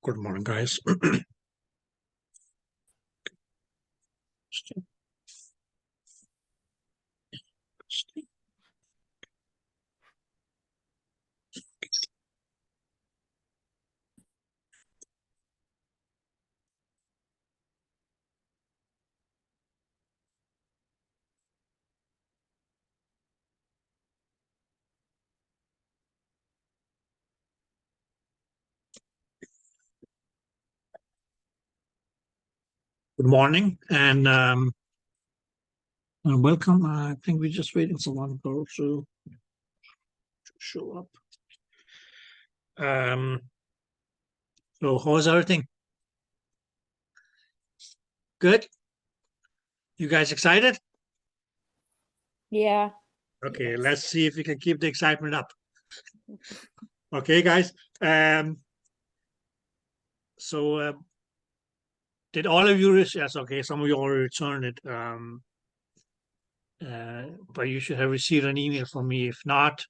Good morning, guys. Good morning and welcome. I think we're just waiting for one girl to show up. So how's everything? Good? You guys excited? Yeah. Okay, Yes. let's see if we can keep the excitement up. Okay, guys. So did all of you yes, okay, some of you already returned it. But you should have received an email from me. If not,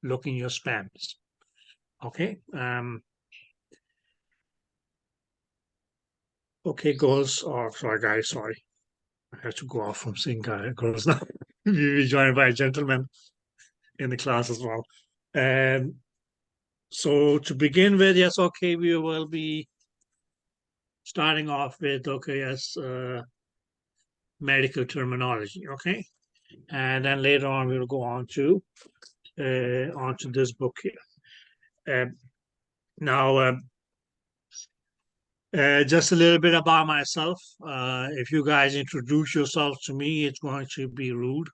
look in your spams. Okay. Okay, girls. Oh, sorry, guys. Sorry. I have to go off from seeing girls now. We joined by a gentleman in the class as well. And so to begin with, yes, okay, we will be starting off with, okay, yes, medical terminology, okay? And then later on, we'll go on to this book here. Now, just a little bit about myself. If you guys introduce yourself to me, it's going to be rude.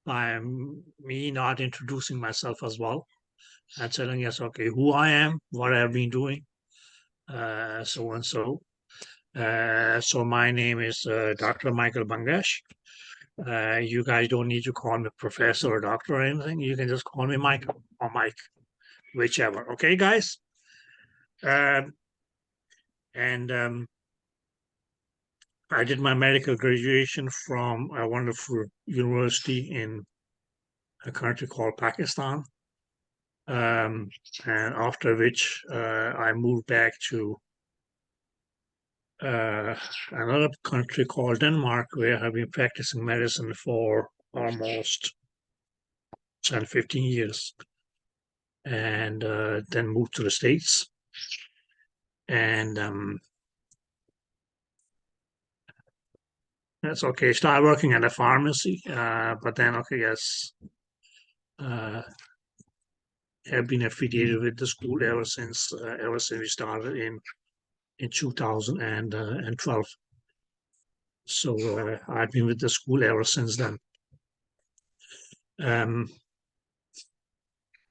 I'm me not introducing myself as well and telling us, okay, who I am, what I've been doing, so and so. So my name is Dr. Michael Bangash. You guys don't need to call me professor or doctor or anything. You can just call me Michael or Mike, whichever. Okay, guys? And I did my medical graduation from a wonderful university in a country called Pakistan. And after which I moved back to another country called Denmark, where I've been practicing medicine for almost 10, 15 years. And then moved to the States. And that's okay. Started working at a pharmacy, but then, okay, yes, have been affiliated with the school ever since we started in 2012. So I've been with the school ever since then.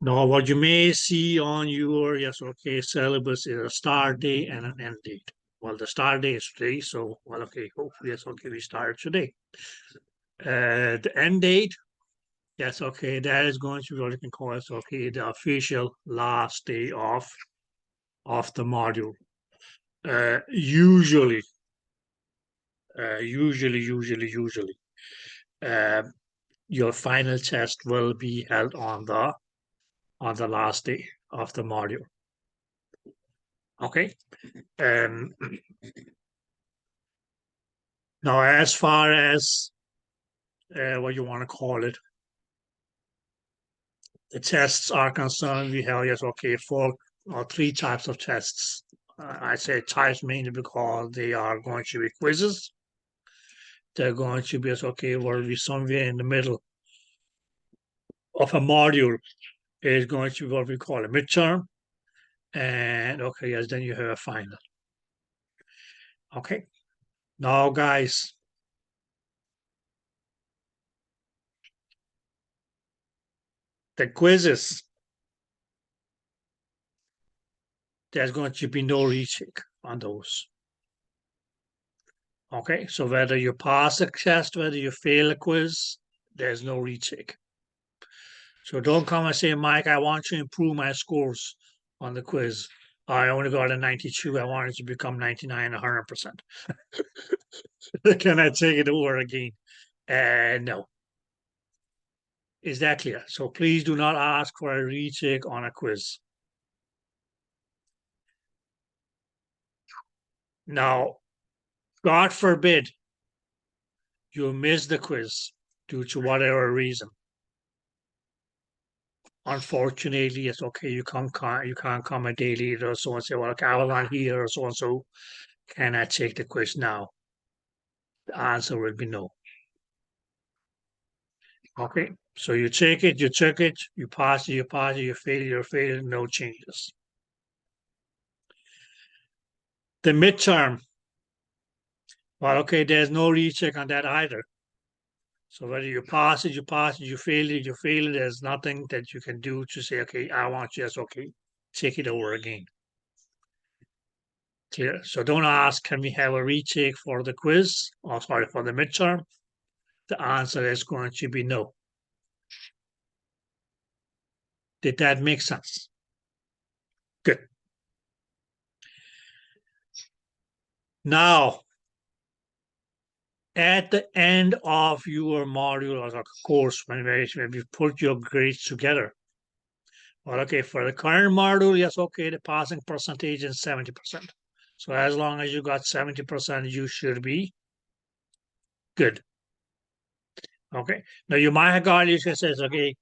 Now, what you may see on your syllabus is a start date and an end date. Well, the start date is today, so well, okay, hopefully, yes, okay, we start today. The end date, yes, okay, that is going to be what you can call it, okay, the official last day of the module. Usually, your final test will be held on the last day of the module. Okay. Now, as far as what you want to call it, the tests are concerned, we have four or three types of tests. I say types mainly because they are going to be quizzes. They're going to be will be somewhere in the middle of a module. Is going to be what we call a midterm, and then you have a final. Okay, now guys, the quizzes, there's going to be no recheck on those. Okay, so whether you pass a test, whether you fail a quiz, there's no recheck. So don't come and say, Mike, I want to improve my scores on the quiz. I only got a 92. I wanted to become 99, 100%. Can I take it over again? No. Is that clear? So please do not ask for a recheck on a quiz. Now, God forbid you miss the quiz due to whatever reason. Unfortunately, it's okay. You can't come a day later or so and say, well, okay, I was not here or so and so. Can I take the quiz now? The answer will be no. Okay, so you check it, you pass it, you fail it, no changes. The midterm, well, okay, there's no recheck on that either. So whether you pass it, you fail it, there's nothing that you can do to say, okay, I want you, okay, take it over again. Clear. So don't ask, can we have a retake for the quiz? Or sorry, for the midterm? The answer is going to be no. Did that make sense? Good. Now, at the end of your module or course, when you put your grades together, well, okay, for the current module, yes, okay, the passing percentage is 70%. So as long as you got 70%, you should be good. Okay. Now you might have got, you can say, okay,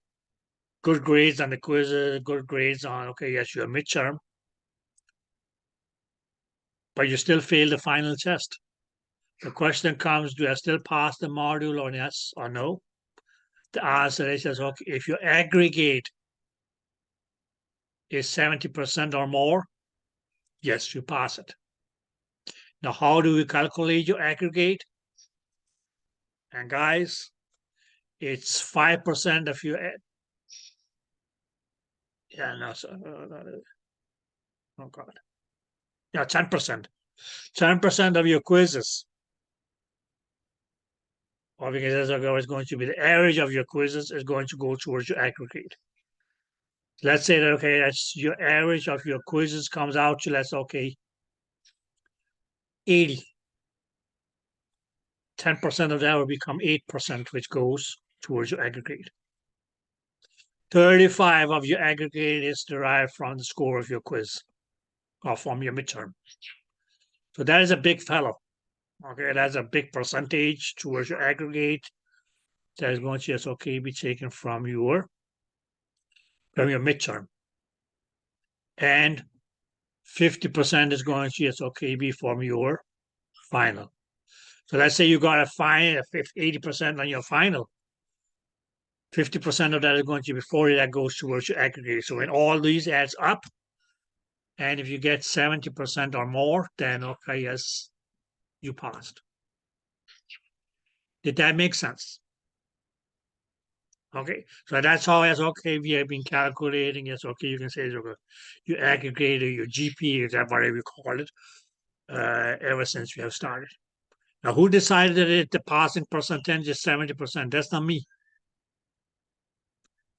good grades on the quizzes, good grades on, okay, yes, your midterm, but you still fail the final test. The question comes, do I still pass the module or yes or no? The answer is, okay, if your aggregate is 70% or more, yes, you pass it. Now, how do we calculate your aggregate? And guys, it's 5% of your, yeah, no, so, oh God. Yeah, 10%. 10% of your quizzes, or because that's going to be the average of your quizzes is going to go towards your aggregate. Let's say that, okay, that's your average of your quizzes comes out to, let's, okay, 80. 10% of that will become 8%, which goes towards your aggregate. 35 of your aggregate is derived from the score of your quiz or from your midterm. So that is a big fellow. Okay, that's a big percentage towards your aggregate that is going to just, okay, be taken from your midterm. And 50% is going to just, okay, be from your final. So let's say you got a final 80% on your final. 50% of that is going to be 40 that goes towards your aggregate. So when all these adds up, and if you get 70% or more, then okay, yes, you passed. Did that make sense? Okay, so that's how, yes, okay, we have been calculating, yes, okay, you can say you aggregated your GPA, is that whatever you call it, ever since we have started. Now, who decided that the passing percentage is 70%? That's not me.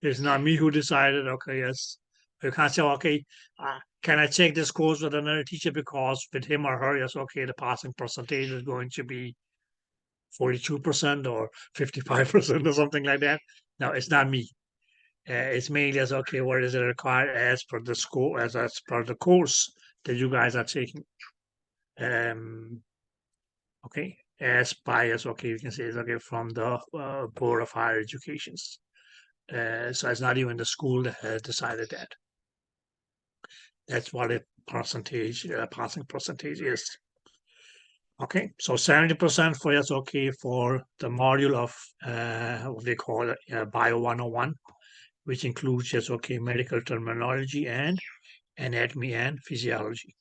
It's not me who decided, okay, yes. You can't say, okay, can I take this course with another teacher because with him or her, yes, okay, the passing percentage is going to be 42% or 55% or something like that. No, it's not me. It's mainly as, okay, what is it required as per the school, as per the course that you guys are taking. Okay, as bias, okay, you can say it's okay from the Board of Higher Education. So it's not even the school that has decided that. That's what a percentage, passing percentage is. Okay, so 70% for yes, okay, for the module of what they call Bio 101, which includes yes, okay, medical terminology and anatomy and physiology.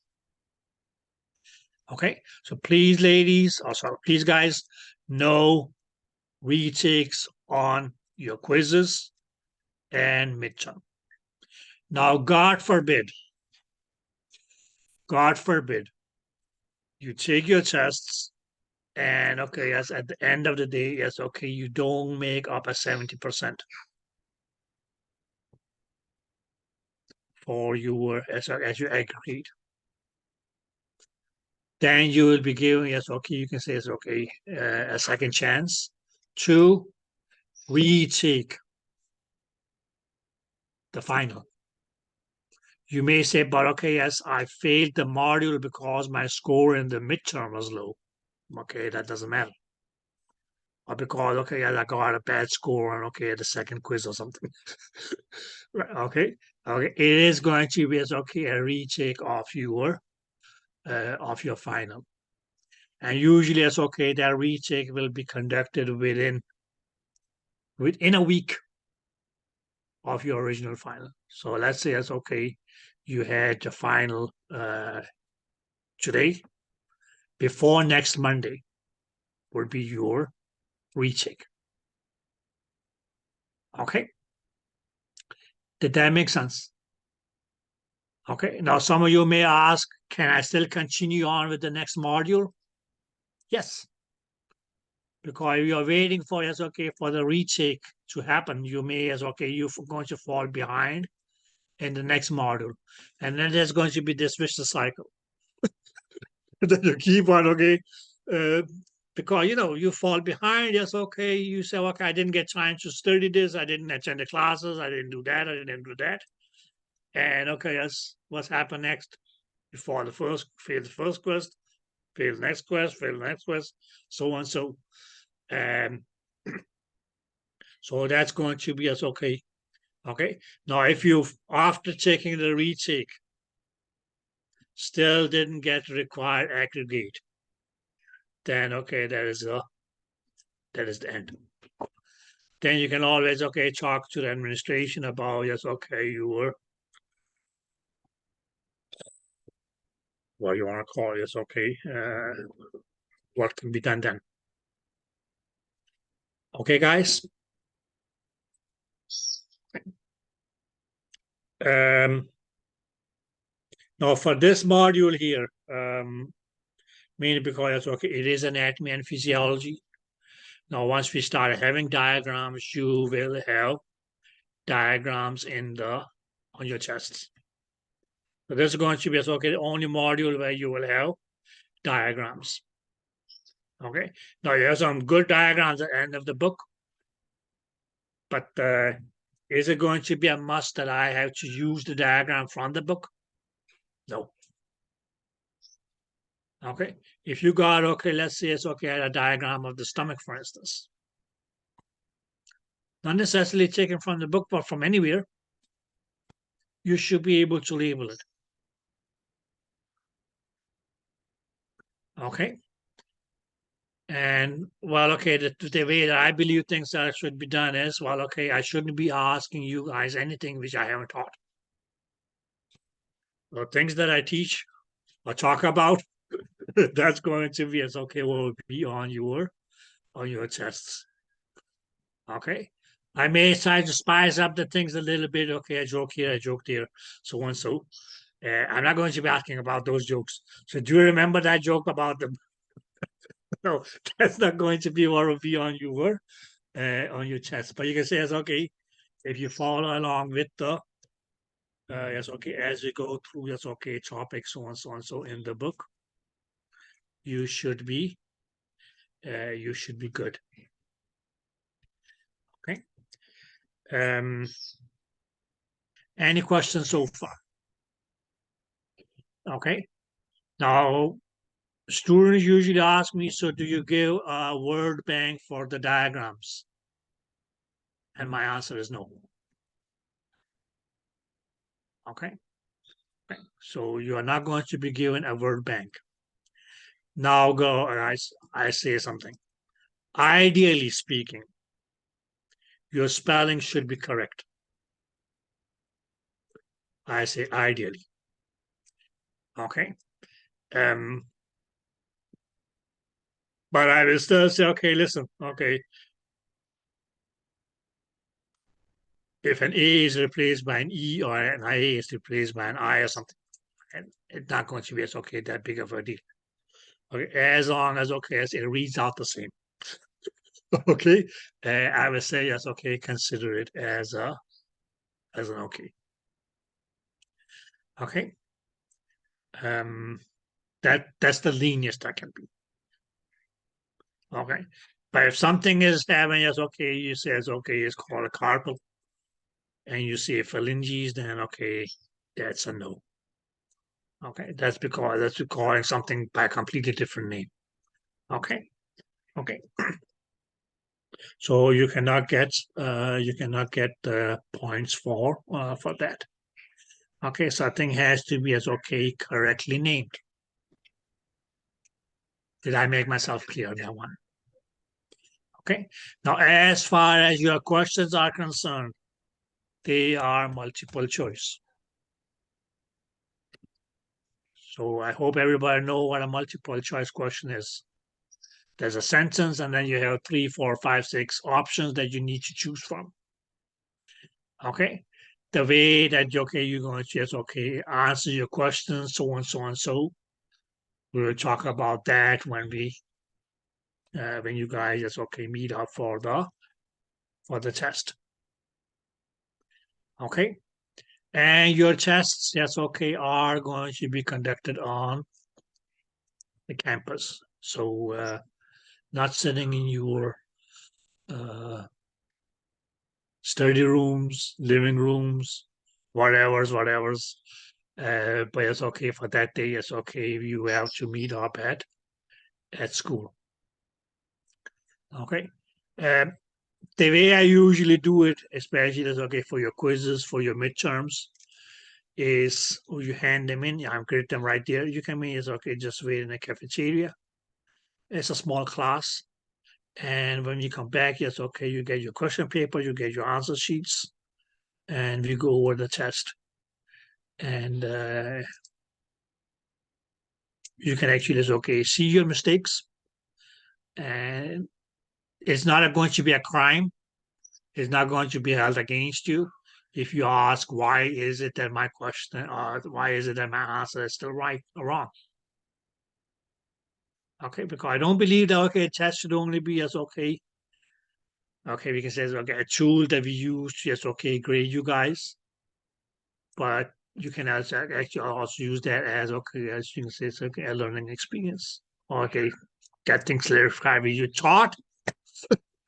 Okay, so please, ladies, also please, guys, no retakes on your quizzes and midterm. Now, God forbid, you take your tests and okay, yes, at the end of the day, yes, okay, you don't make up a 70% for your as your aggregate. Then you will be given, yes, okay, you can say it's okay, a second chance to retake the final. You may say, but okay, yes, I failed the module because my score in the midterm was low. Okay, that doesn't matter. Or because, okay, I got a bad score on, okay, the second quiz or something. Right, okay, okay, it is going to be, okay, a retake of your final. And usually it's okay, that retake will be conducted within a week of your original final. So let's say it's okay, you had the final today. Before next Monday would be your retake. Okay, did that make sense? Okay, now some of you may ask, can I still continue on with the next module? Yes, because you're waiting for, yes, okay, for the retake to happen. You may, as okay, you're going to fall behind in the next module. And then there's going to be this vicious cycle. Then you keep on, okay, uh, because, you fall behind. Yes, okay, you say, okay, I didn't get time to study this. I didn't attend the classes. I didn't do that. I didn't do that. And okay, yes, what's happened next? You fail the first quest, fail the next quest, fail the next quest, so on. So, um, so that's going to be as okay. Okay. Now, if you after taking the retake still didn't get required aggregate, then okay, that is the end. Then you can always okay talk to the administration about, yes, okay, you were what you want to call, yes, okay, what can be done then. Okay, guys. Now for this module here, mainly because okay, it is anatomy and physiology. Now once we start having diagrams, you will have diagrams on your tests. So this is going to be okay, the only module where you will have diagrams. Okay. Now you have some good diagrams at the end of the book, but is it going to be a must that I have to use the diagram from the book? No. Okay. If you got, okay, let's say it's okay, a diagram of the stomach, for instance. Not necessarily taken from the book, but from anywhere, you should be able to label it. Okay. And well, okay, the way that I believe things that should be done is, well, okay, I shouldn't be asking you guys anything which I haven't taught. The things that I teach or talk about, that's going to be as okay, will be on your tests. Okay. I may try to spice up the things a little bit. Okay, I joke here, I joke there, so on so. I'm not going to be asking about those jokes. So do you remember that joke about the? No, that's not going to be what will be on your test. But you can say it's okay if you follow along with the yes, okay, as you go through yes, okay, topics so on so in the book, you should be good. Okay. Any questions so far? Okay. Now, students usually ask me, so do you give a word bank for the diagrams? And my answer is no. Okay. So you are not going to be given a word bank. Now go, I say something. Ideally speaking, your spelling should be correct. I say ideally. Okay. But I will still say, okay, listen, okay. If an A is replaced by an E or an I is replaced by an I or something, and it's not going to be as okay that big of a deal. Okay, as long as okay as it reads out the same. Okay, I would say yes. Okay, consider it as an okay. Okay, um, that's the leanest I can be. Okay, but if something is having yes, okay, you say it's okay, it's called a carpal, and you see phalanges, then okay, That's a no. Okay, that's because that's calling something by a completely different name. Okay, okay. So you cannot get points for that. Okay, something has to be as okay correctly named. Did I make myself clear on that one? Okay. Now, as far as your questions are concerned, they are multiple choice. So I hope everybody know what a multiple choice question is. There's a sentence, and then you have 3, 4, 5, 6 options that you need to choose from. Okay. The way that you're going to just answer your questions, so on, so on, so. We'll talk about that when you guys just meet up for the test. Okay. And your tests, are going to be conducted on the campus. So not sitting in your uh, study rooms, living rooms, whatever's. But it's okay for that day. It's okay if you have to meet up at school. Okay. Um, the way I usually do it, especially for your quizzes, for your midterms, is you hand them in. I'm create them right there. You can mean it's okay, just wait in the cafeteria. It's a small class. And when you come back, it's okay, you get your question paper, you get your answer sheets, and we go over the test. And you can actually see your mistakes. And it's not going to be a crime. It's not going to be held against you if you ask why is it that my question or why is it that my answer is still right or wrong. Okay, because I don't believe that a test should only be as we can say a tool that we use to just grade you guys, but you can actually also use that as as you can say it's a learning experience. Okay, get things clarified with you taught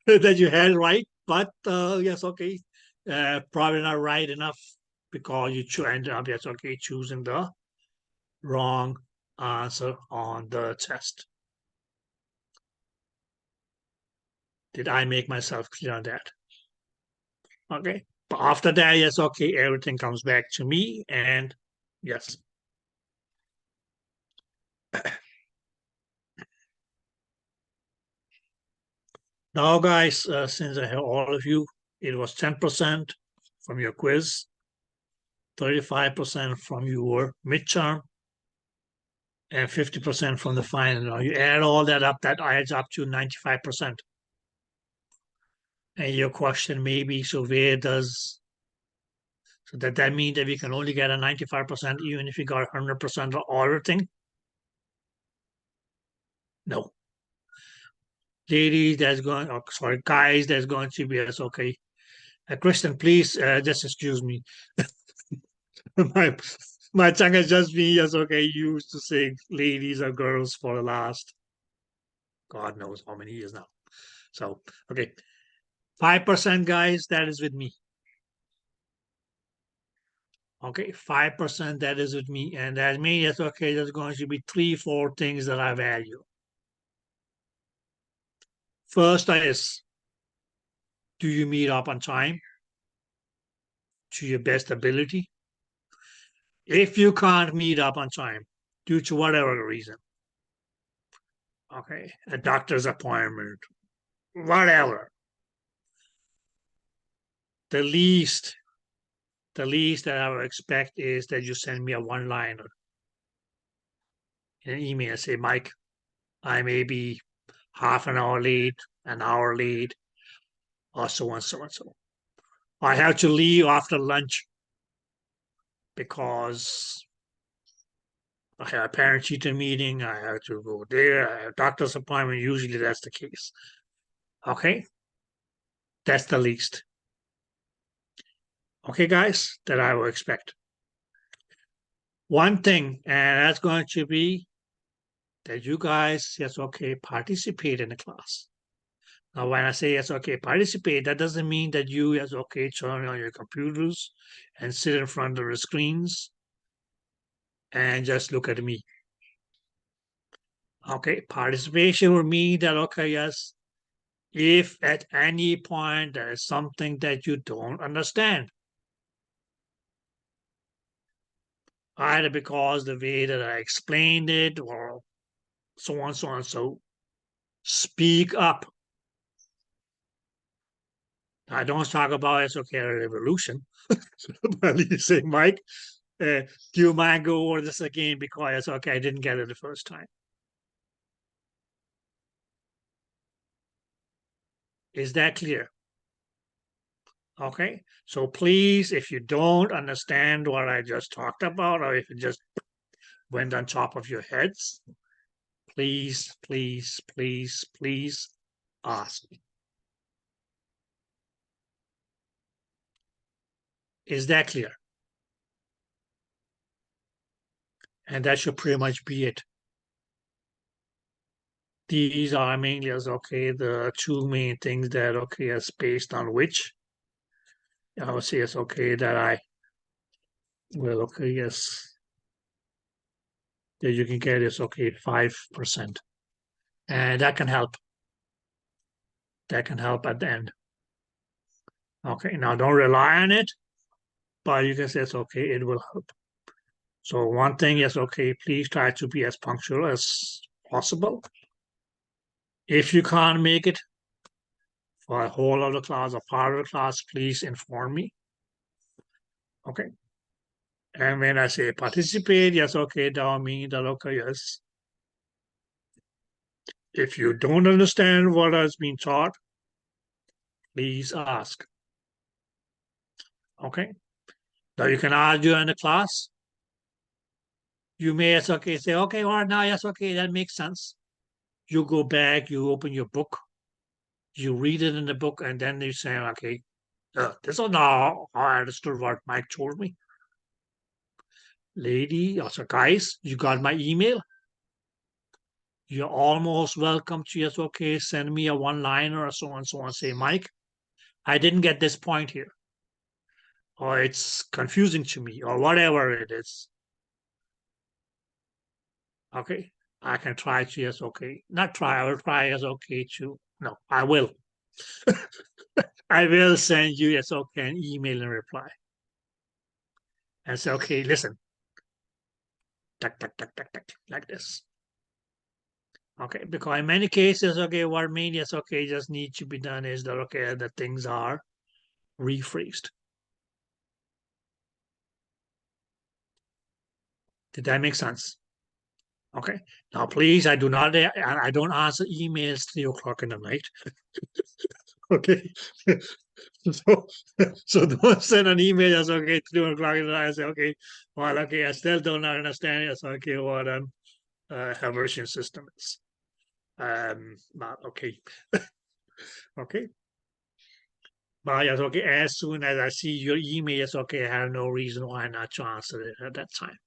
that you had right, but yes, probably not right enough because you end up choosing the wrong answer on the test. Did I make myself clear on that? Okay. But after that, yes, everything comes back to me, and yes. Now, guys, since I have all of you, it was 10% from your quiz, 35% from your midterm, and 50% from the final. Now, you add all that up, that adds up to 95%. And your question may be, so that mean that we can only get a 95% even if we got 100% of everything? No. Ladies, guys, there's going to be okay. Kristen, please just excuse me. my my tongue has just been used to saying ladies or girls for the last God knows how many years now. So 5% guys, that is with me. Okay, 5% that is with me, and that means there's going to be 3-4 things that I value. First is, do you meet up on time to your best ability? If you can't meet up on time due to whatever reason, a doctor's appointment, whatever, the least that I would expect is that you send me a one-liner in an email. Say, Mike, I may be half an hour late, an hour late, or so on, so on, so on. I have to leave after lunch because I have a parent-teacher meeting. I have to go there. I have a doctor's appointment. Usually that's the case. Okay? That's the least. Okay, guys, that I will expect. One thing, and that's going to be that you guys, participate in the class. Now, when I say participate, that doesn't mean that you turn on your computers and sit in front of the screens and just look at me. Okay, participation would mean that, okay, yes, if at any point there is something that you don't understand, either because the way that I explained it or so on, so on, so speak up. I don't talk about esoteric revolution. But you say, Mike, do you mind go over this again because okay, I didn't get it the first time. Is that clear? Okay, so please, if you don't understand what I just talked about, or if it just went on top of your heads, please, please, please, please ask me. Is that clear? And that should pretty much be it. These are mainly as okay, the two main things that okay is based on which I would say it's okay that I will okay, yes, that you can get is okay 5%. And that can help. That can help at the end. Okay, now don't rely on it, but you can say it's okay, it will help. So one thing is okay, please try to be as punctual as possible. If you can't make it for a whole of the class or part of the class, please inform me. Okay. And when I say participate, yes, okay, that will mean that okay, yes. If you don't understand what has been taught, please ask. Okay. Now you can argue in the class. You may yes, okay, say, okay, all right, now yes, okay, that makes sense. You go back, you open your book, you read it in the book, and then you say, okay, this is not how I understood what Mike told me. Lady, also guys, you got my email? You're almost welcome to yes, okay, send me a one-liner or so on, so on. Say, Mike, I didn't get this point here, or it's confusing to me, or whatever it is. Okay, I can try to yes, okay, not try. I will try yes, okay to no, I will. I will send you yes, okay, an email and reply, and say, okay, listen, tuck, tuck, tuck, tuck, tuck, like this. Okay, because in many cases, okay, what medias okay just need to be done is that okay, the things are rephrased. Did that make sense? Okay. Now, please, I don't answer emails 3 o'clock in the night. Okay. So, so don't send an email as okay 3 o'clock in the night. I say okay, well, okay, I still don't understand. It's okay what aversion system is. But okay, okay. But yes, okay. As soon as I see your email, yes, okay. I have no reason why not to answer it at that time.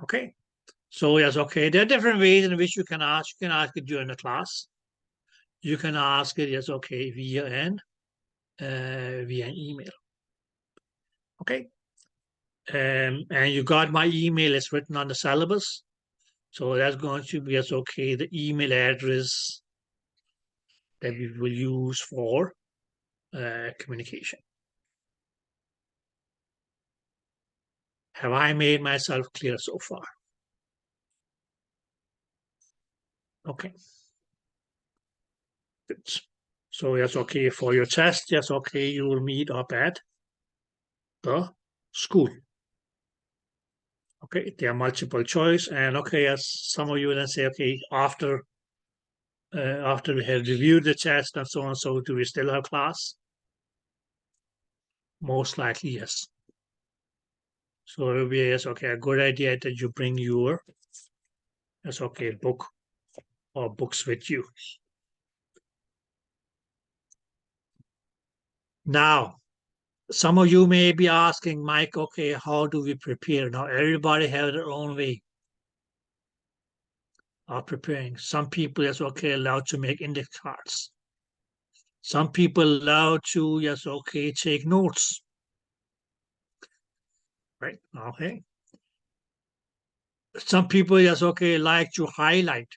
Okay. So yes, okay. There are different ways in which you can ask. You can ask it during the class. You can ask it, yes, okay, via an email. Okay. And you got my email, it's written on the syllabus. So that's going to be, yes, okay, the email address that we will use for communication. Have I made myself clear so far? Okay. Good. So yes, okay, for your test, yes, okay, you will meet up at the school. Okay, there are multiple choice, and okay, yes, some of you then say, okay, after we have reviewed the test and so on, so do we still have class? Most likely, yes. So it will be yes, okay, a good idea that you bring your yes, okay, book or books with you. Now, some of you may be asking, Mike, okay, how do we prepare? Now, everybody has their own way of preparing. Some people, yes, okay, allowed to make index cards. Some people allowed to, yes, okay, take notes. Right? Okay. Some people, yes, okay, like to highlight.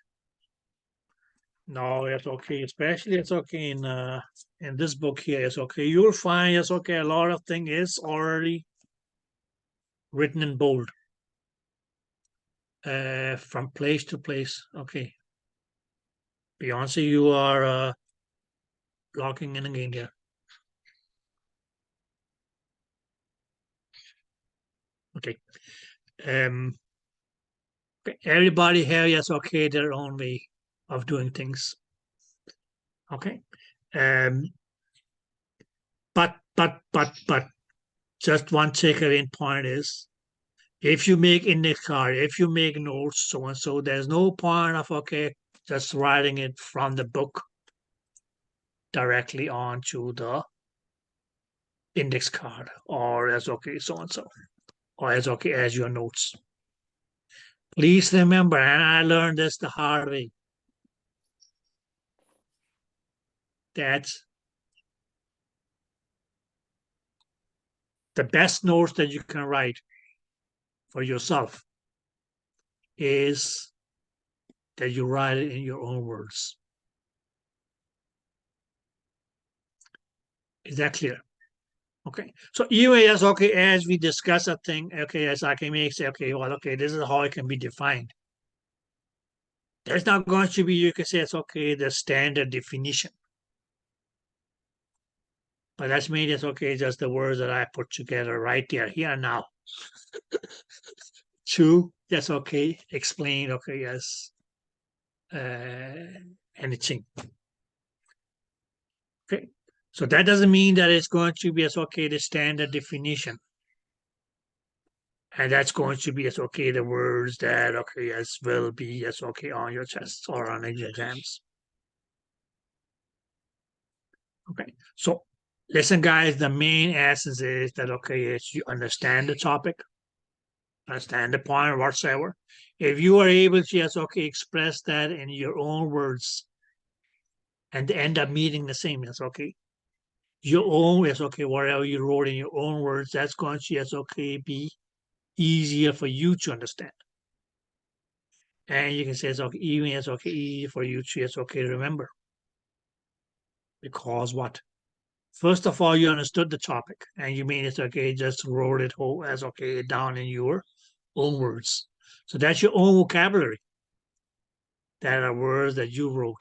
No, it's okay. Especially it's okay in this book here. It's okay. You'll find it's okay. A lot of thing is already written in bold. From place to place. Okay, Beyonce, you are logging in again here. Okay. Um. Okay. Everybody here, yes, okay, their own way of doing things. Okay. Um. But just one takeaway point is if you make index card, if you make notes, so and so, there's no point of okay, just writing it from the book directly onto the index card, or as okay, so and so, or as okay as your notes. Please remember, and I learned this the hard way, that the best notes that you can write for yourself is that you write it in your own words. Is that clear? Okay. So even as okay, as we discuss a thing, okay, as I can make say, okay, well, okay, this is how it can be defined. There's not going to be, you can say it's okay, the standard definition. But that's me, that's okay, just the words that I put together right there, here and now. To, that's okay, explain, okay, yes, anything. Okay. So that doesn't mean that it's going to be as okay, the standard definition. And that's going to be as okay, the words that okay, as will be as okay on your tests or on exams. Okay. So listen, guys, the main essence is that okay, is you understand the topic, understand the point whatsoever. If you are able to just okay express that in your own words and end up meeting the same, yes, okay. Your own is okay, whatever you wrote in your own words, that's going to yes, okay, be easier for you to understand. And you can say it's okay, even it's okay, easy for you to it's okay remember. Because what? First of all, you understood the topic and you mean it's okay, just wrote it whole as okay down in your own words. So that's your own vocabulary. That are words that you wrote.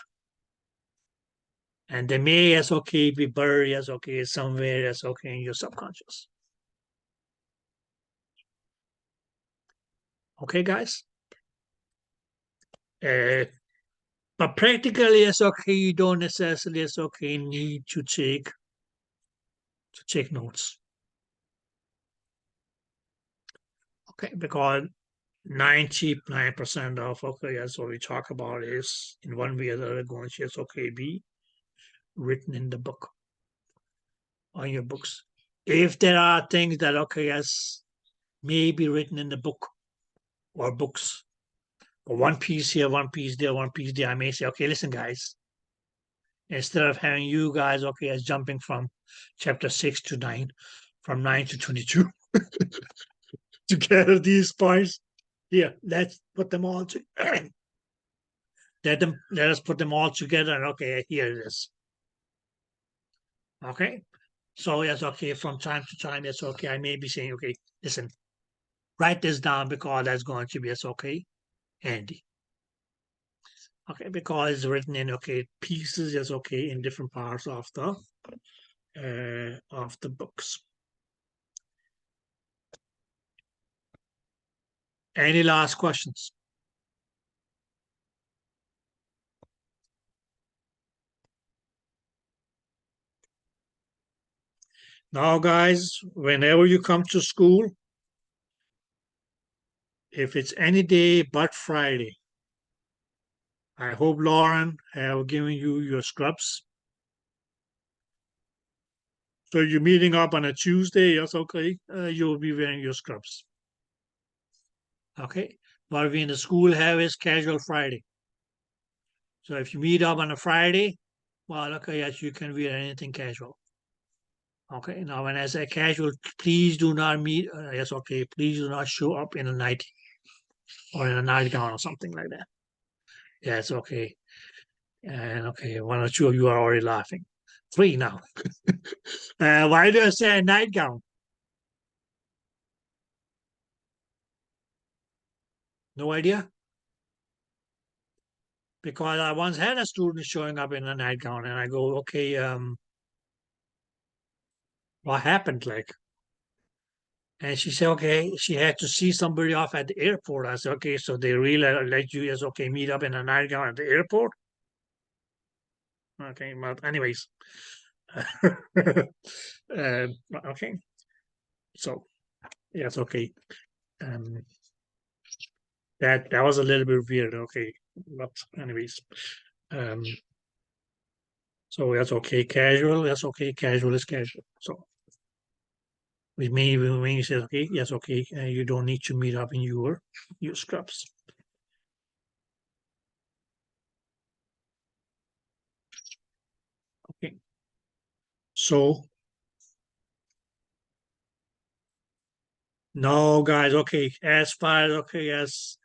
And they may as okay be buried as okay somewhere as okay in your subconscious. Okay, guys? Uh, but practically as okay, you don't necessarily as okay need to take notes. Okay, because 99% of okay, that's what we talk about is in one way or the other going to just okay be written in the book on your books. If there are things that okay as may be written in the book or books, but one piece here, one piece there, one piece there, I may say, okay, listen, guys, instead of having you guys okay as jumping from chapter 6 to 9, from 9 to 22 to gather these points, here, let's put them all to let us put them all together and okay, here it is. Okay. So yes, okay, from time to time, it's okay. I may be saying, okay, listen, write this down because that's going to be it's okay, handy. Because it's written in okay pieces, it's okay in different parts of the books. Any last questions? Now, guys, whenever you come to school, if it's any day but Friday, I hope Lauren have given you your scrubs. So you're meeting up on a Tuesday, yes, okay, you'll be wearing your scrubs. Okay, what we in the school have is casual Friday. So if you meet up on a Friday, well, okay, yes, you can wear anything casual. Okay, now when I say casual, please do not meet. Yes, okay, please do not show up in a night. or in a nightgown or something like that. Yes, okay. And okay, one or two of you are already laughing. Three now. Why do I say a nightgown? No idea. Because I once had a student showing up in a nightgown, and I go, okay, what happened? Like, and she said, okay, she had to see somebody off at the airport. I said, okay, so they really let you just okay meet up in a nightgown at the airport. Okay, but anyways, okay, so yes, okay. Um, that was a little bit weird. Okay, but anyways, um, so that's okay. Casual, that's okay. Casual is casual. So we say okay, yes, okay. You don't need to meet up in your scrubs. Okay. So no, guys. Okay, as far as okay as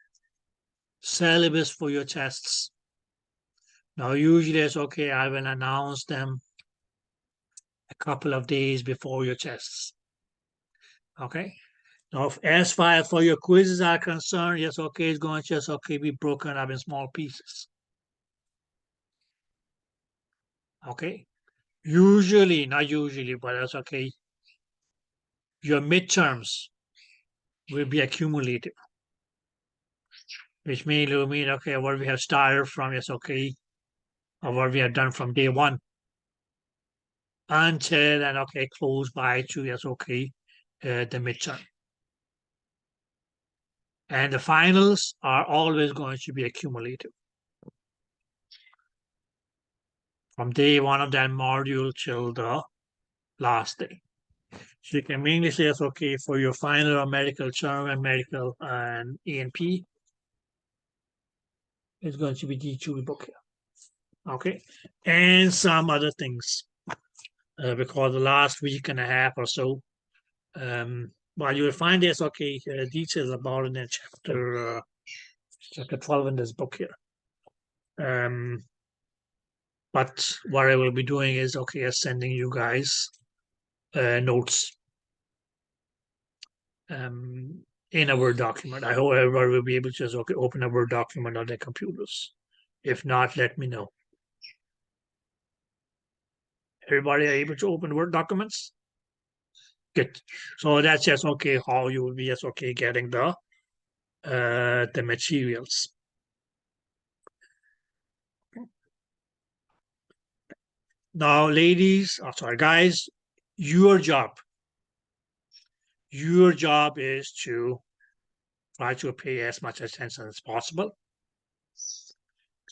syllabus for your tests. Now, usually it's okay. I will announce them a couple of days before your tests. Okay. Now, as far as for your quizzes are concerned, yes, okay, it's going to just okay be broken up in small pieces. Okay. Usually, not usually, but that's okay. Your midterms will be accumulative, which will mean okay, what we have started from is okay, or what we have done from day one until and okay, close by to yes, okay, the midterm. And the finals are always going to be accumulative from day one of that module till the last day. So you can mainly say, it's okay, for your final or medical term and medical and E&P, it's going to be D2 book here. Okay. And some other things. Because the last week and a half or so, well, you will find there's okay details about it in chapter 12 in this book here. But what I will be doing is okay, sending you guys notes in a Word document. I hope everybody will be able to just okay, open a Word document on their computers. If not, let me know. Everybody are able to open Word documents? Good. So that's just okay how you will be just okay getting the materials. Now, ladies, sorry, guys, your job. Your job is to try to pay as much attention as possible.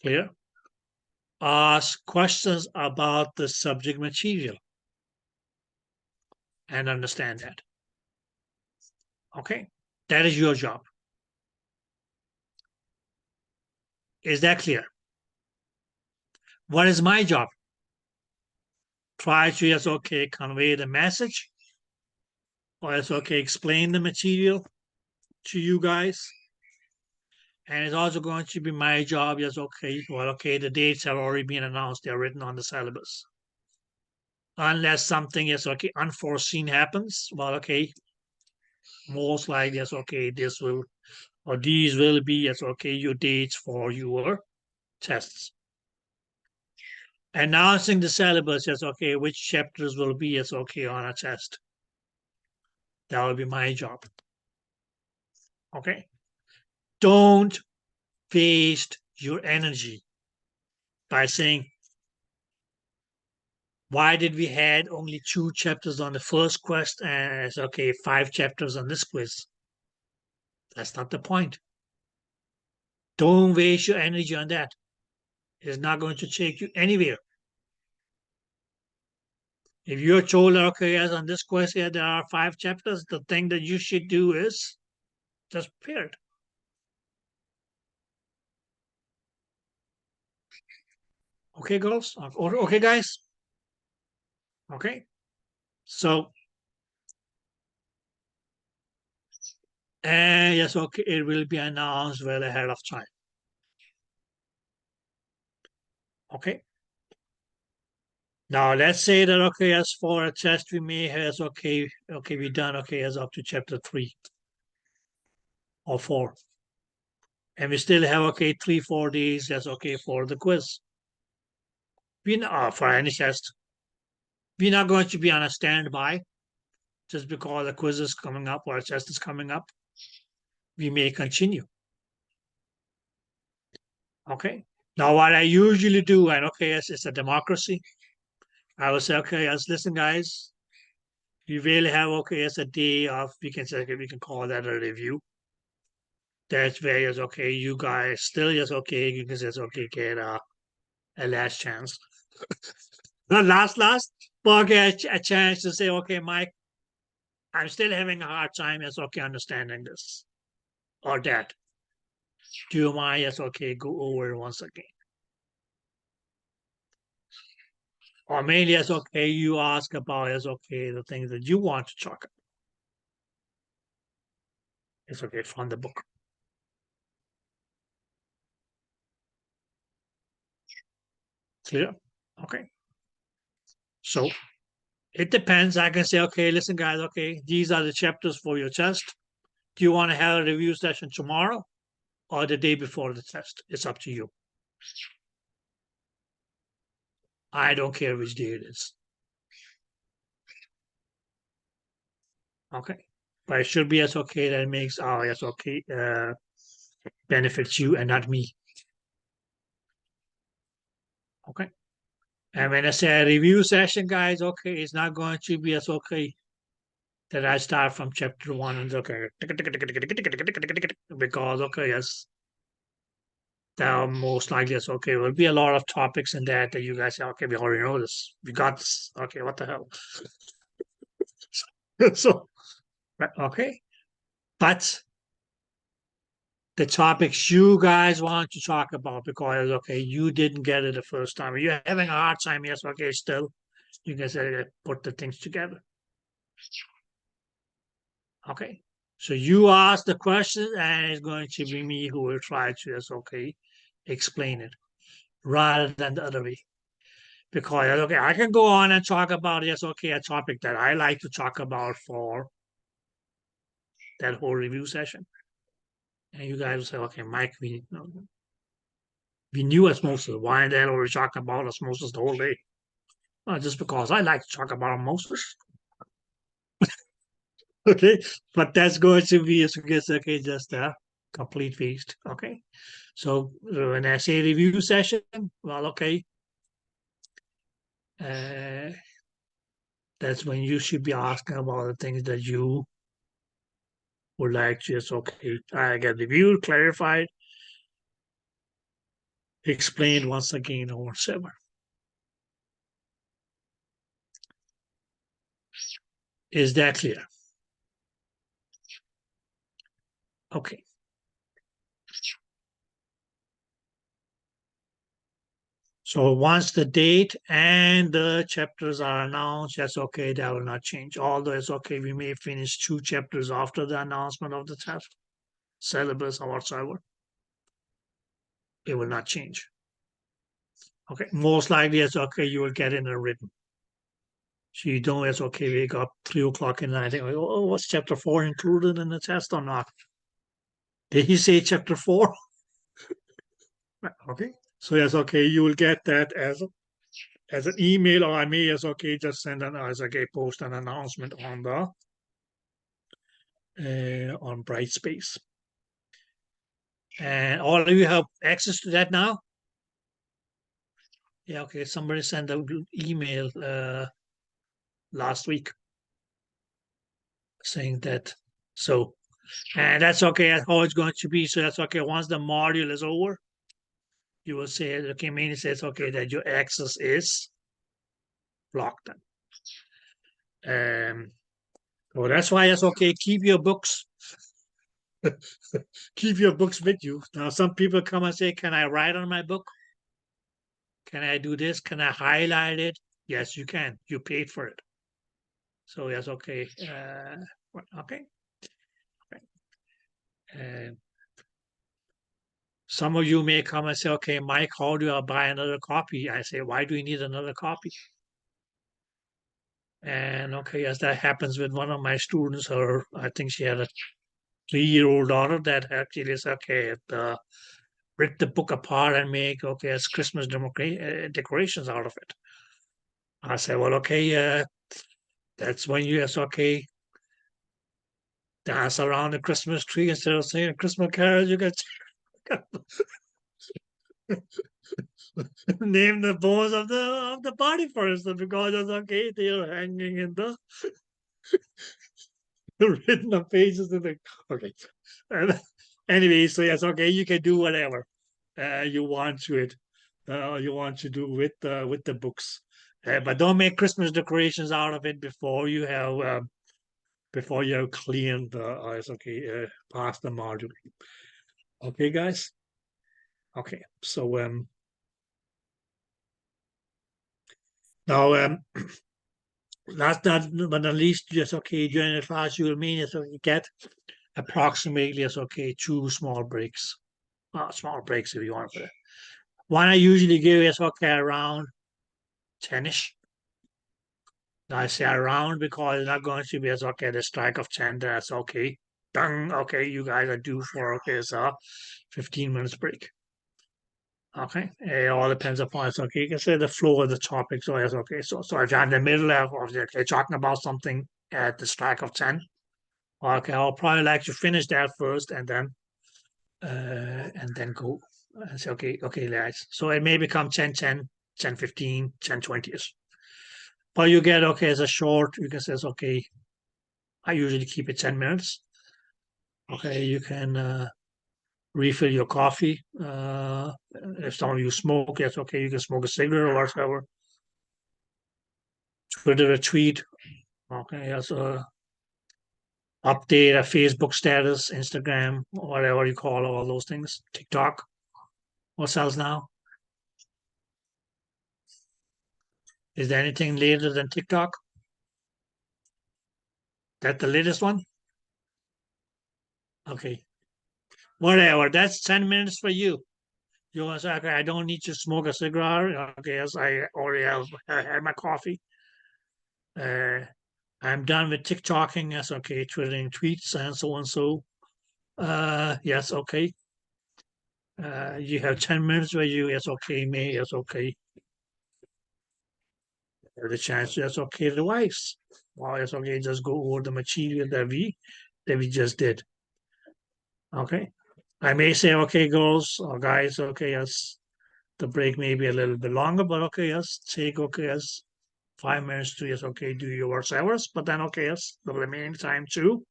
Clear? Ask questions about the subject material and understand that. Okay? That is your job. Is that clear? What is my job? Try to just okay convey the message, or just okay explain the material to you guys. And it's also going to be my job, yes, okay, well, okay, the dates have already been announced, they're written on the syllabus. Unless something is okay, unforeseen happens, well, okay, most likely, yes, okay, this will, or these will be, yes, okay, your dates for your tests. Announcing the syllabus, yes, okay, which chapters will be, yes, okay, on a test. That will be my job. Okay? Don't waste your energy by saying, why did we had only 2 chapters on the first quest and okay 5 chapters on this quiz? That's not the point. Don't waste your energy on that. It's not going to take you anywhere. If you're told okay, yes, on this quest here there are 5 chapters, the thing that you should do is just prepare it. Okay, girls. Okay, guys. Okay. So And yes, okay, it will be announced well ahead of time. Okay. Now let's say that okay, as for a test we may have okay, we done okay as up to chapter 3 or 4. And we still have okay 3-4 days, that's okay for the quiz. We not for any test. We're not going to be on a standby just because the quiz is coming up or a test is coming up. We may continue. Okay. Now what I usually do, and okay, yes, it's a democracy. I will say, okay, yes, listen, guys, we really have okay, it's a day of we can say okay, we can call that a review. That's where it's okay, you guys still just okay, you can say okay, get a last chance. Not last, but okay, a chance to say, okay, Mike, I'm still having a hard time, yes, okay, understanding this or that. Do you mind, yes, okay, go over it once again? Or mainly, yes, okay, you ask about, yes, okay, the things that you want to talk about. It's okay from the book. Clear? Okay. So it depends. I can say, okay, listen, guys, okay, these are the chapters for your test. Do you want to have a review session tomorrow or the day before the test? It's up to you. I don't care which day it is. Okay. But it should be as okay that makes yes okay benefits you and not me. Okay. And when I say a review session, guys, okay, it's not going to be as okay that I start from chapter 1 and okay because okay, yes, there most likely yes, okay, will be a lot of topics in that you guys say, okay, we already know this. We got this. Okay, what the hell? So okay. But the topics you guys want to talk about because okay, you didn't get it the first time. You're having a hard time, yes, okay, still you can say put the things together. Okay. So you ask the question and it's going to be me who will try to yes, okay, explain it rather than the other way. Because okay, I can go on and talk about yes, okay, a topic that I like to talk about for that whole review session. And you guys will say, okay, Mike, we knew osmosis. Why the hell are we talking about osmosis the whole day? Just because I like to talk about osmosis. Okay. But that's going to be, okay, just a complete waste. Okay. So when I say review session, well, okay, uh, that's when you should be asking about the things that you would like to just, okay, I get reviewed, clarified, explained once again or whatever. Is that clear? Okay. So once the date and the chapters are announced, that's okay, that will not change. Although it's okay, we may finish 2 chapters after the announcement of the test, syllabus or whatsoever. It will not change. Okay. Most likely it's okay, you will get in a written. So you don't, it's okay, wake up 3 o'clock in the night, oh, was chapter 4 included in the test or not? Did he say chapter 4? Okay. So yes, okay, you will get that as an email, or I may as okay just send an as okay post an announcement on the on Brightspace. And all of you have access to that now? Yeah, okay. Somebody sent an email last week saying that. So, and that's okay. That's how it's going to be. So that's okay. Once the module is over, you will say, okay, mainly says, okay, that your access is blocked. So that's why it's okay. Keep your books. Keep your books with you. Now, some people come and say, can I write on my book? Can I do this? Can I highlight it? Yes, you can. You paid for it. So yes, okay. Okay. Okay. And some of you may come and say, okay, Mike, how do I buy another copy? I say, why do you need another copy? And okay, as that happens with one of my students, her, I think she had a 3-year-old daughter that actually is okay, rip the book apart and make okay as Christmas decorations out of it. I said, well, okay, that's when you yes, okay, dance around the Christmas tree instead of saying Christmas carols. You get name the bones of the body, for instance, because it's okay, they are hanging in the written on pages in the okay. And anyway, so yes, okay, you can do whatever you want to it. You want to do with the books, but don't make Christmas decorations out of it before you have cleaned the it's okay past the module. Okay, guys. Okay, so now last but not least, yes, okay, during the class you will mean yes, okay, get approximately yes, okay, 2 small breaks. Small breaks if you want for that. One I usually give is okay around 10ish. I say around because it's not going to be as okay the strike of 10. That's okay. Done. Okay, you guys are due for okay, so 15 minutes break. Okay, it all depends upon it's okay. You can say the flow of the topic. So it's okay. So if you're in the middle of okay, talking about something at the strike of 10, okay, I'll probably like to finish that first and then go and say okay, guys. So it may become 10, 10, 10, 15, 10, 20. But you get okay as a short. You can say it's okay. I usually keep it 10 minutes. Okay, you can refill your coffee. If some of you smoke, that's okay. You can smoke a cigarette or whatever. Twitter a tweet. Okay, also update a Facebook status, Instagram, whatever you call all those things. TikTok. What else now? Is there anything later than TikTok? That the latest one? Okay. Whatever. That's 10 minutes for you. You want to say, okay, I don't need to smoke a cigar. Okay, yes, I already have had my coffee. Uh, I'm done with TikToking. Yes, okay, twittering tweets and so on. So, yes, okay. You have 10 minutes where you, yes, okay, me, yes, okay. The chance, yes, okay, revise. Well, yes, okay, just go over the material that we just did. Okay. I may say, okay, girls or guys, okay, yes, the break may be a little bit longer, but okay, yes, take, okay, yes, 5 minutes to, yes, okay, do your work hours, but then, okay, yes, the remaining time too.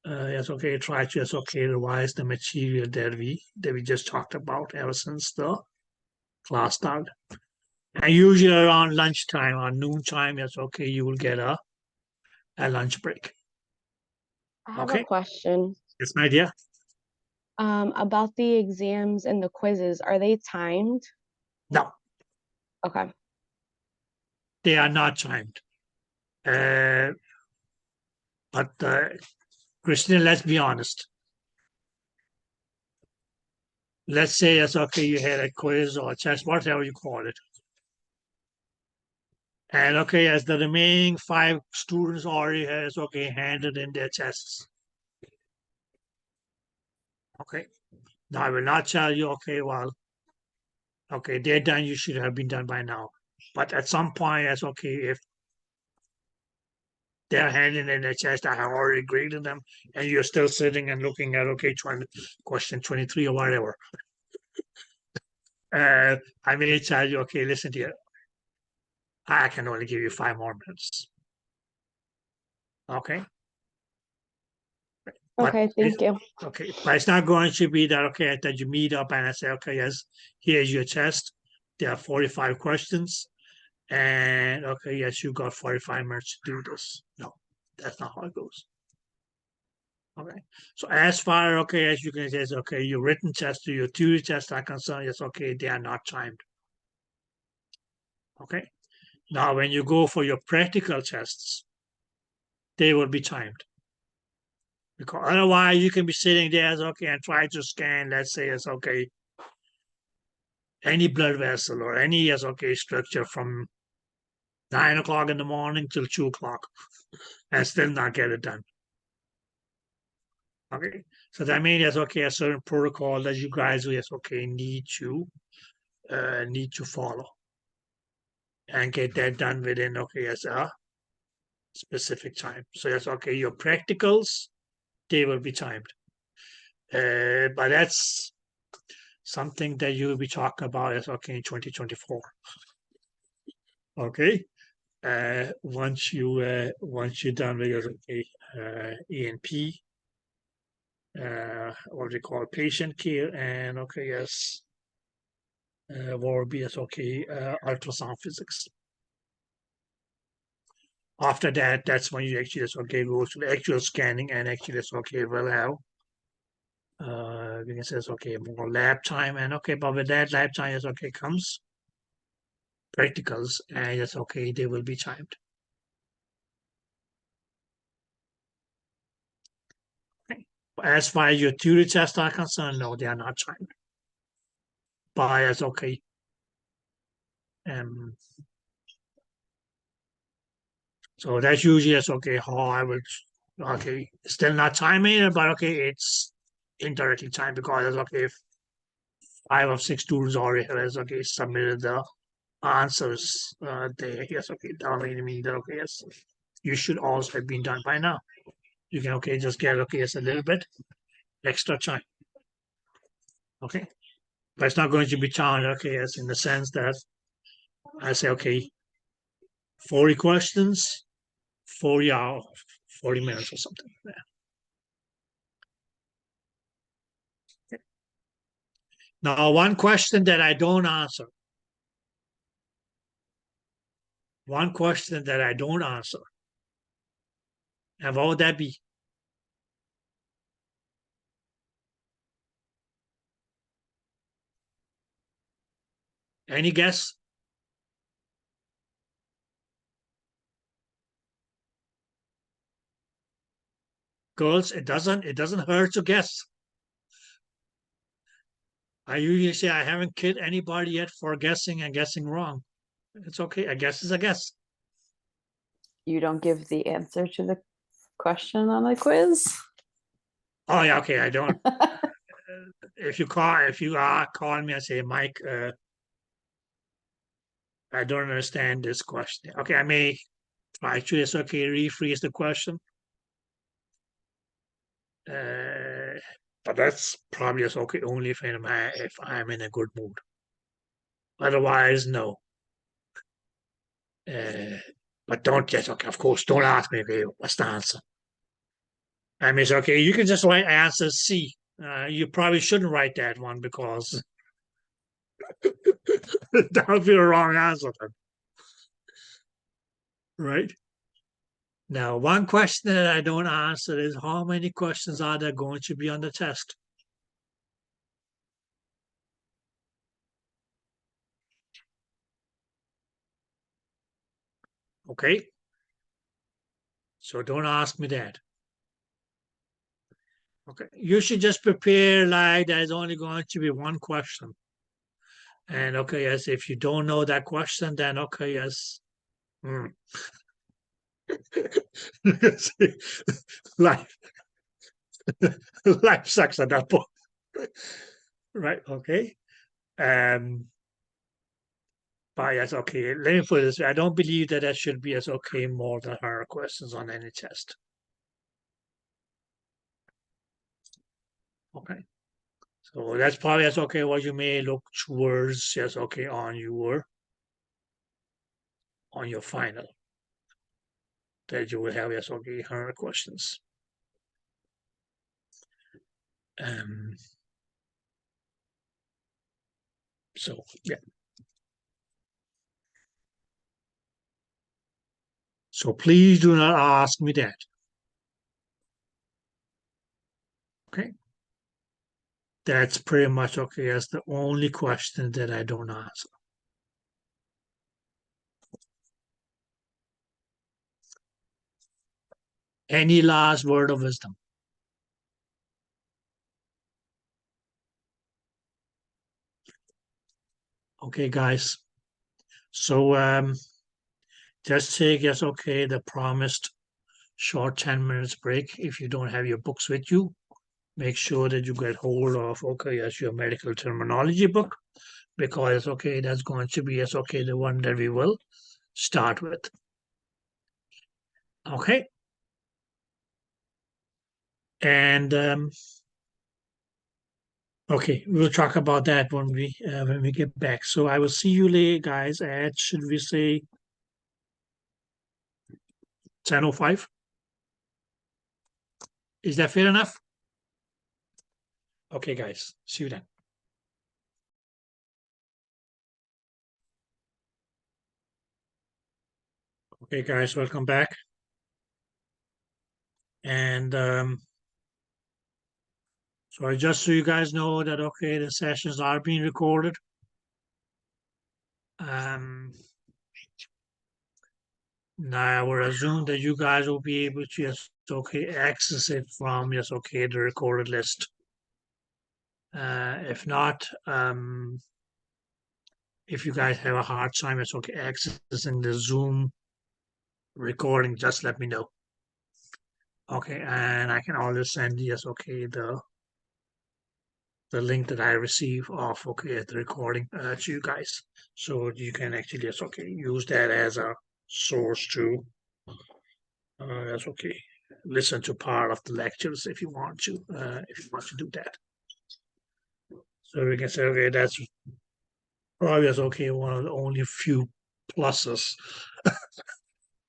Yes, okay, try to, yes, okay, revise the material that we just talked about ever since the class started. And usually around lunchtime or noontime, yes, okay, you will get a lunch break. I have a Okay, question that's my idea. about the exams and the quizzes. Are they timed? No, Okay. they are not timed. Uh, but Christina, let's be honest. Let's say it's okay, you had a quiz or a test, whatever you call it. And okay, as the remaining 5 students already has okay handed in their tests. Okay. Now I will not tell you, okay, well, okay, they're done, you should have been done by now. But at some point, it's okay, if they're handing in their test, I have already graded them, and you're still sitting and looking at okay, question 23 or whatever. I may tell you, okay, listen here, I can only give you 5 more minutes. Okay. But Okay, thank you. okay, but it's not going to be that okay that you meet up and I say okay, yes, here's your test. There are 45 questions, and okay, yes, you got 45 minutes to do this. No, that's not how it goes. Okay, so as far okay as you can say, okay, your written test or your theory test are concerned, yes, okay, they are not timed. Okay, now when you go for your practical tests, they will be timed. Because otherwise you can be sitting there as okay and try to scan, let's say it's okay, any blood vessel or any as okay structure from 9 o'clock in the morning till 2 o'clock and still not get it done. Okay. So that means yes, okay, a certain protocol that you guys yes, okay, need to follow and get that done within okay as a specific time. So that's okay, your practicals, they will be timed. But that's something that you will be talking about as okay in 2024. Okay. Once you're done with your okay, ENP, what we call patient care, and okay, yes, or BS okay, ultrasound physics. After that, that's when you actually just okay go to the actual scanning and actually just okay will have we can say it's okay more lab time and okay, but with that lab time is okay comes practicals and it's okay they will be timed. Okay. As far as your theory tests are concerned, no, they are not timed. But it's okay. Um, so that's usually it's okay how I would okay still not timing, but okay it's indirectly timed because it's okay if 5 of 6 students already has okay submitted the answers there. Yes, okay, that mean that okay, yes, you should also have been done by now. You can okay just get okay yes a little bit extra time. Okay. But it's not going to be counted okay yes in the sense that I say okay 40 questions, 40 hours, 40 minutes or something. Yeah. Now one question that I don't answer. One question that I don't answer. And what would that be? Any guess? Girls, it doesn't hurt to guess. I usually say I haven't killed anybody yet for guessing and guessing wrong. It's okay. A guess is a guess. You don't give the answer to the question on the quiz? Oh yeah, okay. I don't. If you are calling me and say, Mike, I don't understand this question. Okay, I may try to just okay rephrase the question. But that's probably just okay only if I'm in a good mood. Otherwise, no. But don't just okay. Of course, don't ask me okay, what's the answer. I mean, it's okay. You can just write answer C. You probably shouldn't write that one because that would be the wrong answer, then, right? Now, one question that I don't answer is how many questions are there going to be on the test? Okay? So don't ask me that. Okay. You should just prepare like there's only going to be one question. And okay, yes, if you don't know that question, then okay, yes. life, life sucks at that point. Right, okay. Um, but yes, okay, let me put it this way. I don't believe that that should be as okay more than 100 questions on any test. Okay. So that's probably as okay what you may look towards yes, okay, on your final. That you will have yes, okay, 100 questions. Um, so yeah. So please do not ask me that. Okay. That's pretty much okay. That's the only question that I don't answer. Any last word of wisdom? Okay, guys. So just take, yes, okay, the promised short 10 minutes break. If you don't have your books with you, make sure that you get hold of, okay, yes, your medical terminology book, because, okay, that's going to be, yes, okay, the one that we will start with. Okay. And okay, we'll talk about that when we get back. So I will see you later, guys, at, should we say, 10:05? Is that fair enough? Okay, guys, see you then. Okay, guys, welcome back. And so just so you guys know that, okay, the sessions are being recorded. Now I will assume that you guys will be able to, yes, okay, access it from, yes, okay, the recorded list. If not, if you guys have a hard time, it's okay, accessing the Zoom recording, just let me know. Okay, and I can always send, yes, okay, the link that I receive of, okay, the recording to you guys, so you can actually, yes, okay, use that as a source to, that's okay, listen to part of the lectures if you want to, do that. So we can say, okay, that's probably, yes, okay, one of the only few pluses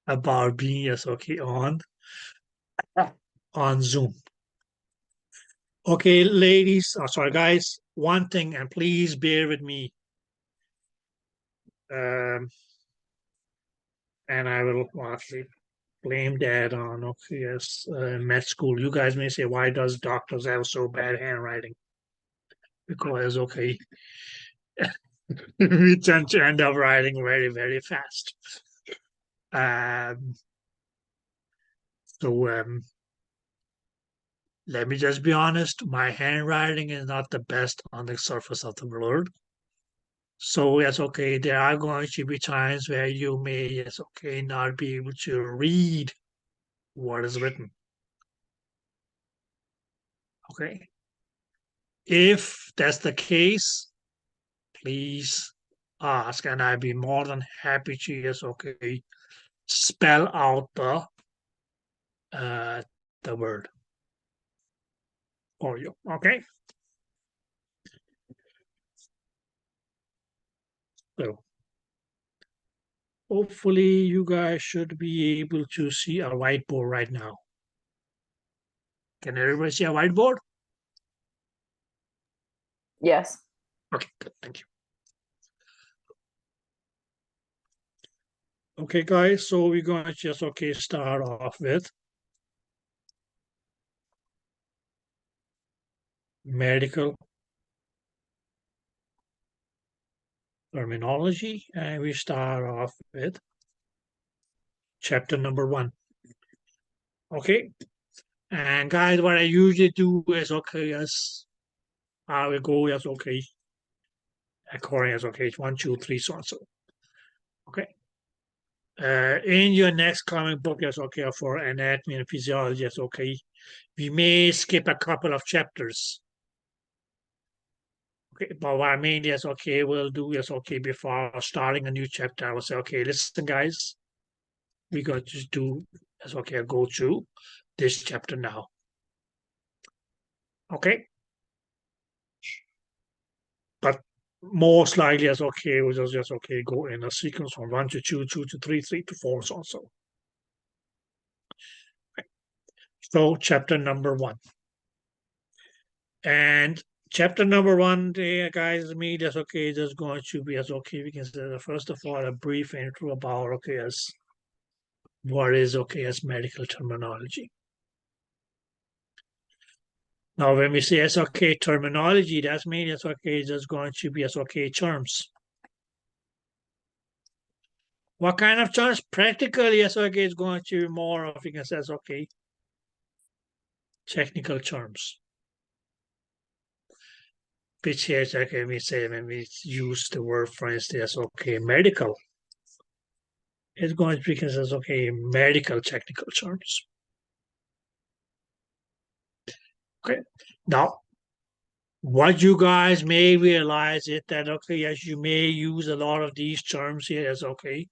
about being, yes, okay, on Zoom. Okay, ladies, sorry, guys, one thing, and please bear with me. And I will actually blame that on, okay, yes, med school. You guys may say, why does doctors have so bad handwriting? Because, okay, we tend to end up writing very, very fast. Um, so let me just be honest, my handwriting is not the best on the surface of the word. So yes, okay, there are going to be times where you may, yes, okay, not be able to read what is written. Okay. If that's the case, please ask, and I'd be more than happy to, yes, okay, spell out uh, the word for you. Okay. So hopefully you guys should be able to see a whiteboard right now. Can everybody see a whiteboard? Yes. Okay, good. Thank you. Okay, guys, so we're going to just, okay, start off with medical terminology, and we start off with chapter number 1. Okay, and guys, what I usually do is, okay, yes, I will go, yes, okay, according as, okay, 1, 2, 3, so on, so. Okay. In your next comic book, yes, okay, for anatomy and physiology, yes, okay, we may skip a couple of chapters. Okay, but what I mean, yes, okay, we'll do, yes, okay, before starting a new chapter, I will say, okay, listen, guys, we got to do, yes, okay, I'll go through this chapter now. Okay. But most likely, yes, okay, we'll just okay, go in a sequence from 1 to 2, 2 to 3, 3 to 4, so on, so. Okay. So chapter number 1. And chapter number 1, guys, me, that's okay, just going to be, as okay, we can say, first of all, a brief intro about, okay, as what is, okay, as medical terminology. Now, when we say SOK terminology, that means SOK is just going to be SOK terms. What kind of terms? Practically, SOK is going to be more of, you can say, SOK technical terms. which is, okay, we say when we use the word, for instance, okay, medical, it's going to be considered, okay, medical technical terms. Okay, now what you guys may realize is that, okay, yes, you may use a lot of these terms here as, okay,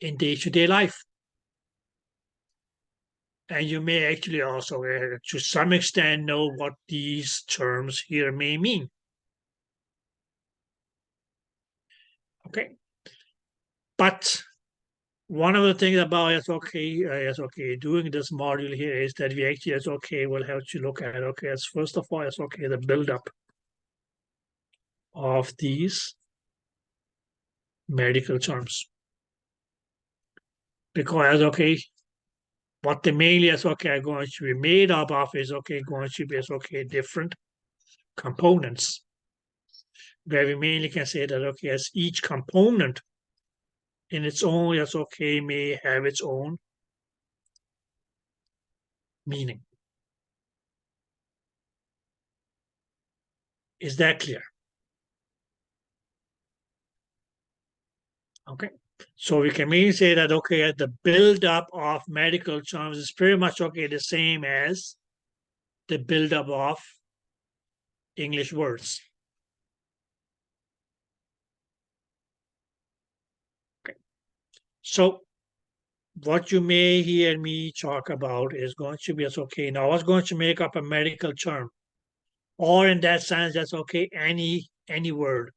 in day-to-day life. And you may actually also, to some extent, know what these terms here may mean. Okay, but one of the things about SOK doing this module here is that we actually SOK will have to look at, okay, as first of all, SOK, the buildup of these medical terms. Because, okay, what the mainly SOK are going to be made up of is, okay, going to be SOK different components. Where we mainly can say that, okay, as each component in its own SOK may have its own meaning. Is that clear? Okay. So we can mainly say that, okay, the buildup of medical terms is pretty much, okay, the same as the buildup of English words. Okay. So what you may hear me talk about is going to be, okay, now what's going to make up a medical term? Or in that sense, that's okay, any word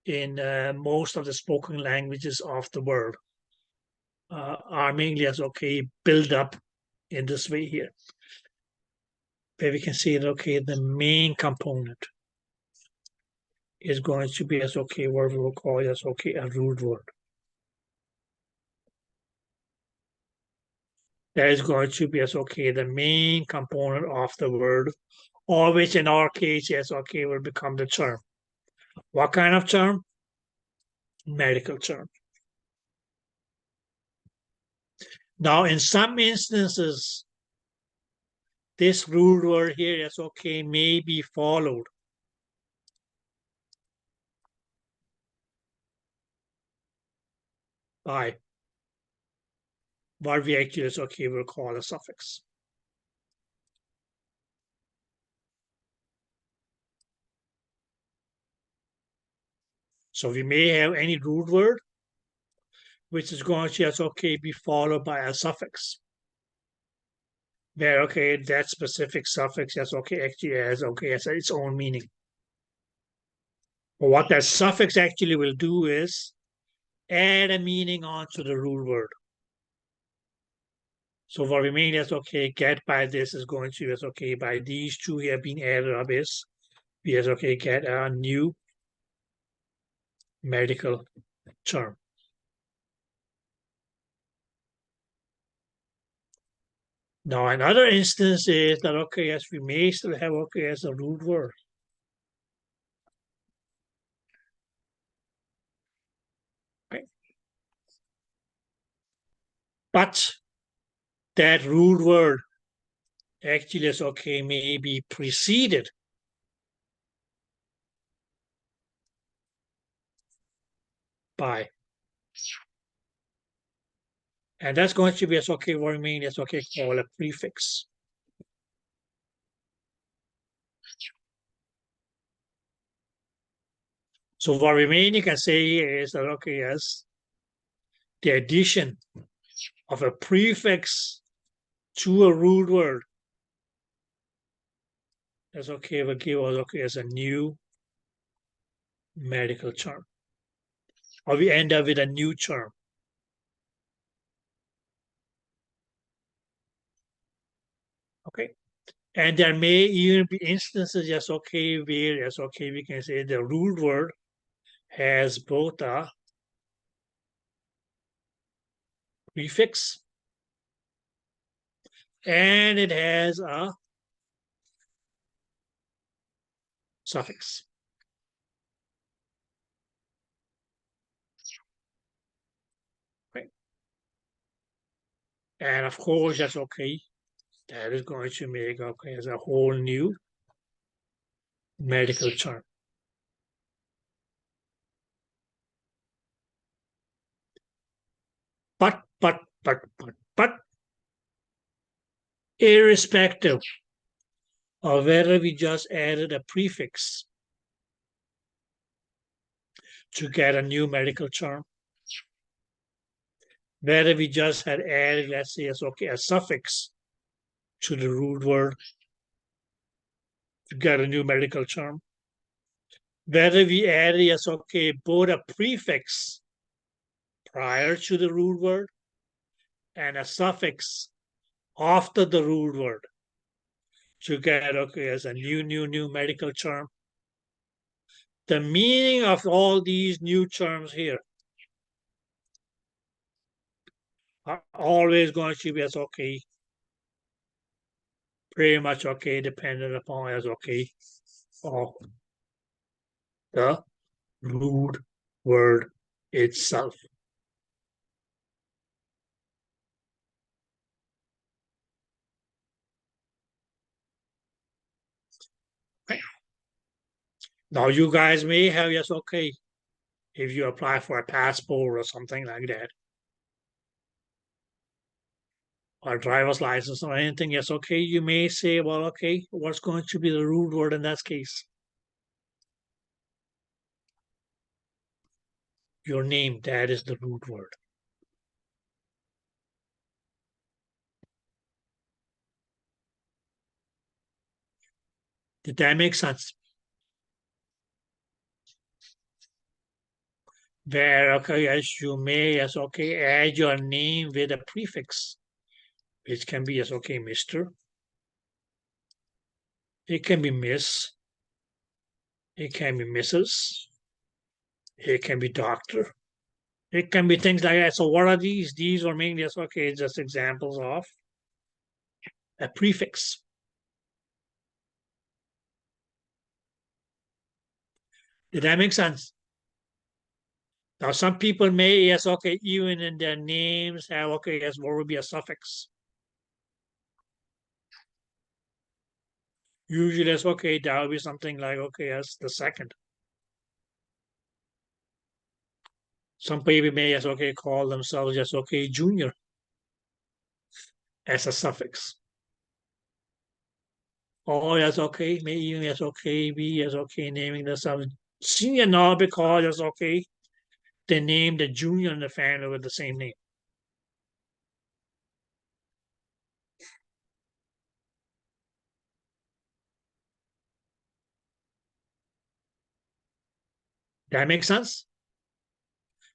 in most of the spoken languages of the world are mainly as, okay, build up in this way here. Where we can see that, okay, the main component is going to be as, okay, what we will call as, okay, a root word. That is going to be as, okay, the main component of the word, or which in our case, yes, okay, will become the term. What kind of term? Medical term. Now, in some instances, this root word here is, okay, may be followed by what we actually is, okay, will call a suffix. So we may have any root word which is going to just, okay, be followed by a suffix. Where, okay, that specific suffix has, okay, actually has, okay, has its own meaning. But what that suffix actually will do is add a meaning onto the root word. So what we mean is, okay, get by this is going to is, okay, by these two here being added up is, we has, okay, get a new medical term. Now, another instance is that, okay, yes, we may still have, okay, as a root word. Okay. But that root word actually is, okay, may be preceded by. And that's going to be as, okay, what we mean is, okay, called a prefix. So what remaining can say here is that, okay, yes, the addition of a prefix to a root word is, okay, will give us, okay, as a new medical term. Or we end up with a new term. Okay. And there may even be instances, yes, okay, where, yes, okay, we can say the root word has both a prefix and it has a suffix. Okay. And of course, that's okay. That is going to make, okay, as a whole new medical term. But, irrespective of whether we just added a prefix to get a new medical term, whether we just had added, let's say, a suffix to the root word to get a new medical term, whether we added, both a prefix prior to the root word and a suffix after the root word to get, as a new medical term. The meaning of all these new terms here are always going to be pretty much dependent upon of the root word itself. Okay. Now you guys may have if you apply for a passport or something like that, or driver's license or anything, you may say, well, what's going to be the root word in that case? Your name, that is the root word. Did that make sense? Where, as you may, add your name with a prefix, which can be Mr. It can be Miss. It can be Mrs. It can be Doctor. It can be things like that. So what are these? These are mainly just examples of a prefix. Did that make sense? Now some people may, even in their names have, what would be a suffix. Usually that's that would be something like, as the second. Some people may, call themselves junior as a suffix. Or maybe even be naming themselves senior now because they named the junior in the family with the same name. That makes sense?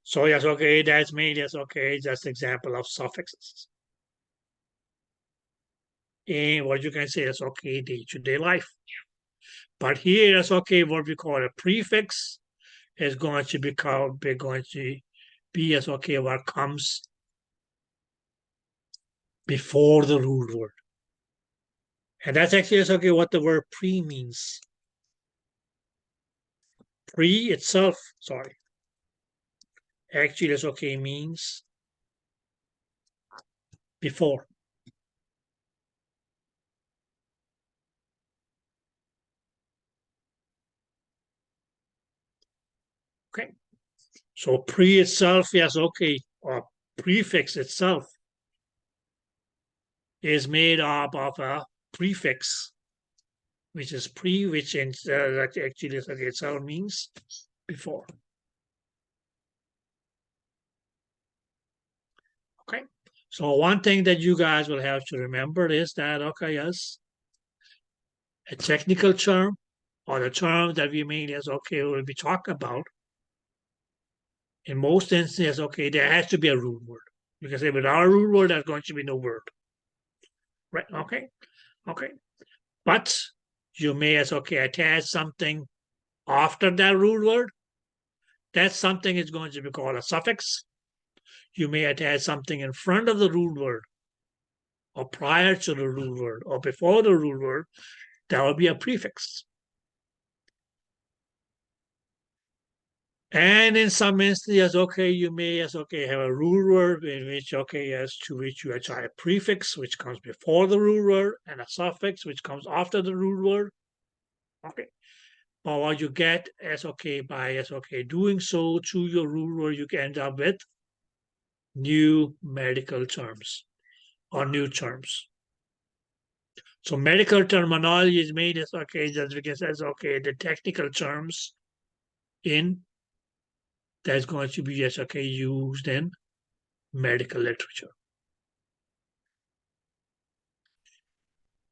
So that's made just example of suffixes. And what you can say is day-to-day life. But here is what we call a prefix is going to be as what comes before the root word. And that's actually what the word pre means. Pre itself, actually that's means before. Okay. So pre itself, or prefix itself is made up of a prefix, which is pre, which actually itself means before. Okay. So one thing that you guys will have to remember is that, yes, a technical term or the term that we mainly will be talking about, in most instances, there has to be a root word. Because without a root word, there's going to be no word. Right? Okay. But you may attach something after that root word. That something is going to be called a suffix. You may attach something in front of the root word, or prior to the root word, or before the root word. That will be a prefix. And in some instances, you may have a root word in which, as to which you attach a prefix, which comes before the root word, and a suffix, which comes after the root word. Okay. But what you get is by doing so through your rule word, you can end up with new medical terms or new terms. So medical terminology is made as just because the technical terms in that's going to be used in medical literature.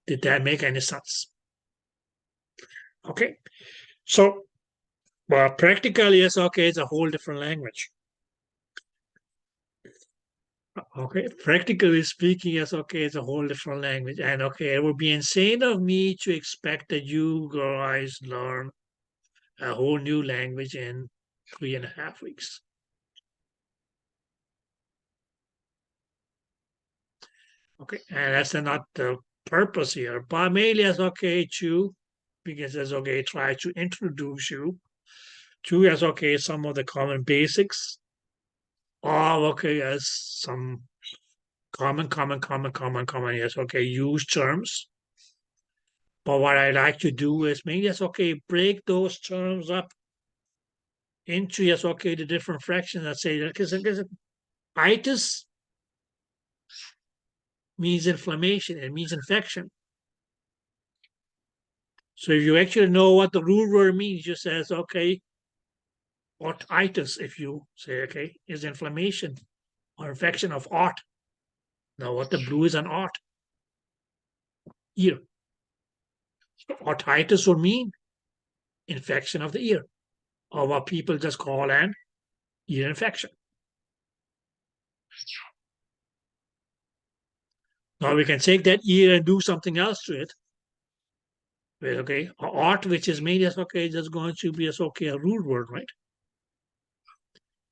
Did that make any sense? Okay, so practically it's a whole different language. Okay, practically speaking, it's a whole different language. And it would be insane of me to expect that you guys learn a whole new language in 3.5 weeks. Okay, and that's not the purpose here, but mainly it's to, because it's try to introduce you to some of the common basics of as some common, yes, use terms. But what I like to do is maybe break those terms up into the different fractions. Let's say that because itis means inflammation, it means infection. So if you actually know what the root word means, you says otitis, if you say is inflammation or infection of ot. Now what the blue is an ot. Ear. Otitis would mean infection of the ear, or what people just call an ear infection. Now we can take that ear and do something else to it. Art, which is made as just going to be as a root word, right?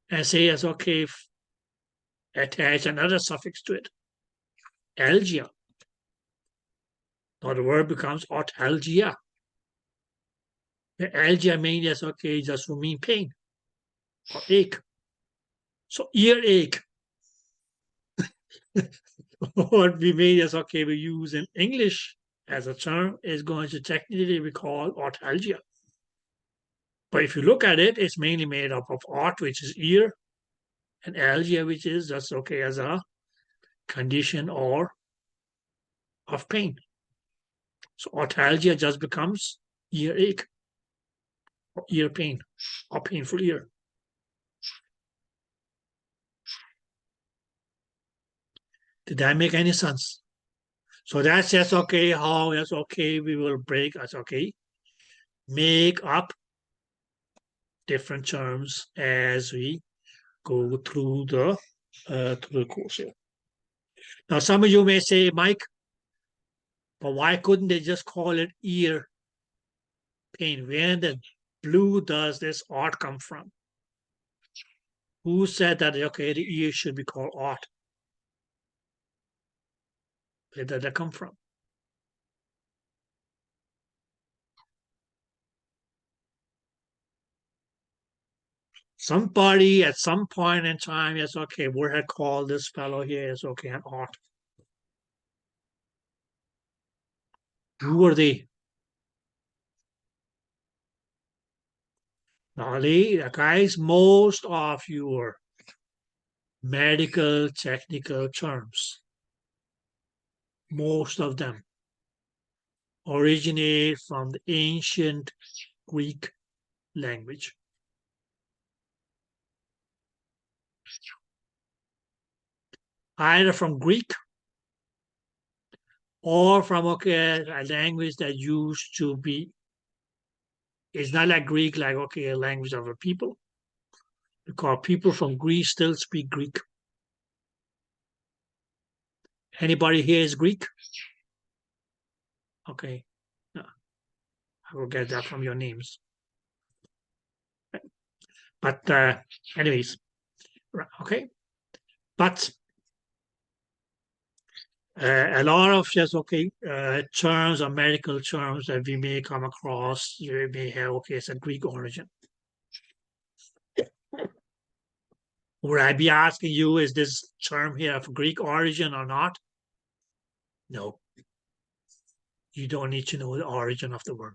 And say as attach another suffix to it. Algia. Now the word becomes otalgia. The algia means as just will mean pain or ache. So earache. What we made as we use in English as a term is going to technically be called otalgia. But if you look at it, it's mainly made up of ot, which is ear, and algia, which is just as a condition or of pain. So otalgia just becomes earache, or ear pain, or painful ear. Did that make any sense? So that's just how that's we will break as make up different terms as we go through the course here. Now some of you may say, Mike, but why couldn't they just call it ear pain? Where in the blue does this art come from? Who said that the ear should be called art? Where did that come from? Somebody at some point in time, yes, we had called this fellow here is an art. Who are they? Now, guys, most of your medical technical terms, most of them originate from the ancient Greek language. Either from Greek or from a language that used to be, it's not like Greek, like a language of a people, because people from Greece still speak Greek. Anybody here is Greek? Okay, no. I will get that from your names. But anyways, okay. But a lot of just terms or medical terms that we may come across, you may have it's a Greek origin. Would I be asking you, is this term here of Greek origin or not? No. You don't need to know the origin of the word.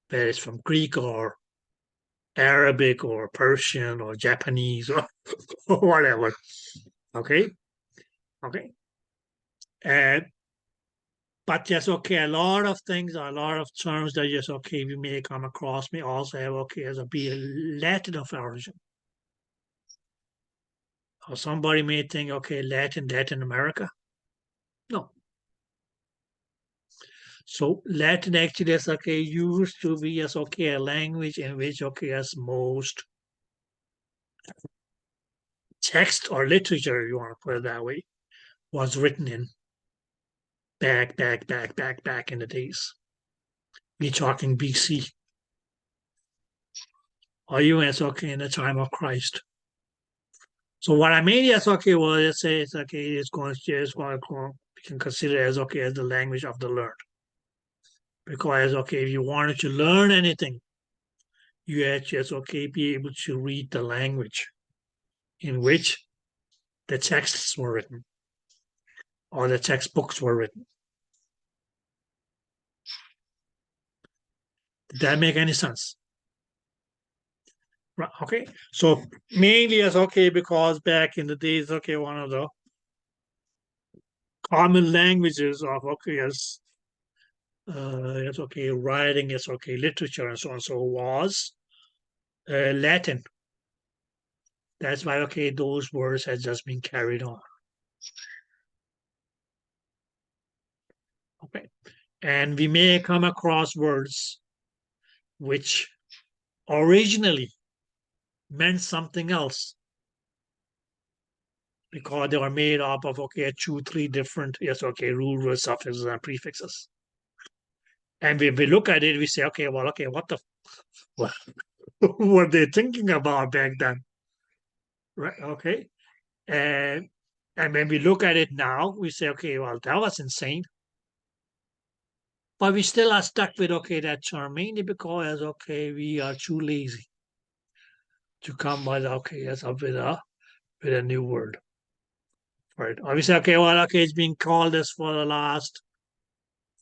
whether it's from Greek or Arabic or Persian or Japanese or, or whatever. Okay, okay. And but yes, okay, a lot of things, a lot of terms that yes, okay, we may come across may also have okay as a be a Latin of origin. Or somebody may think, okay, Latin America. No. So Latin actually is okay used to be as okay a language in which okay as most text or literature, you want to put it that way, was written in back in the days. We're talking BC. Or even as okay in the time of Christ. So what I mean is okay, well, let's say it's okay, it's going we can consider it as okay as the language of the learned. Because okay, if you wanted to learn anything, you had to okay be able to read the language in which the texts were written or the textbooks were written. Did that make any sense? Right, okay. So mainly as okay, because back in the days, okay, one of the common languages of okay as it's okay, writing is okay, literature and so on. So was Latin. That's why okay, those words had just been carried on. Okay, and we may come across words which originally meant something else because they were made up of okay, 2, 3 different yes, okay, rule words, suffixes, and prefixes. And if we look at it, we say, okay, well, okay, what the what were they thinking about back then? Right? Okay. And and when we look at it now, we say, okay, well, that was insane. But we still are stuck with okay, that term mainly because okay, we are too lazy to come with okay, yes, up with a new word. Right. Or we say, okay, well, okay, it's been called this for the last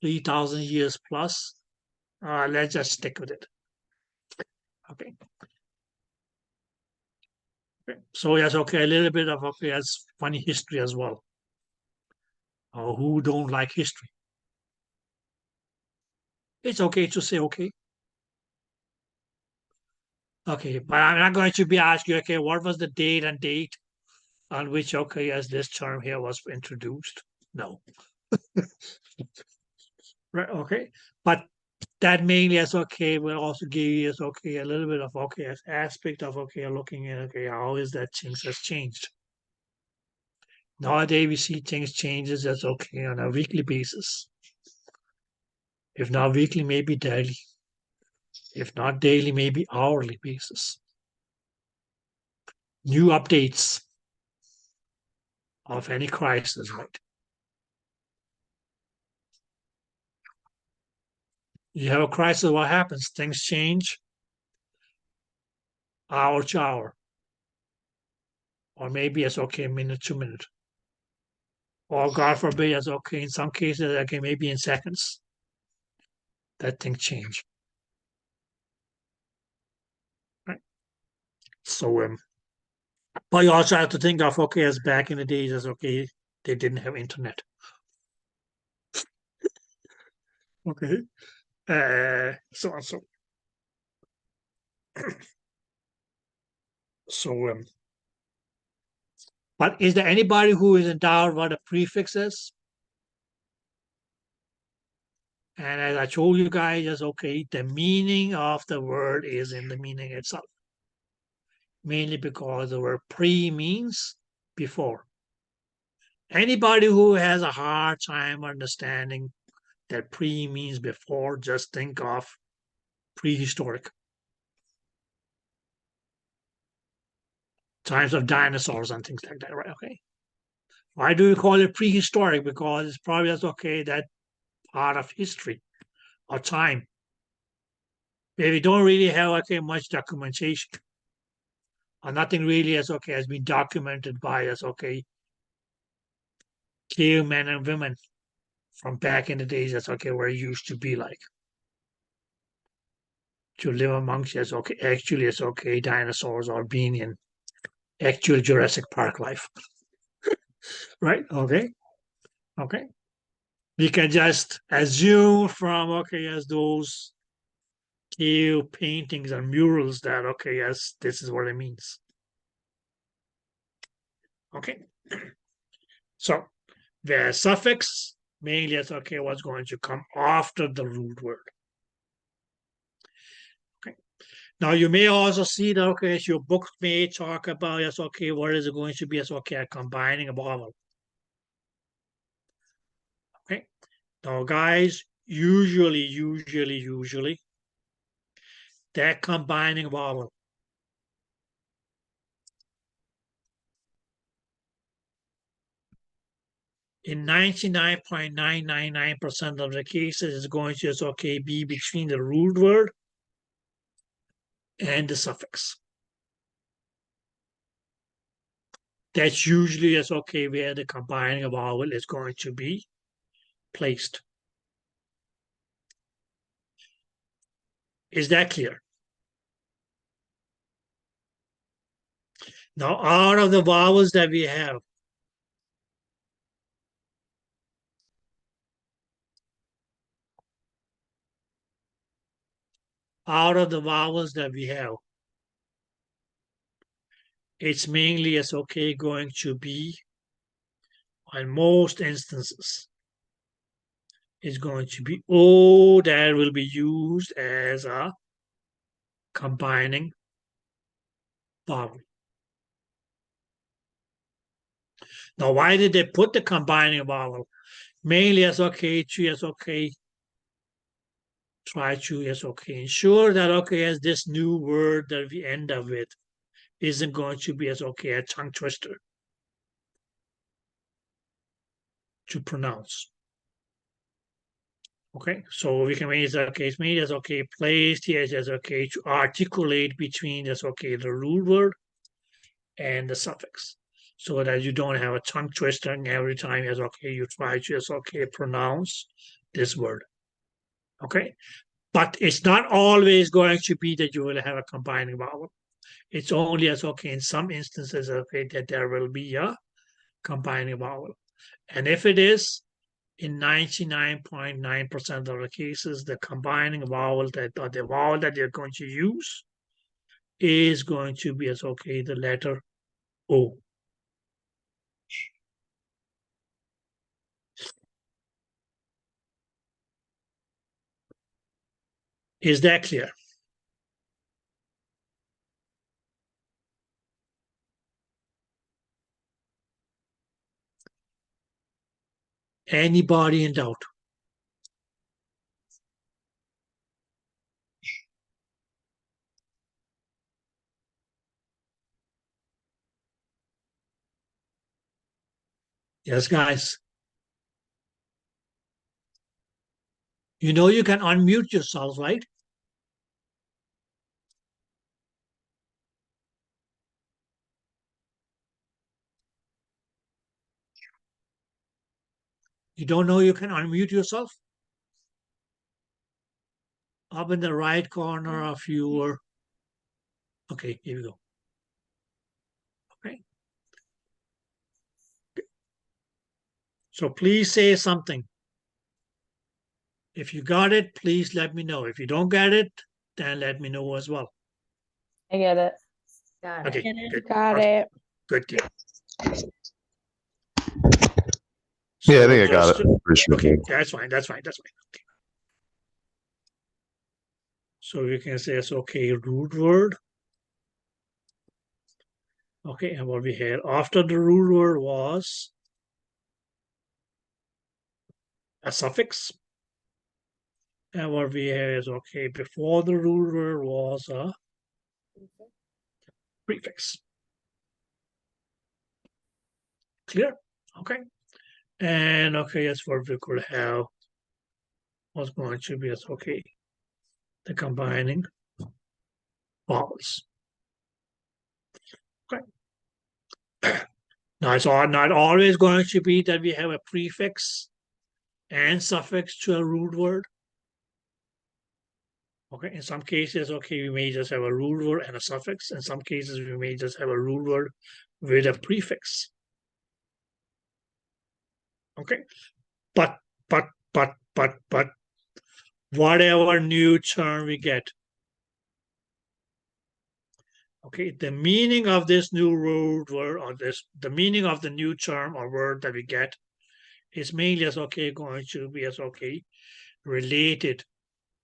3,000 years plus. Let's just stick with it. Okay. So yes, okay, a little bit of okay, that's funny history as well. Or who don't like history? It's okay to say okay. Okay, but I'm not going to be asking you, okay, what was the date on which okay, as this term here was introduced? No. Right, okay. But that mainly as okay will also give you as okay a little bit of okay as aspect of okay looking at okay how is that things has changed. Nowadays we see things changes as okay on a weekly basis. If not weekly, maybe daily. If not daily, maybe hourly basis. New updates of any crisis, right? You have a crisis, what happens? Things change hour to hour, or maybe it's okay minute to minute, or God forbid, it's okay in some cases, okay, maybe in seconds that things change. Right? So, but you also have to think of okay, as back in the days, as okay, they didn't have internet. Okay, so and so. So, but is there anybody who is in doubt what a prefix is? And as I told you guys, just okay, the meaning of the word is in the meaning itself. Mainly because the word pre means before. Anybody who has a hard time understanding that pre means before, just think of prehistoric times of dinosaurs and things like that, right? Okay. Why do we call it prehistoric? Because it's probably just okay, that part of history or time. Where we don't really have okay much documentation. Or nothing really as okay has been documented by us, okay, cavemen and women from back in the days that's okay where it used to be like. to live amongst, yes, okay, actually, it's okay, dinosaurs or being in actual Jurassic Park life. Right? Okay. Okay. We can just assume from, okay, as those cave paintings and murals that, okay, yes, this is what it means. Okay. So the suffix mainly is, okay, what's going to come after the root word. Okay. Now you may also see that, okay, as your book may talk about, yes, okay, what is it going to be? Yes, okay, combining a vowel. Okay. Now, guys, usually, that combining vowel in 99.999% of the cases is going to just, okay, be between the root word and the suffix. That's usually is, okay, where the combining vowel is going to be placed. Is that clear? Now, out of the vowels that we have, it's mainly as, okay, going to be, on most instances, is going to be O that will be used as a combining vowel. Now, why did they put the combining vowel? Mainly as, okay, to, as, okay, try to, as, okay, ensure that, okay, as this new word that we end up with isn't going to be, as, okay, a tongue twister to pronounce. Okay, so we can make it, okay, it's made as, okay, placed here as, okay, to articulate between, as, okay, the root word and the suffix, so that you don't have a tongue twisting every time as, okay, you try to, as, okay, pronounce this word. Okay, but it's not always going to be that you will have a combining vowel. It's only as, okay, in some instances, okay, that there will be a combining vowel. And if it is, in 99.9% of the cases, the combining vowel that, or the vowel that you're going to use is going to be as, okay, the letter O. Is that clear? Anybody in doubt? Yes, guys. You know you can unmute yourself, right? You don't know you can unmute yourself? Up in the right corner of your... Okay, here we go. Okay. So please say something. If you got it, please let me know. If you don't get it, then let me know as well. I get it. Got Okay, it. good. Got Okay, it. good. Yeah, I So think I got just- it. Pretty sure. Okay, that's fine. Okay. So you can say it's, okay, root word. Okay, and what we had after the root word was a suffix. And what we have is, okay, before the root word was a prefix. Clear? Okay. And okay, that's what we could have was going to be as, okay, the combining vowels. Okay. Now it's not always going to be that we have a prefix and suffix to a root word. Okay, in some cases, okay, we may just have a rule word and a suffix. In some cases, we may just have a rule word with a prefix. Okay, but, whatever new term we get, okay, the meaning of this new word or the meaning of the new term or word that we get is mainly as okay going to be as okay related,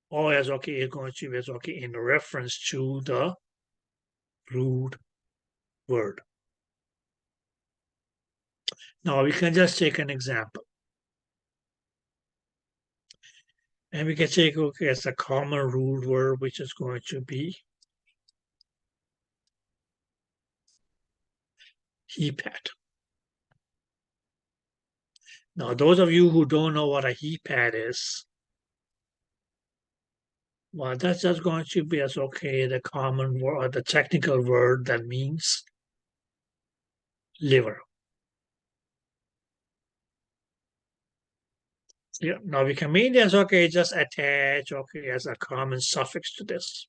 or as okay is going to be as okay in reference to the root word. Now we can just take an example. And we can take, okay, as a common root word, which is going to be hepat. Now, those of you who don't know what a hepat is, well, that's just going to be as okay the common word or the technical word that means liver. Yeah. Now we can mean as okay, just attach okay as a common suffix to this,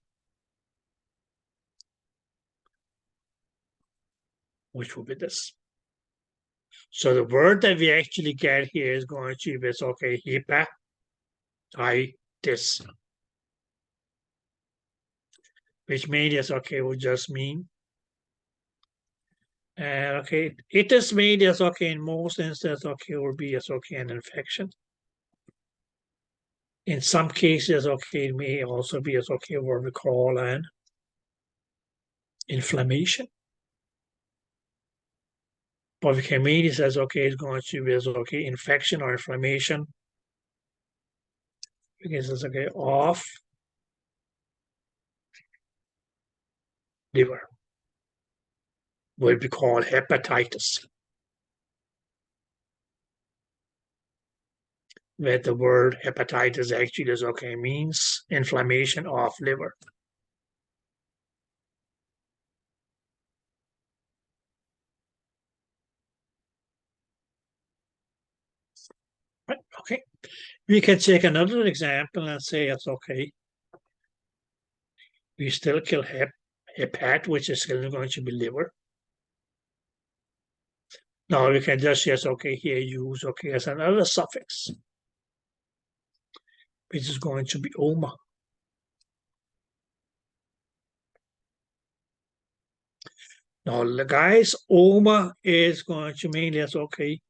which will be this. So the word that we actually get here is going to be okay, hepatitis, which means okay will just mean. And okay, it is made as okay in most instances okay will be as okay an infection. In some cases, okay, it may also be as okay what we call an inflammation. But we can mean it as okay, it's going to be as okay infection or inflammation. Because it's okay off liver. Will be called hepatitis. Where the word hepatitis actually is okay means inflammation of liver. Right, okay. We can take another example and say it's okay. We still kill hepat, which is still going to be liver. Now we can just yes, okay, here use okay as another suffix, which is going to be oma. Now, the guys, oma is going to mean as okay.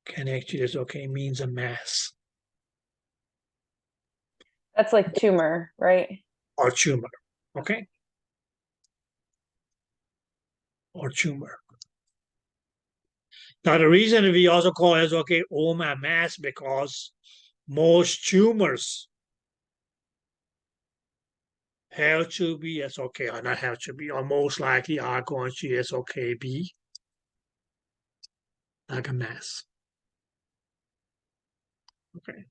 Can actually is okay means a mass. That's like tumor, right? Or tumor. Okay. Or tumor. Now the reason we also call it okay oma mass because most tumors have to be as okay, or not have to be, or most likely are going to as okay be like a mass. Okay.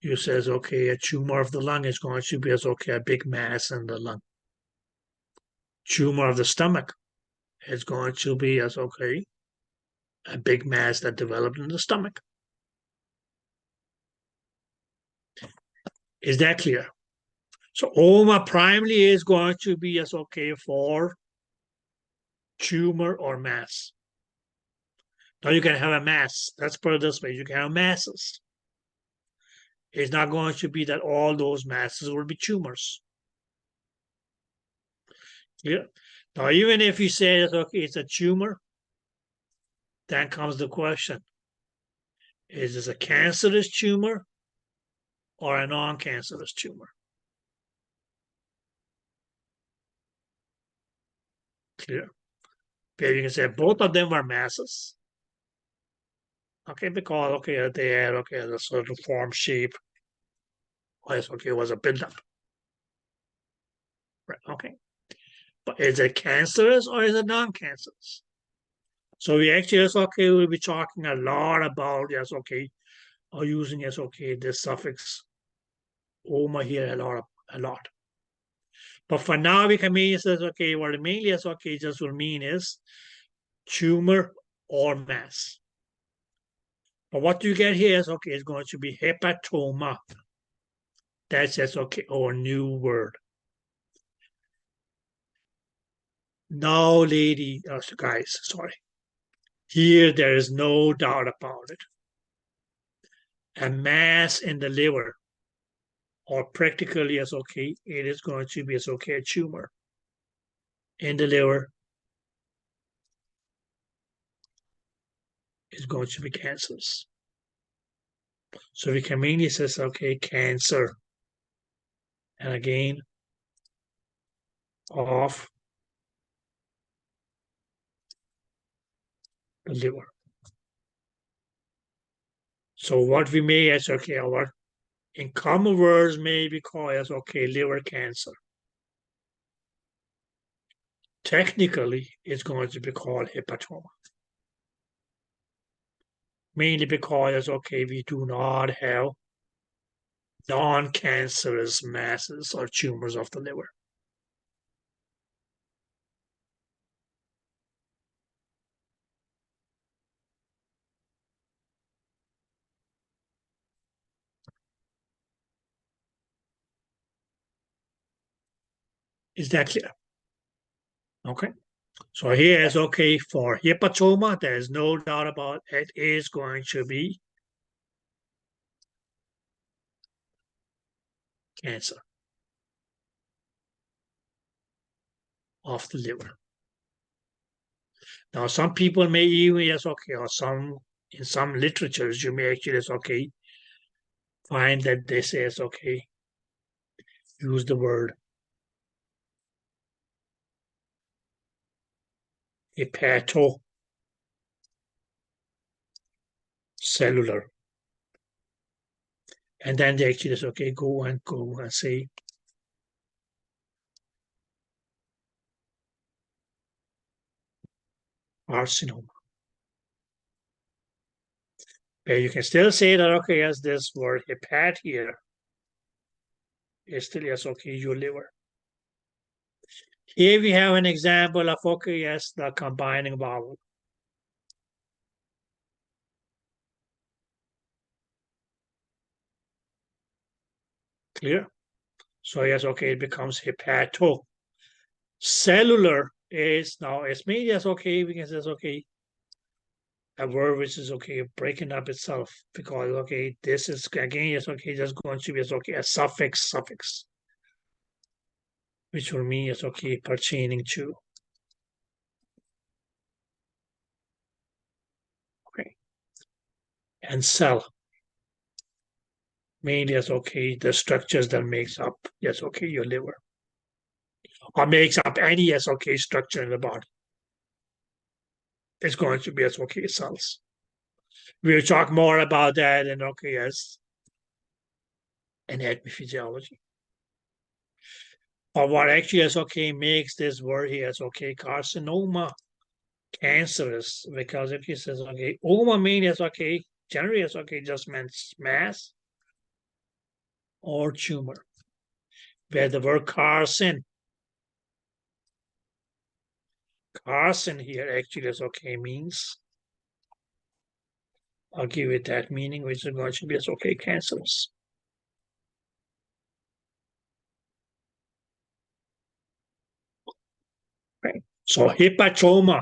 You says okay, a tumor of the lung is going to be as okay a big mass in the lung. Tumor of the stomach is going to be as okay a big mass that developed in the stomach. Is that clear? So oma primarily is going to be as okay for tumor or mass. Now you can have a mass. Let's put it this way: you can have masses. It's not going to be that all those masses will be tumors. Yeah. Now, even if you say that okay, it's a tumor, then comes the question: is this a cancerous tumor or a non-cancerous tumor? Clear. Okay, you can say both of them were masses. Okay, because okay, they had okay a certain form, shape. Yes, okay, it was a buildup. Right. Okay. But is it cancerous or is it non-cancerous? So we actually yes, okay, we'll be talking a lot about yes, okay, or using yes, okay, this suffix oma here a lot. But for now, we can mean it says okay, what it mainly is okay, just will mean is tumor or mass. But what you get here is okay, it's going to be hepatoma. That's just okay, our new word. Now, guys, sorry. Here, there is no doubt about it. A mass in the liver, or practically as okay, it is going to be as okay a tumor in the liver is going to be cancerous. So we can mainly say, okay, cancer. And again, of the liver. So what we may as okay, our in common words may be called as okay, liver cancer. Technically, it's going to be called hepatoma. Mainly because okay, we do not have non-cancerous masses or tumors of the liver. Is that clear? Okay. So here is okay for hepatoma. There is no doubt about it is going to be cancer of the liver. Now, some people may even yes, okay, or some in some literatures you may actually okay find that they say it's okay. Use the word hepatocellular. And then they actually say, okay, go and say carcinoma. But you can still say that, okay, yes, this word hepat here is still, yes, okay, your liver. Here we have an example of, okay, yes, the combining vowel. Clear? So, yes, okay, it becomes hepato. Cellular is now, it's made, yes, okay, we can say, okay, a word which is okay breaking up itself because okay this is again yes okay just going to be yes okay a suffix which will mean yes okay pertaining to okay and cell mainly yes okay the structures that makes up yes okay your liver or makes up any yes okay structure in the body. It's going to be yes okay cells. We'll talk more about that in okay yes anatomy physiology. Or what actually is okay makes this word here is okay carcinoma cancerous, because if he says okay oma means okay generally it's okay just means mass or tumor, where the word carcin here actually is okay means I'll give it that meaning which is going to be as okay cancerous. Right. So hepatoma,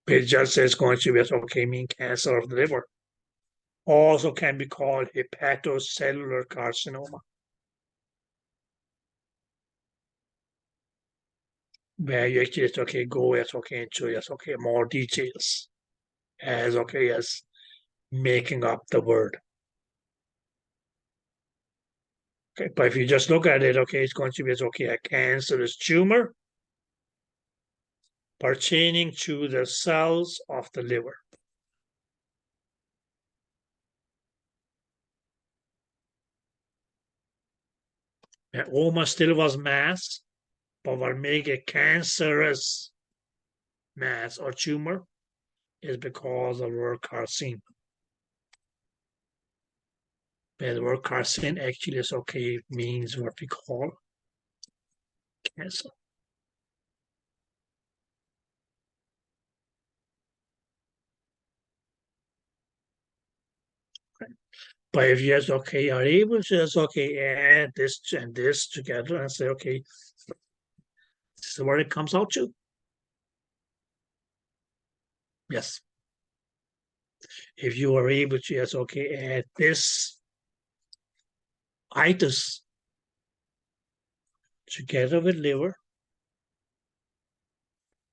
it just says going to be as okay mean cancer of the liver. Also can be called hepatocellular carcinoma, where you actually it's okay go as okay into yes okay more details as okay as making up the word. Okay, but if you just look at it, okay, it's going to be okay a cancerous tumor pertaining to the cells of the liver. And almost still was mass, but what make a cancerous mass or tumor is because of the word carcin. But the word carcin actually is okay means what we call cancer. Okay. But if you just okay are able to just okay add this and this together and say okay, this is where it comes out to. Yes. If you are able to just okay add this itis together with liver,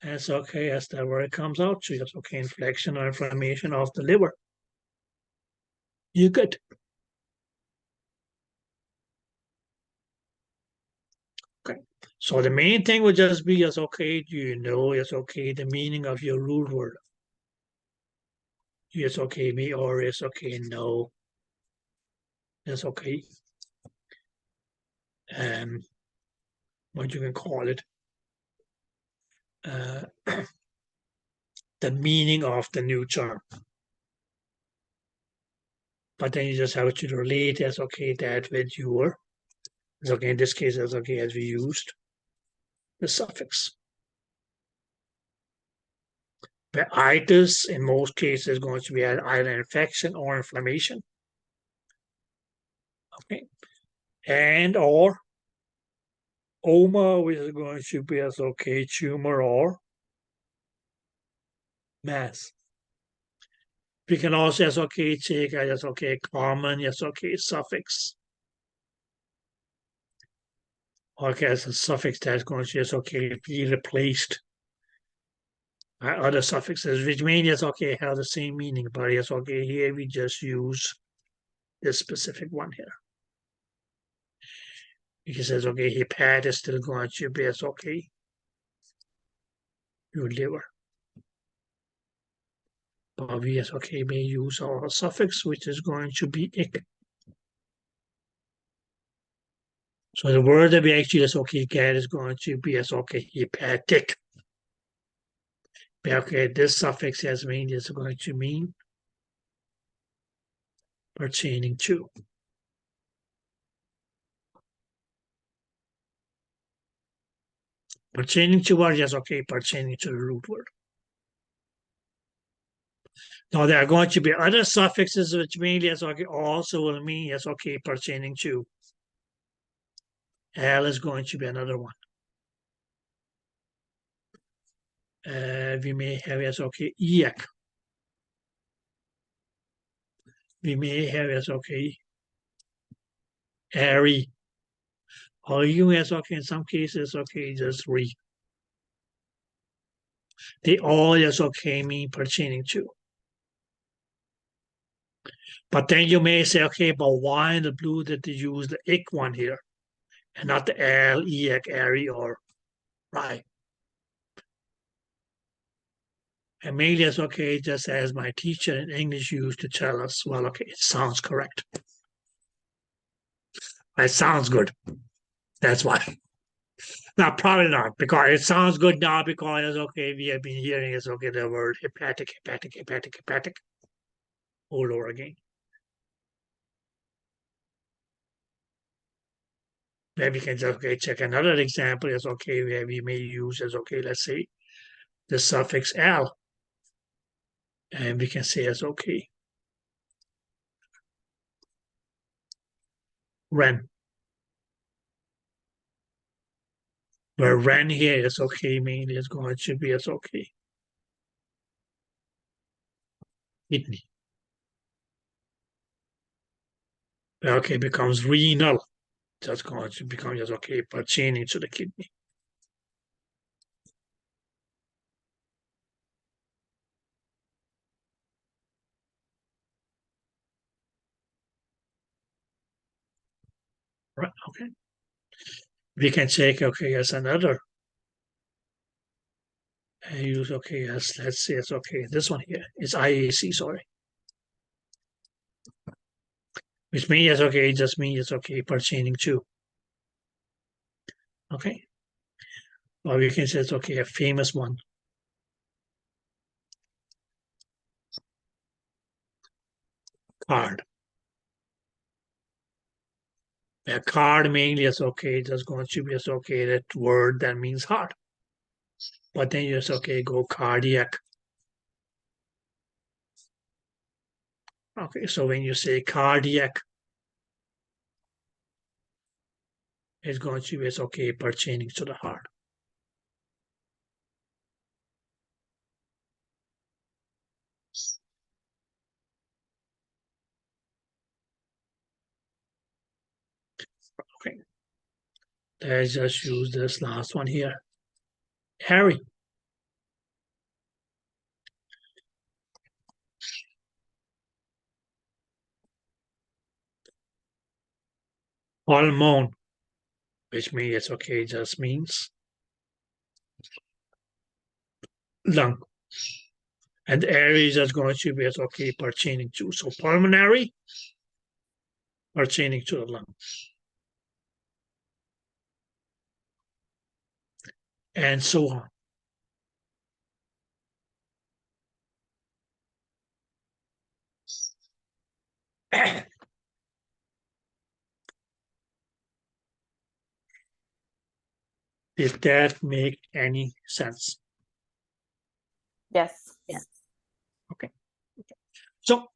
that's okay, that's that where it comes out to. It's okay, inflection or inflammation of the liver. You good. Okay. So the main thing would just be as okay, do you know it's okay the meaning of your root word? Yes, okay, me, or it's okay, no. It's okay. What you can call it. Uh, the meaning of the new term. But then you just have to relate as okay that with your. It's okay, in this case, it's okay as we used the suffix. The itis in most cases is going to be either infection or inflammation. Okay. And or oma, which is going to be as okay, tumor or mass. We can also as okay take as okay common, yes okay suffix. Okay, as a suffix that's going to just okay be replaced by other suffixes, which means yes okay have the same meaning, but yes okay here we just use this specific one here. He says okay, hepat is still going to be as okay your liver. But we as okay may use our suffix, which is going to be ik. So the word that we actually as okay get is going to be as okay hepatic. But okay, this suffix has mean is going to mean pertaining to. Pertaining to what? Yes, okay, pertaining to the root word. Now there are going to be other suffixes which mean yes, okay, also will mean yes, okay, pertaining to. L is going to be another one. We may have yes, okay, iak. We may have yes, okay, airy. Or you yes, okay, in some cases, okay, just re. They all yes, okay, mean pertaining to. But then you may say, okay, but why in the blue did they use the ik one here and not the L, iak, airy, or right? And mainly it's okay, just as my teacher in English used to tell us, well, okay, it sounds correct. It sounds good. That's why. No, probably not, because it sounds good now because, okay, we have been hearing it's okay, the word hepatic all over again. Maybe we can just, okay, check another example is okay, where we may use as, okay, let's say the suffix L. And we can say as, okay, ren. Where ren here is okay, mean is going to be as okay. Kidney. Okay, becomes renal. That's going to become just okay, pertaining to the kidney. Right, okay. We can take, okay, as another. And use, okay, as let's say it's okay, this one here is IAC, sorry. Which means, okay, it just means it's okay, pertaining to. Okay. Or we can say it's okay, a famous one. Card. A card mainly is okay, just going to be as okay, that word that means heart. But then you just okay, go cardiac. Okay, so when you say cardiac, it's going to be okay pertaining to the heart. Okay, let's just use this last one here. Harry. Pulmon, which means it's okay, just means lung. And the area is just going to be okay pertaining to. So pulmonary pertaining to the lung. And so on. Did that make any sense? Yes. Okay. So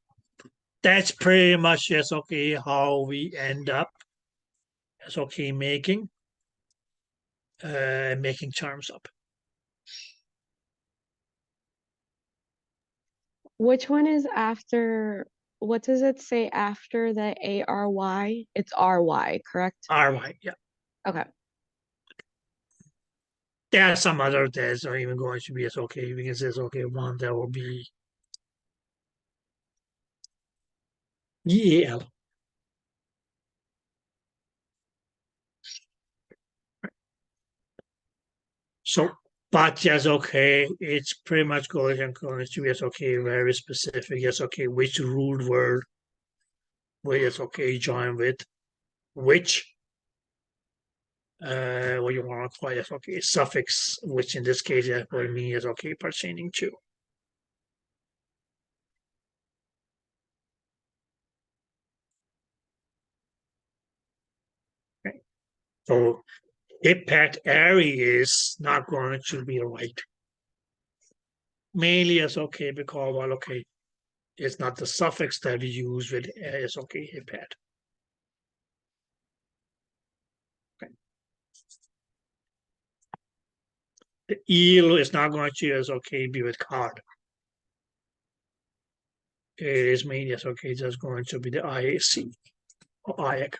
that's pretty much just okay how we end up as okay making terms up. Which one is after, what does it say after the ARY? It's RY, correct? RY, yeah. Okay. There are some other that are even going to be as okay because there's okay one that will be EAL. So, but yes, okay, it's pretty much going to be yes, okay, very specific. Yes, okay, which ruled word will yes, okay, join with which what you want to call it, okay, suffix, which in this case for me is okay pertaining to. Okay. So impact area is not going to be right. Mainly as okay because well okay, it's not the suffix that we use with is okay impact. Okay. The eel is not going to as okay be with card. It is mainly as okay just going to be the IAC or IAC.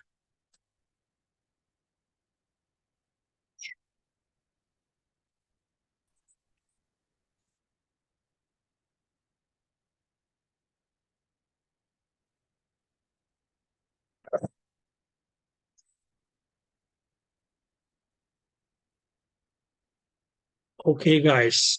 Okay, guys.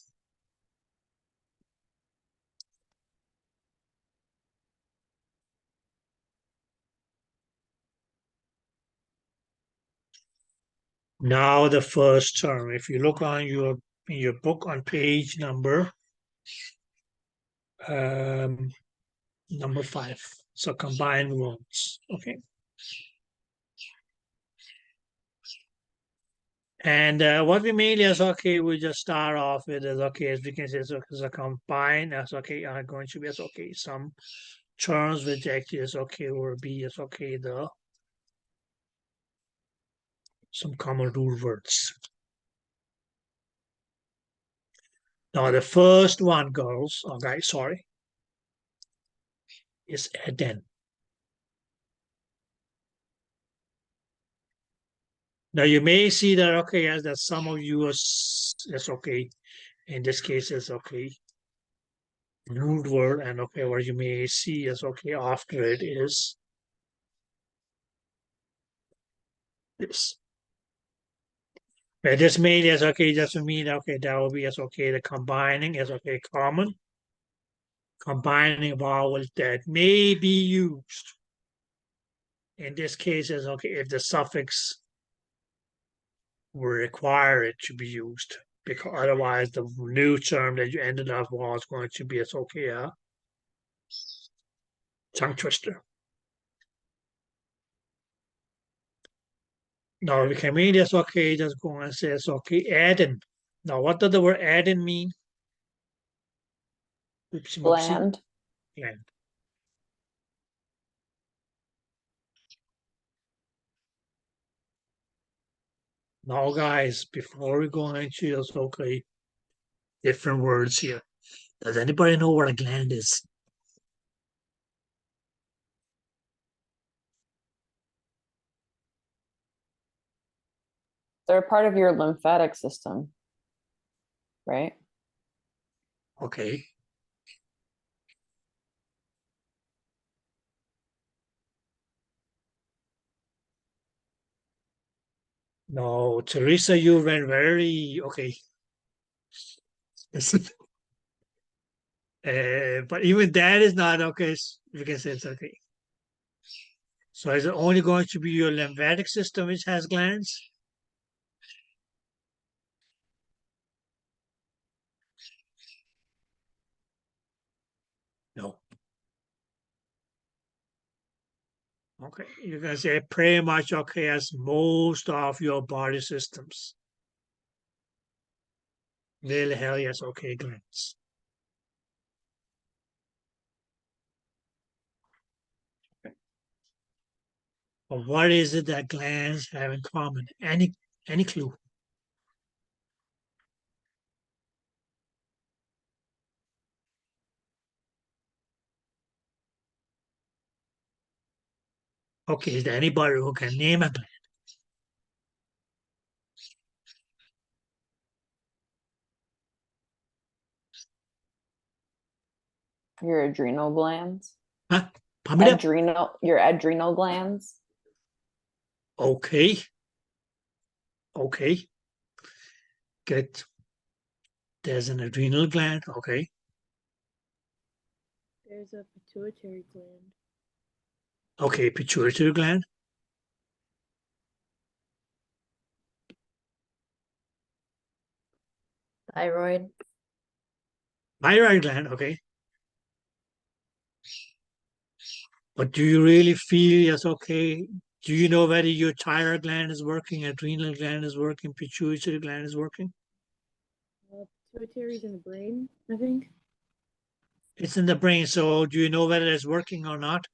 Now the first term. If you look on your book on page number 5. So combined words. Okay. And what we mainly is okay, we just start off with is okay, as we can say, so as a combine as okay are going to be as okay some terms which actually is okay or be is okay the some common rule words. Now the first one, girls or guys, sorry, is Eden. Now you may see that okay, as that some of you is okay. In this case, is okay. Root word and okay, what you may see is okay after it is this. This made as okay doesn't mean okay that will be as okay. The combining is okay common. Combining vowels that may be used. In this case, is okay if the suffix will require it to be used, because otherwise the new term that you ended up was going to be as okay a tongue twister. Now we can mean this okay, just go and say it's okay, add-in. Now what does the word add-in mean? Oopsie, Bland. Bland. Now, guys, before we go into this, okay, different words here. Does anybody know what a gland is? They're a part of your lymphatic system, right? Okay. No, Teresa, you went very okay. But even that is not okay. We can say it's okay. So is it only going to be your lymphatic system which has glands? No. Okay, you can say pretty much okay as most of your body systems. Really, hell yes, okay, glands. But what is it that glands have in common? Any clue? Okay, is there anybody who can name a gland? Your adrenal glands. Huh? Pump it up. Your adrenal glands. Okay. Okay. Good. There's an adrenal gland. Okay. There's a pituitary gland. Okay, pituitary gland. Thyroid. Thyroid gland. Okay. But do you really feel yes, okay? Do you know whether your thyroid gland is working, adrenal gland is working, pituitary gland is working? Pituitary's in the brain, I think. It's in the brain, so do you know whether it's working or not?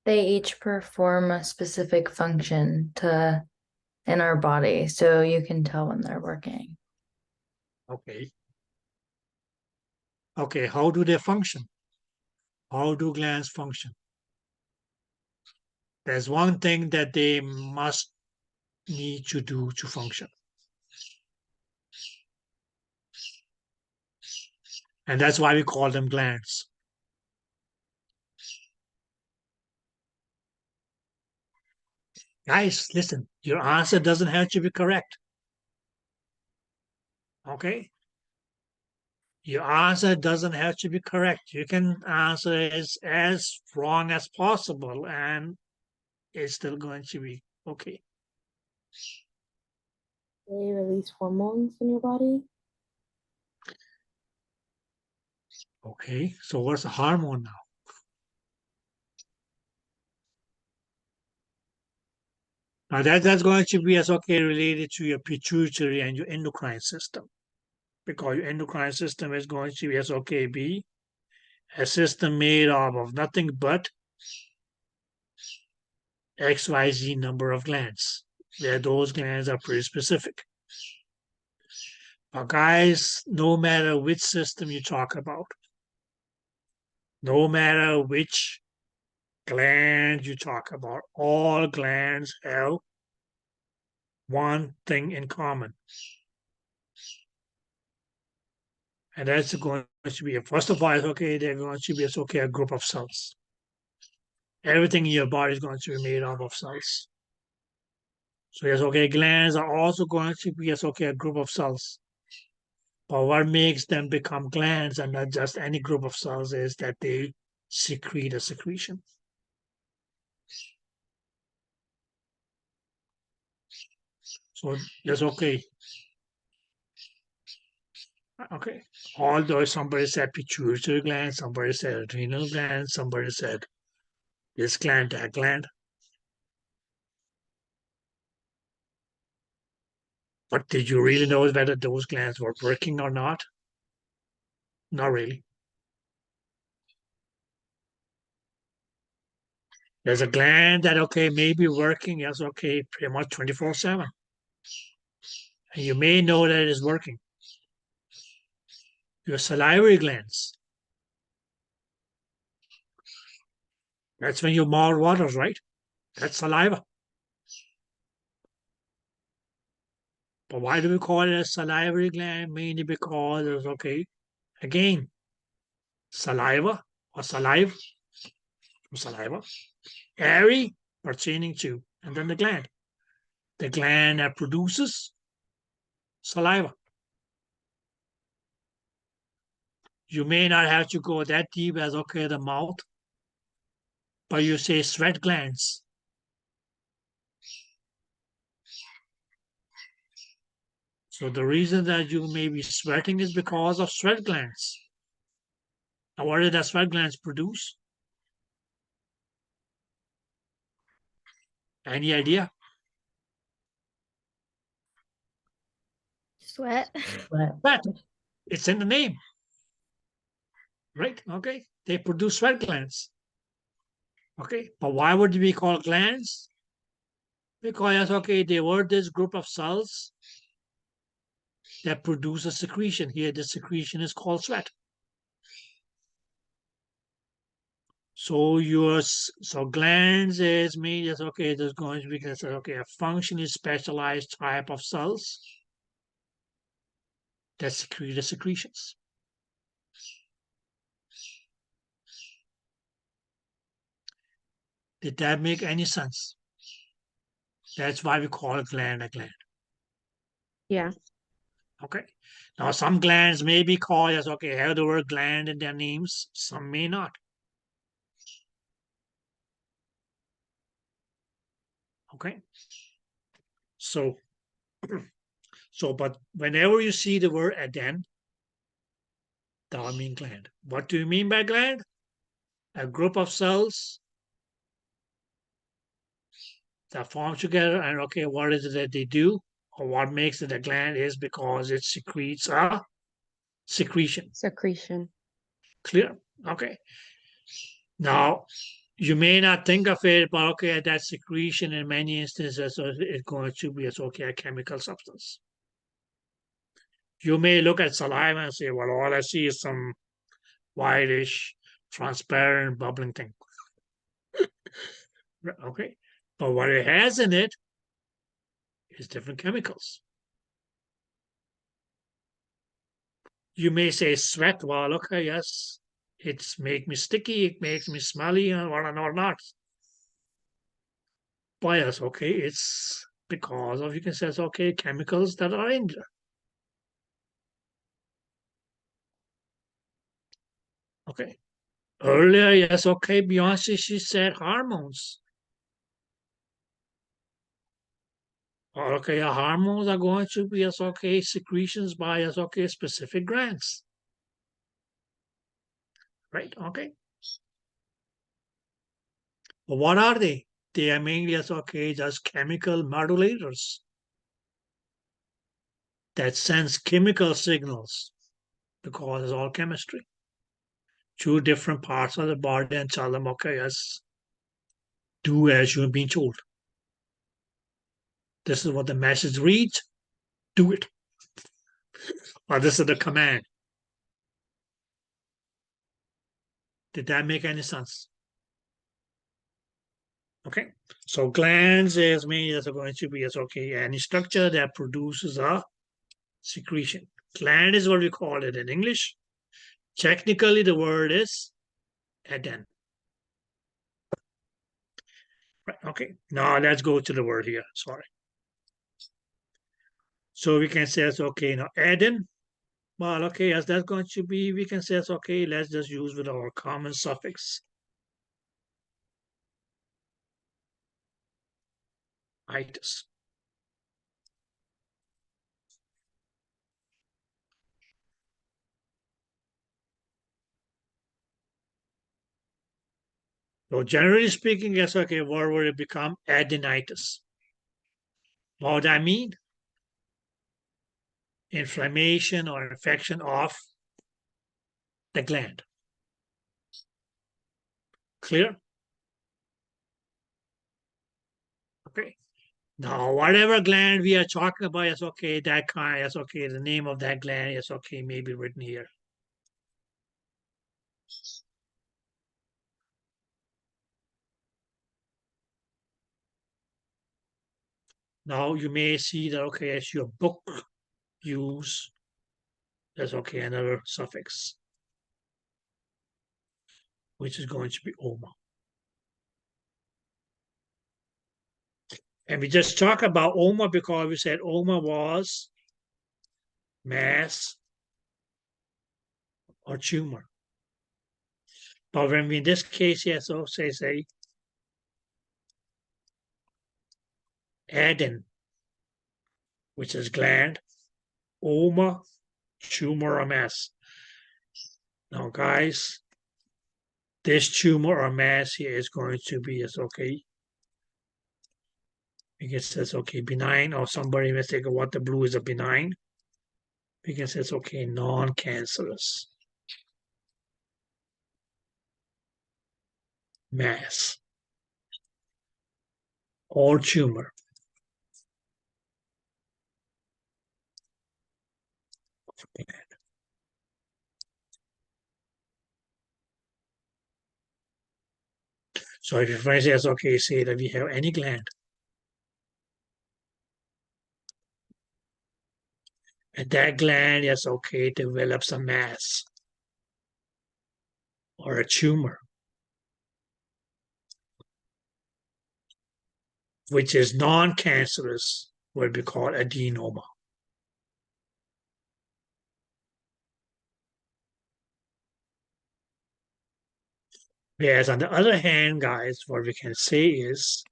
They each perform a specific function in our body, so you can tell when they're working. Okay. Okay, how do they function? How do glands function? There's one thing that they must need to do to function. And that's why we call them glands. Guys, listen, your answer doesn't have to be correct. Okay? Your answer doesn't have to be correct. You can answer as wrong as possible and it's still going to be okay. They release hormones in your body. Okay, so what's a hormone now? Now that's going to be as okay related to your pituitary and your endocrine system. Because your endocrine system is going to be as okay be a system made of nothing but XYZ number of glands, where those glands are pretty specific. But guys, no matter which system you talk about, no matter which gland you talk about, all glands have one thing in common. And that's going to be, first of all, it's okay, they're going to be, it's okay, a group of cells. Everything in your body is going to be made up of cells. So yes, okay, glands are also going to be, yes, okay, a group of cells. But what makes them become glands and not just any group of cells is that they secrete a secretion. So that's okay. Okay. Although somebody said pituitary gland, somebody said adrenal gland, somebody said this gland, that gland. But did you really know whether those glands were working or not? Not really. There's a gland that, okay, may be working, yes, okay, pretty much 24/7. And you may know that it is working. Your salivary glands. That's when your mouth waters, right? That's saliva. But why do we call it a salivary gland? Mainly because it's, okay, again, saliva or saliva, airy pertaining to, and then the gland. The gland that produces saliva. You may not have to go that deep as, okay, the mouth, but you say sweat glands. So the reason that you may be sweating is because of sweat glands. And what did the sweat glands produce? Any idea? Sweat. Sweat. It's in the name. Right? Okay. They produce sweat glands. Okay. But why would they be called glands? Because, okay, they were this group of cells that produce a secretion. Here, the secretion is called sweat. So glands is mean is, okay, there's going to be, okay, a functionally specialized type of cells that secrete the secretions. Did that make any sense? That's why we call a gland a gland. Yeah. Okay. Now, some glands may be called as, okay, have the word gland in their names. Some may not. Okay. So, but whenever you see the word aden, that will mean gland. What do you mean by gland? A group of cells that form together, and, okay, what is it that they do? Or what makes it a gland is because it secretes a secretion. Secretion. Clear? Okay. Now, you may not think of it, but, okay, that secretion in many instances is going to be as, okay, a chemical substance. You may look at saliva and say, well, all I see is some whitish, transparent, bubbling thing. Okay. But what it has in it is different chemicals. You may say sweat. Well, okay, yes, it's make me sticky, it makes me smelly, and what or not. But yes, okay, it's because of, you can say, okay, chemicals that are in there. Okay. Earlier, yes, okay, Beyonce, she said hormones. Okay, hormones are going to be, yes, okay, secretions by, yes, okay, specific glands. Right, okay. But what are they? They are mainly, yes, okay, just chemical modulators that sends chemical signals, because it's all chemistry, to different parts of the body and tell them, okay, yes, do as you've been told. This is what the message reads, do it. Or this is the command. Did that make any sense? Okay, so glands is mean is going to be as, okay, any structure that produces a secretion. Gland is what we call it in English. Technically, the word is aden. Right, okay, now let's go to the word here. Sorry. So we can say it's, okay, now aden. Well, okay, as that's going to be, we can say it's, okay, let's just use with our common suffix. Itis. So generally speaking, yes, okay, what would it become? Adenitis. What would that mean? Inflammation or infection of the gland. Clear? Okay. Now, whatever gland we are talking about, it's okay, that kind, it's okay, the name of that gland is okay, maybe written here. Now, you may see that, okay, as your book use, that's okay, another suffix, which is going to be oma. And we just talk about oma because we said oma was mass or tumor. But when we in this case, yes, so say aden, which is gland, oma, tumor or mass. Now, guys, this tumor or mass here is going to be, it's okay. Because it says, okay, benign, or somebody may think what the blue is a benign. Because it's okay, non-cancerous mass or tumor. So if your friend says, okay, say that we have any gland, and that gland is okay, develops a mass or a tumor, which is non-cancerous, will be called adenoma. Whereas on the other hand, guys, what we can say is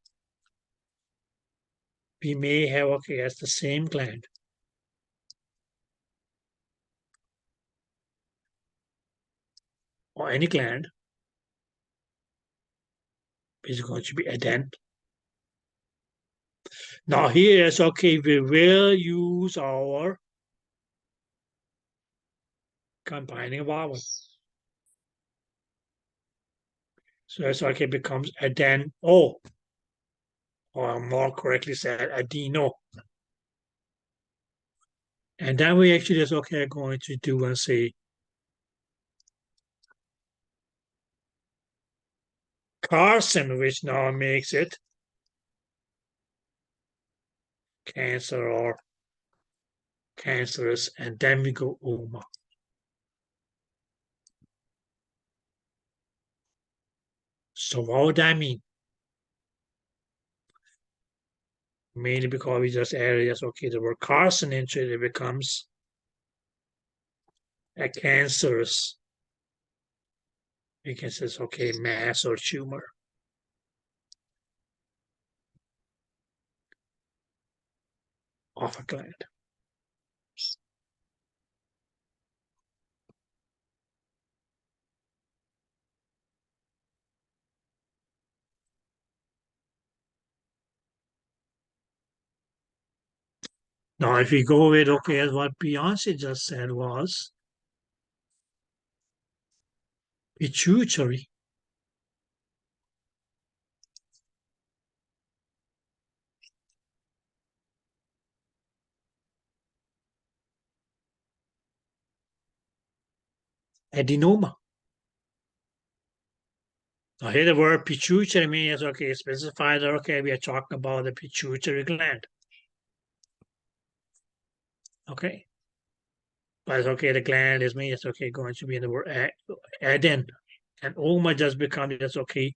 we may have, okay, as the same gland, or any gland, is going to be aden. Now here is okay, we will use our combining vowel. So it's okay, becomes adeno, or more correctly said, adeno. And then we actually just okay going to do and say carcin, which now makes it cancer or cancerous, and then we go oma. So what would that mean? Mainly because we just added yes, okay, the word carcin into it, it becomes a cancerous, because it's okay, mass or tumor of a gland. Now, if we go with, okay, as what Beyonce just said was pituitary, adenoma. Now, here the word pituitary means, okay, specify that, okay, we are talking about the pituitary gland. Okay. But it's okay, the gland is means it's okay, going to be in the word aden. And oma just becomes, it's okay,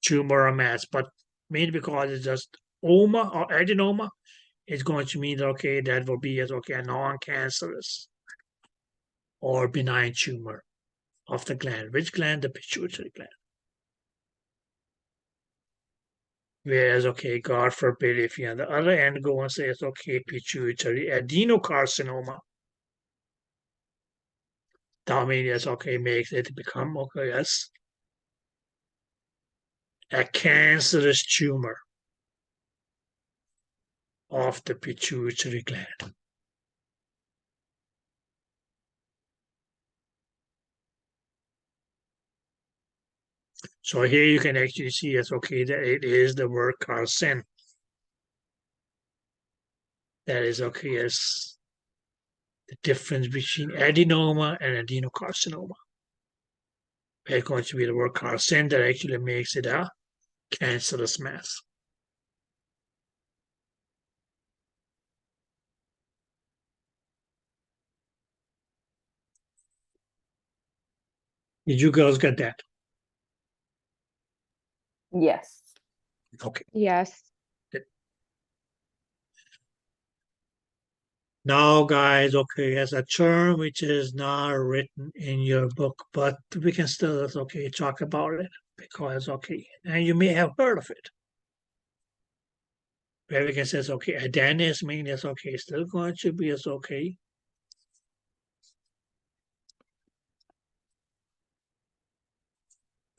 tumor or mass. But mainly because it's just oma or adenoma, it's going to mean that, okay, that will be as okay, a non-cancerous or benign tumor of the gland. Which gland? The pituitary gland. Whereas, okay, God forbid, if you on the other end go and say it's okay, pituitary adenocarcinoma, that means it's okay, makes it become, okay, yes, a cancerous tumor of the pituitary gland. So here you can actually see it's okay that it is the word carcin. That is okay as the difference between adenoma and adenocarcinoma. It's going to be the word carcin that actually makes it a cancerous mass. Did you girls get that? Yes. Okay. Yes. Now, guys, okay, as a term which is not written in your book, but we can still, okay, talk about it because, okay, and you may have heard of it. Where we can say, okay, adenis means, okay, still going to be as okay.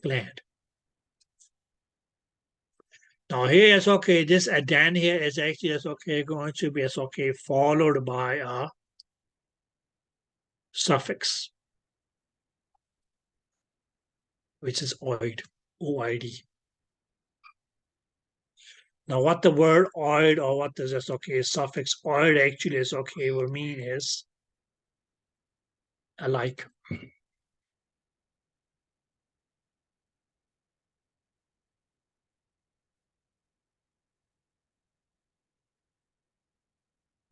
Gland. Now here is okay, this aden here is actually as okay going to be as okay followed by a suffix, which is oid, O-I-D. Now what the word oid or what does this okay suffix oid actually is okay will mean is alike.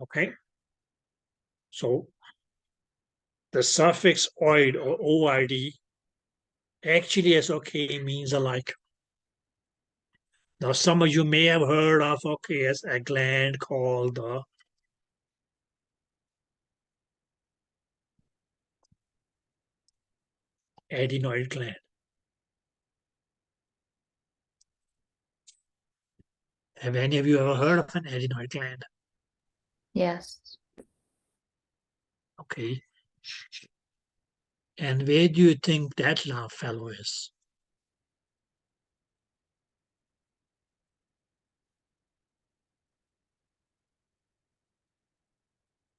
Okay. So the suffix oid or OID actually is okay means alike. Now some of you may have heard of okay as a gland called the adenoid gland. Have any of you ever heard of an adenoid gland? Yes. Okay. And where do you think that little fellow is?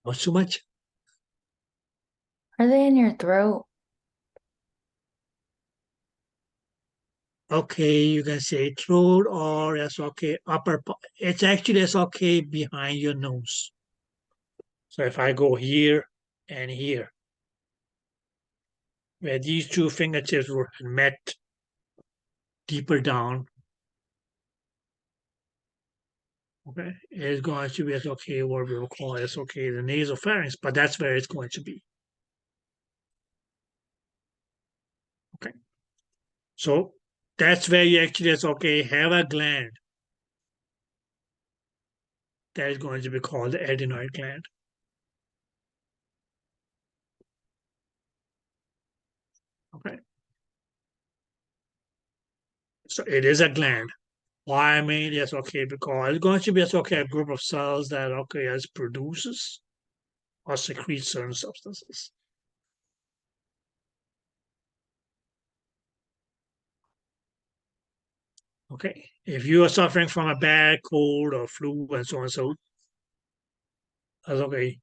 Not too much. Are they in your throat? Okay, you can say throat or it's okay upper. It's actually it's okay behind your nose. So if I go here and here, where these two fingertips were met deeper down, okay, it's going to be it's okay what we will call it's okay the nasopharynx, but that's where it's going to be. Okay, so that's where you actually it's okay have a gland that is going to be called the adenoid gland. Okay, so it is a gland. Why I mean yes, okay, because it's going to be yes, okay a group of cells that okay as produces or secretes certain substances. Okay, if you are suffering from a bad cold or flu and so on and so, that's okay.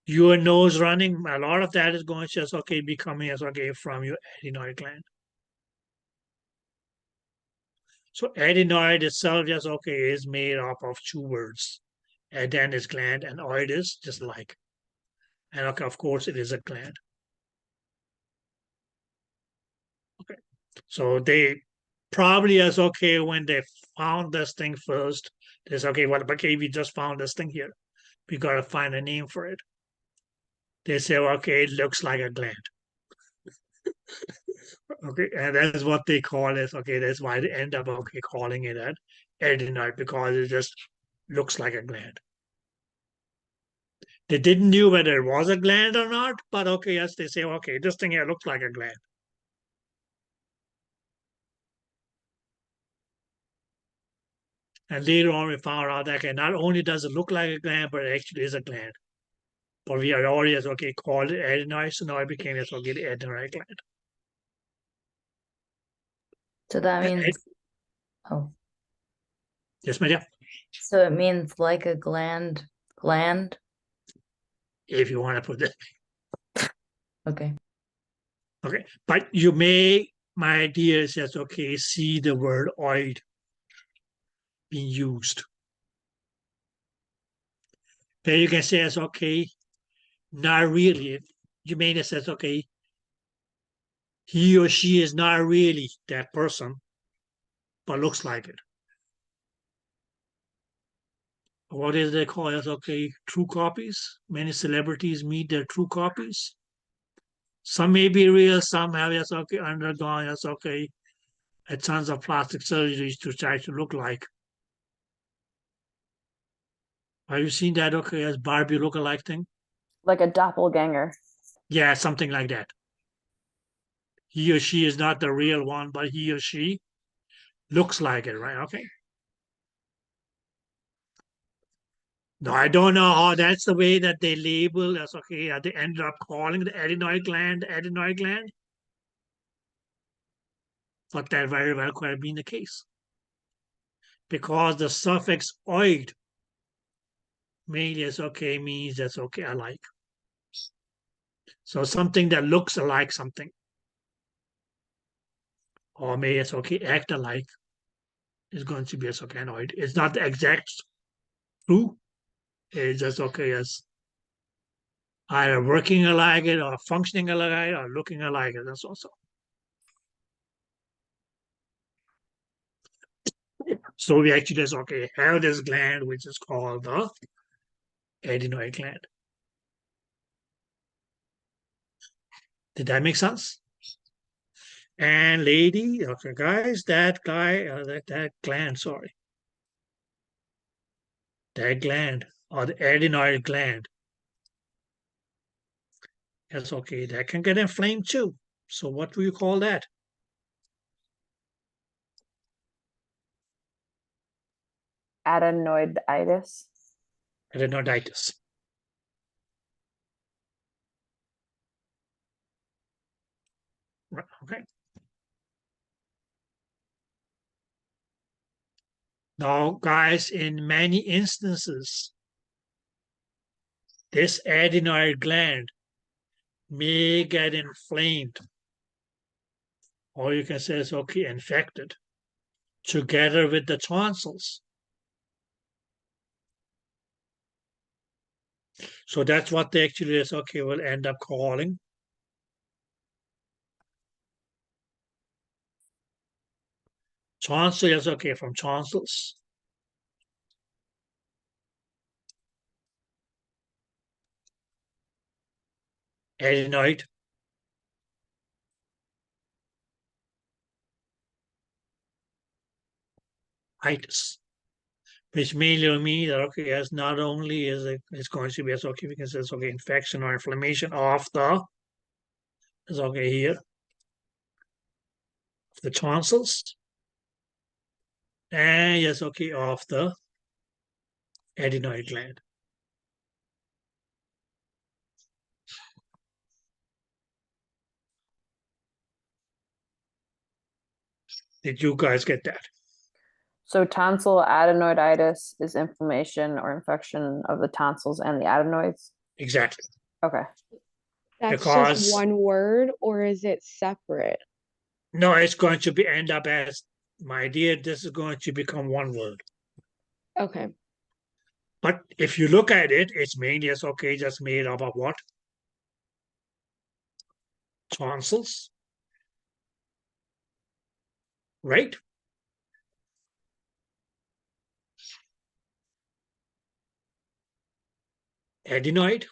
Your nose running, a lot of that is going to just okay be coming as okay from your adenoid gland. So adenoid itself just okay is made up of two words. Aden is gland and oid is just like. And okay, of course it is a gland. Okay. So they probably as okay when they found this thing first, they said, okay, well, okay, we just found this thing here. We gotta find a name for it. They say, okay, it looks like a gland. Okay, and that's what they call it. Okay, that's why they end up okay calling it an adenoid because it just looks like a gland. They didn't knew whether it was a gland or not, but okay, yes, they say, okay, this thing here looks like a gland. And later on, we found out that okay, not only does it look like a gland, but it actually is a gland. But we are already okay called it adenoid, so now it became as okay the adenoid gland. So that means, oh, Yes, Maria. so it means like a gland. If you want to put it. Okay. Okay, but you may, my idea is just okay, see the word oid being used. Then you can say, it's okay, not really. You may say, it's okay, he or she is not really that person, but looks like it. What is they call it? Okay, true copies. Many celebrities meet their true copies. Some may be real, some have yes, okay, undergone yes, okay, a tons of plastic surgeries to try to look like. Have you seen that? Okay, as Barbie look-alike thing? Like a doppelganger. Yeah, something like that. He or she is not the real one, but he or she looks like it, right? Okay. No, I don't know how that's the way that they label as okay. They ended up calling the adenoid gland, but that very well could have been the case because the suffix oid mainly is okay means that's okay alike. So something that looks alike something, or may it's okay act alike, is going to be a organoid. It's not the exact true. It's just okay as either working alike it or functioning alike it or looking alike it. That's also. So we actually just okay have this gland which is called the adenoid gland. Did that make sense? And lady, okay, guys, that guy, that gland, sorry, that gland or the adenoid gland. That's okay. That can get inflamed too. So what do you call that? Adenoiditis. Adenoiditis. Right. Okay. Now, guys, in many instances, this adenoid gland may get inflamed, or you can say it's okay, infected, together with the tonsils. So that's what they actually is okay will end up calling tonsils. Okay, from tonsils. Adenoid. Itis. Which mainly means that okay, as not only is it's going to be as okay, we can say it's okay, infection or inflammation of the is okay here, the tonsils, and yes, okay, of the adenoid gland. Did you guys get that? So tonsil adenoiditis is inflammation or infection of the tonsils and the adenoids. Exactly. Okay. That's Because just one word, or is it separate? no, it's going to be end up as my dear. This is going to become one word. Okay. But if you look at it, it's mainly as okay, just made up of what? Tonsils, right? Adenoid.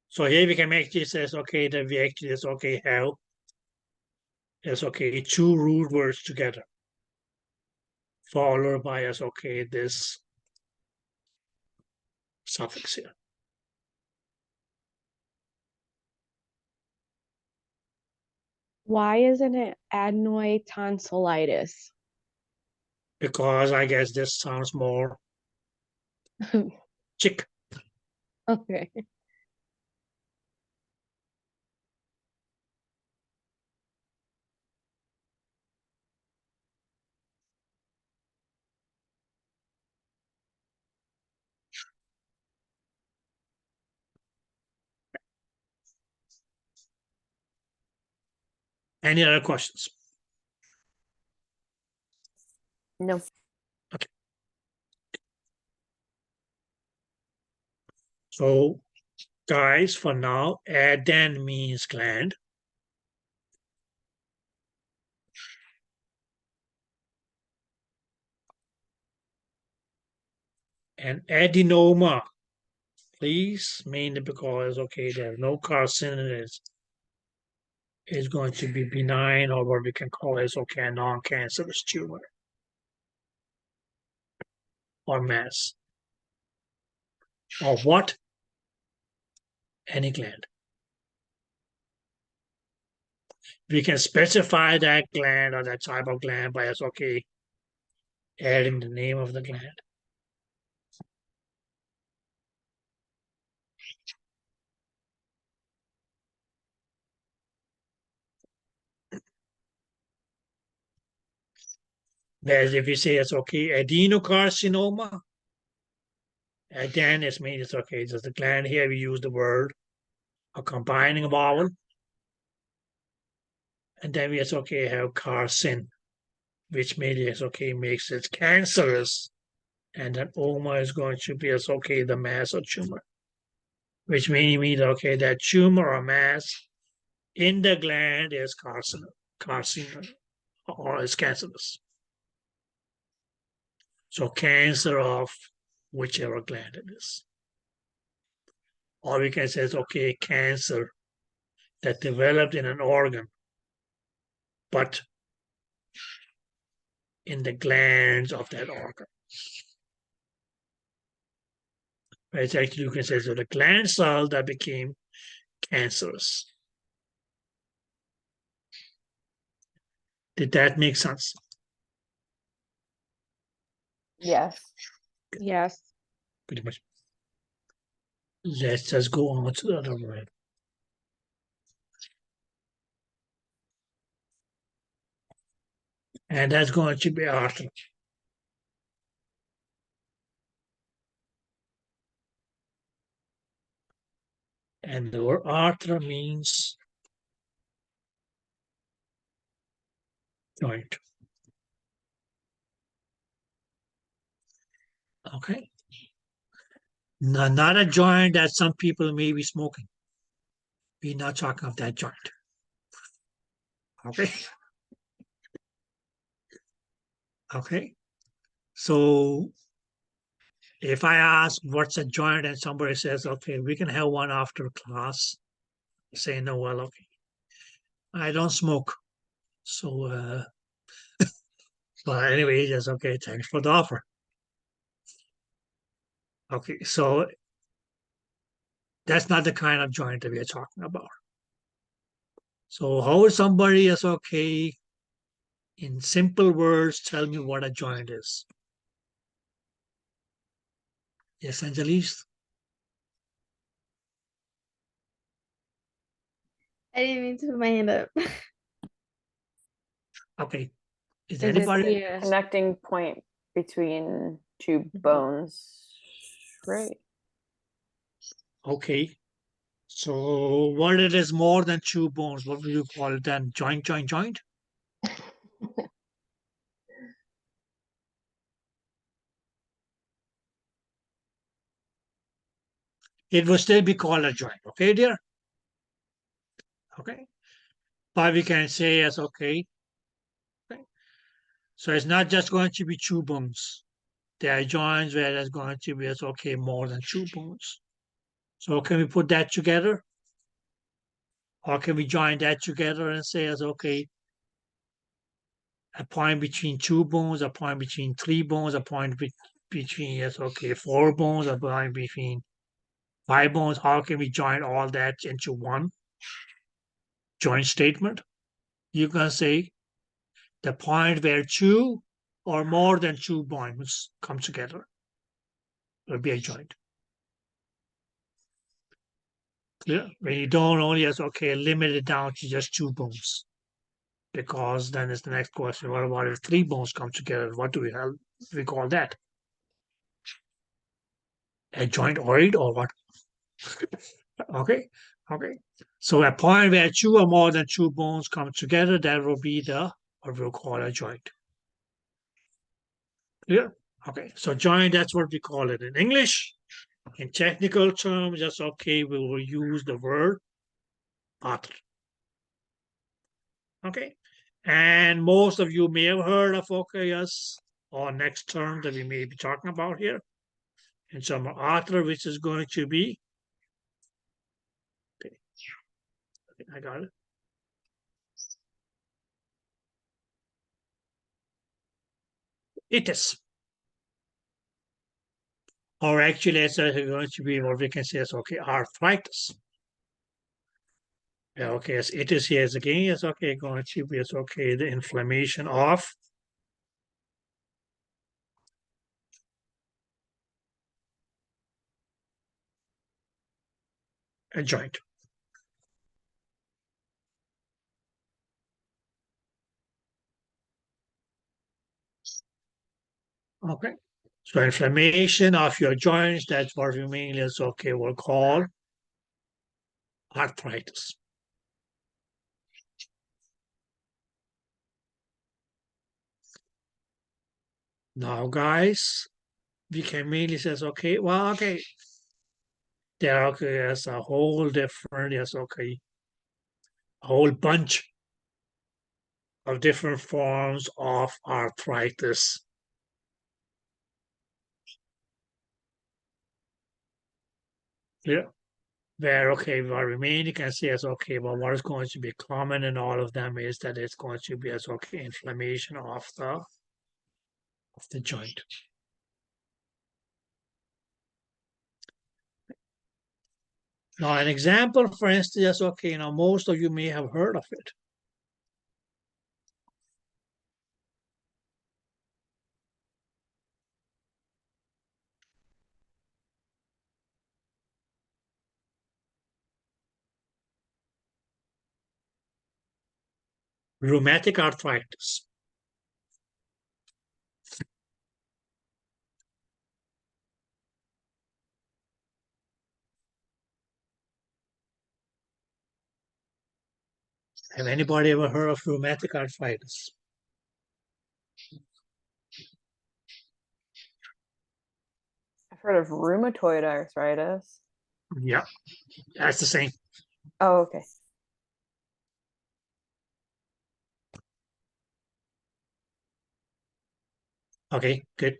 So here we can make this as okay that we actually is okay have is okay two root words together, followed by as okay this suffix here. Why isn't it adenoid tonsillitis? Because I guess this sounds more chick. Okay. Any other questions? No. Okay. So, guys, for now, aden means gland. And adenoma, please, mainly because, okay, there's no carcinogens. Is going to be benign, or what we can call is, okay, a non-cancerous tumor or mass. Of what? Any gland. We can specify that gland or that type of gland by us, okay, adding the name of the gland. Whereas if you say it's okay, adenocarcinoma, aden is means it's okay, just the gland here, we use the word, a combining vowel, and then we, it's okay, have carcin, which means it's okay, makes it cancerous, and then oma is going to be, it's okay, the mass or tumor, which means, okay, that tumor or mass in the gland is carcinoma, or is cancerous. So cancer of whichever gland it is. Or we can say it's okay, cancer that developed in an organ, but in the glands of that organ. Right? Actually, you can say so the gland cell that became cancerous. Did that make sense? Yes. Yes. Pretty much. Let's just go on to the other word. And that's going to be artery. And the word artery means joint. Okay. Now, not a joint that some people may be smoking. We're not talking of that joint. Okay. Okay. So if I ask what's a joint and somebody says, okay, we can have one after class, say, no, well, okay, I don't smoke. So, but anyway, that's okay. Thanks for the offer. Okay, so that's not the kind of joint that we are talking about. So how is somebody is okay, in simple words, tell me what a joint is? Yes, Angelis? I didn't mean to put my hand up. Okay. Is Is it anybody? the Connecting point between two bones, right? Okay. So what it is more than two bones, what would you call it then? Joint, joint, joint? It will still be called a joint, okay, dear? Okay. But we can say as okay. Okay. So it's not just going to be two bones. There are joints where there's going to be as okay more than two bones. So can we put that together? Or can we join that together and say as okay, a point between two bones, a point between three bones, a point between yes, okay, four bones, a point between five bones. How can we join all that into one joint statement? You can say the point where two or more than two bones come together will be a joint. Clear? When you don't only as okay, limit it down to just two bones. Because then is the next question. What about if three bones come together? What do we call that? A jointoid or what? Okay. Okay. So a point where two or more than two bones come together, that will be the what we'll call a joint. Clear? Okay. So joint, that's what we call it in English. In technical terms, that's okay, we will use the word arthro. Okay, and most of you may have heard of, okay, yes, our next term that we may be talking about here. And some arthro, which is going to be, okay, I got it. Itis. Or actually, it's going to be what we can say is, okay, arthritis. Yeah, okay, as it is here again, it's okay, going to be, it's okay, the inflammation of a joint. Okay, so inflammation of your joints, that's what we mainly is, okay, we'll call arthritis. Now, guys, we can mainly say, okay, well, okay, there, okay, there's a whole different, yes, okay, a whole bunch of different forms of arthritis. Yeah, where, okay, what remaining can say is, okay, well, what is going to be common in all of them is that it's going to be as, okay, inflammation of the joint. Now, an example, for instance, okay, most of you may have heard of it. Rheumatic arthritis. Have anybody ever heard of rheumatic arthritis? I've heard of rheumatoid arthritis. Yeah, that's the same. Oh, okay. Okay, good.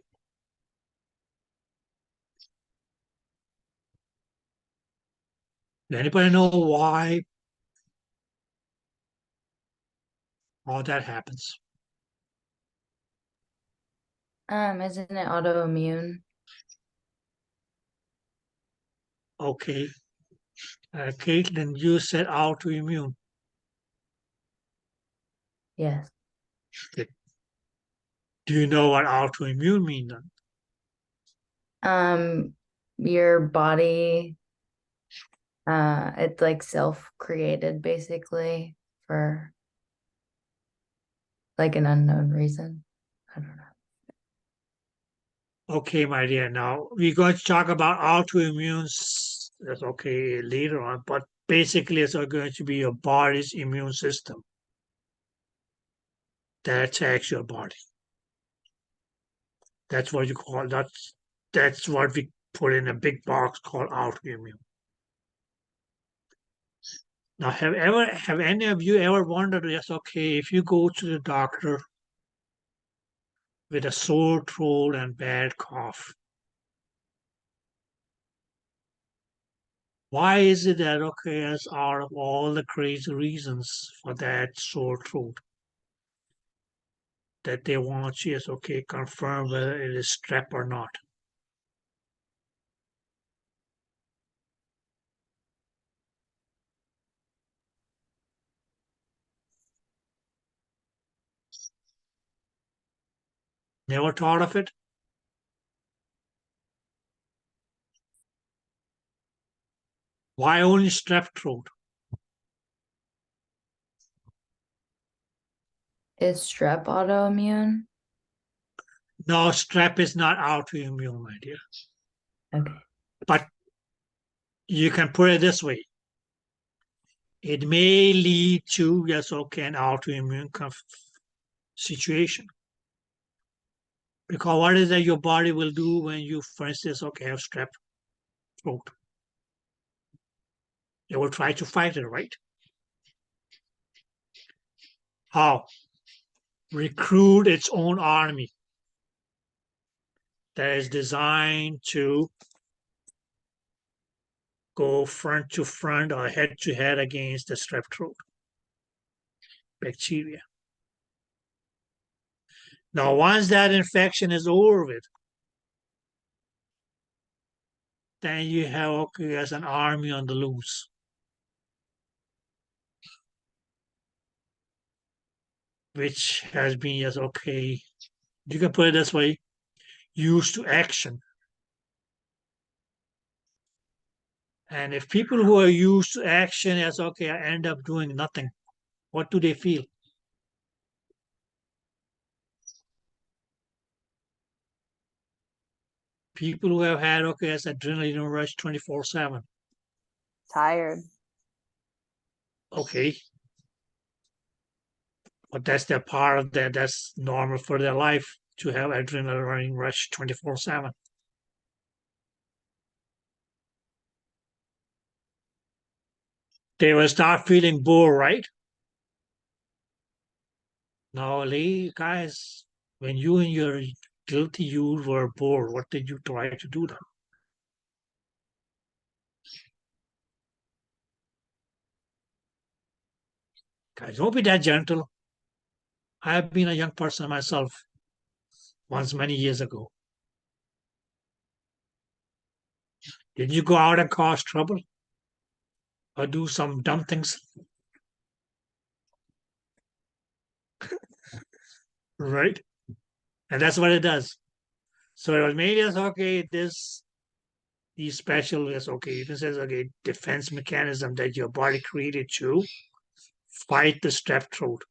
Does anybody know why all that happens? Isn't it autoimmune? Okay. Caitlin, you said autoimmune. Yes. Good. Do you know what autoimmune means then? Your body, it's like self-created basically for like an unknown reason. I don't know. Okay, my dear. Now we're going to talk about autoimmunes. That's okay later on, but basically, it's going to be your body's immune system that attacks your body. That's what you call that's what we put in a big box called autoimmune. Now, have any of you ever wondered? Yes, okay, if you go to the doctor with a sore throat and bad cough, why is it that, okay, as out of all the crazy reasons for that sore throat, that they want you, yes, okay, confirm whether it is strep or not? Never thought of it? Why only strep throat? Is strep autoimmune? No, strep is not autoimmune, my dear. Okay. But you can put it this way. It may lead to, yes, okay, an autoimmune situation. Because what is that your body will do when you, for instance, okay, have strep? throat. They will try to fight it, right? How? Recruit its own army that is designed to go front to front or head to head against the strep throat bacteria. Now, once that infection is over with, then you have, okay, as an army on the loose. Which has been, yes, okay, you can put it this way, used to action. And if people who are used to action as, okay, end up doing nothing, what do they feel? People who have had, okay, as adrenaline rush 24/7. Tired. Okay. But that's their part of that. That's normal for their life to have adrenaline rush 24/7. They will start feeling bored, right? Now, guys, when you and your guilty you were bored, what did you try to do then? Guys, don't be that gentle. I have been a young person myself once many years ago. Did you go out and cause trouble or do some dumb things? Right? And that's what it does. So it was made as, okay, these special is, okay, this is, okay, defense mechanism that your body created to fight the strep throat.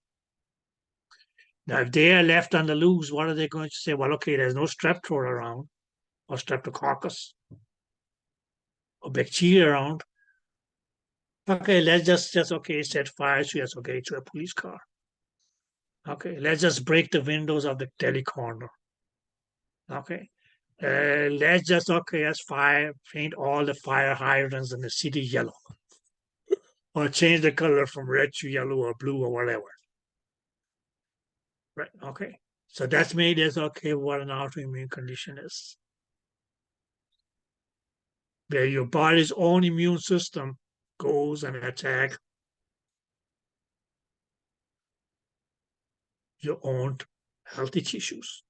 Now, if they are left on the loose, what are they going to say? Well, okay, there's no strep throat around, or streptococcus, or bacteria around. Okay, let's just okay, set fire to, yes, okay, to a police car. Okay, let's just break the windows of the deli corner. Okay, let's just, okay, let's paint all the fire hydrants in the city yellow, or change the color from red to yellow or blue or whatever. Right, okay. So that's made as, okay, what an autoimmune condition is. Where your body's own immune system goes and attacks your own healthy tissues.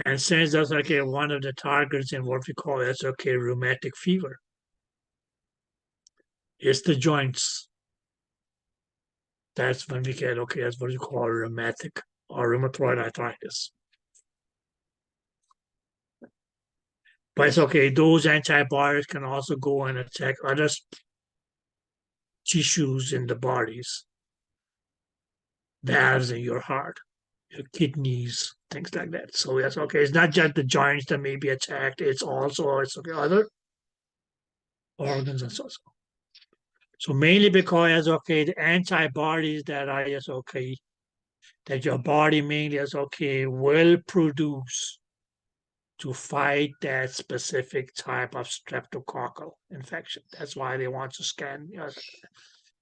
And since that's, okay, one of the targets in what we call, that's, okay, rheumatic fever, it's the joints. That's when we get, okay, that's what you call rheumatic or rheumatoid arthritis. But it's okay, those antibiotics can also go and attack other tissues in the bodies, valves in your heart, your kidneys, things like that. So that's okay. It's not just the joints that may be attacked, it's also, it's okay, other organs and so on. So mainly because, okay, the antibodies that are, yes, okay, that your body mainly is, okay, will produce to fight that specific type of streptococcal infection. That's why they want to scan.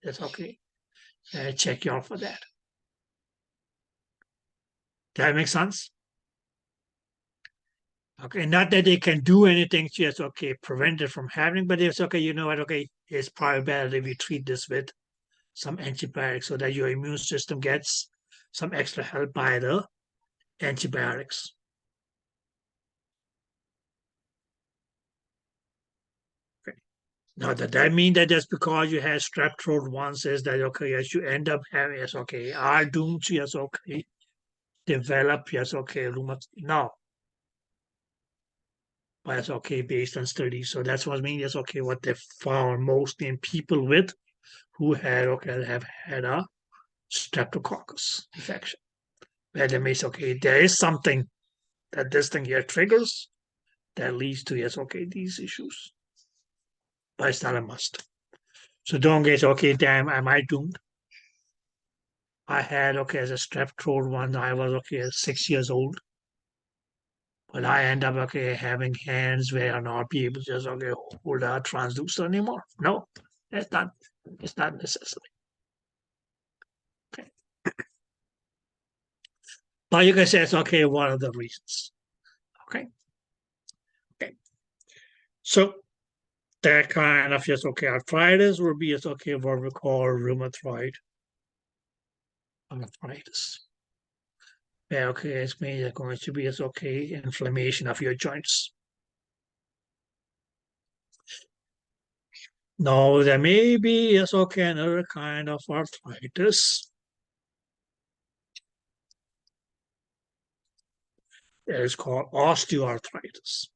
That's okay. Check you out for that. That makes sense? Okay, not that they can do anything to just, okay, prevent it from happening, but it's okay, you know what, okay, it's probably better if you treat this with some antibiotics so that your immune system gets some extra help by the antibiotics. Okay. Now, does that mean that just because you had strep throat once is that, okay, yes, you end up having, yes, okay, are doomed to, yes, okay, develop, yes, okay, rheumatism? No. But it's okay based on studies. So that's what I mean. Yes, okay, what they found mostly in people with who had, okay, have had a streptococcus infection. Where they may say, okay, there is something that this thing here triggers that leads to, yes, okay, these issues. But it's not a must. So don't get, okay, damn, am I doomed? I had, okay, as a strep throat one, I was, okay, 6 years old. But I end up having hands where I'll not be able to just hold a transducer anymore. No, it's not necessary. Okay. But you can say it's one of the reasons. Okay. So that kind of arthritis will be what we call rheumatoid arthritis. Yeah, it's mainly going to be inflammation of your joints. Now there may be another kind of arthritis. It is called osteoarthritis.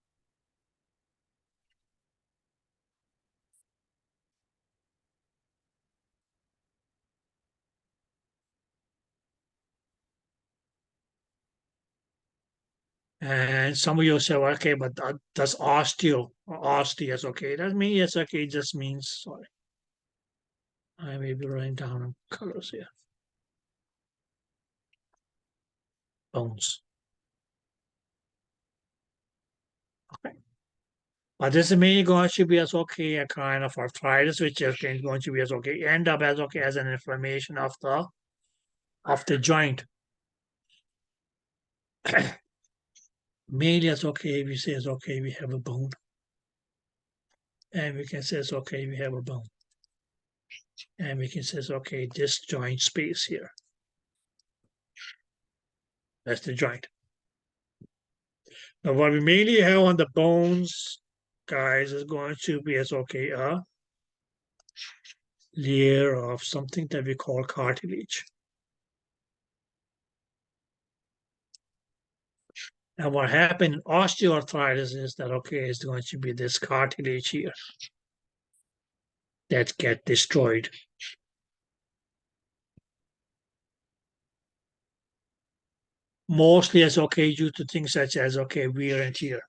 And some of you say, well, but does osteo is okay? That means it's okay. It just means, sorry, I may be writing down in colors here. Bones. Okay. But this is mainly going to be a kind of arthritis, which is going to be end up as an inflammation of the joint. Mainly it's we say it's we have a bone. And we can say it's we have a bone. And we can say it's this joint space here. That's the joint. Now what we mainly have on the bones, guys, is going to be a layer of something that we call cartilage. And what happened in osteoarthritis is that it's going to be this cartilage here that get destroyed. Mostly it's due to things such as wear and tear.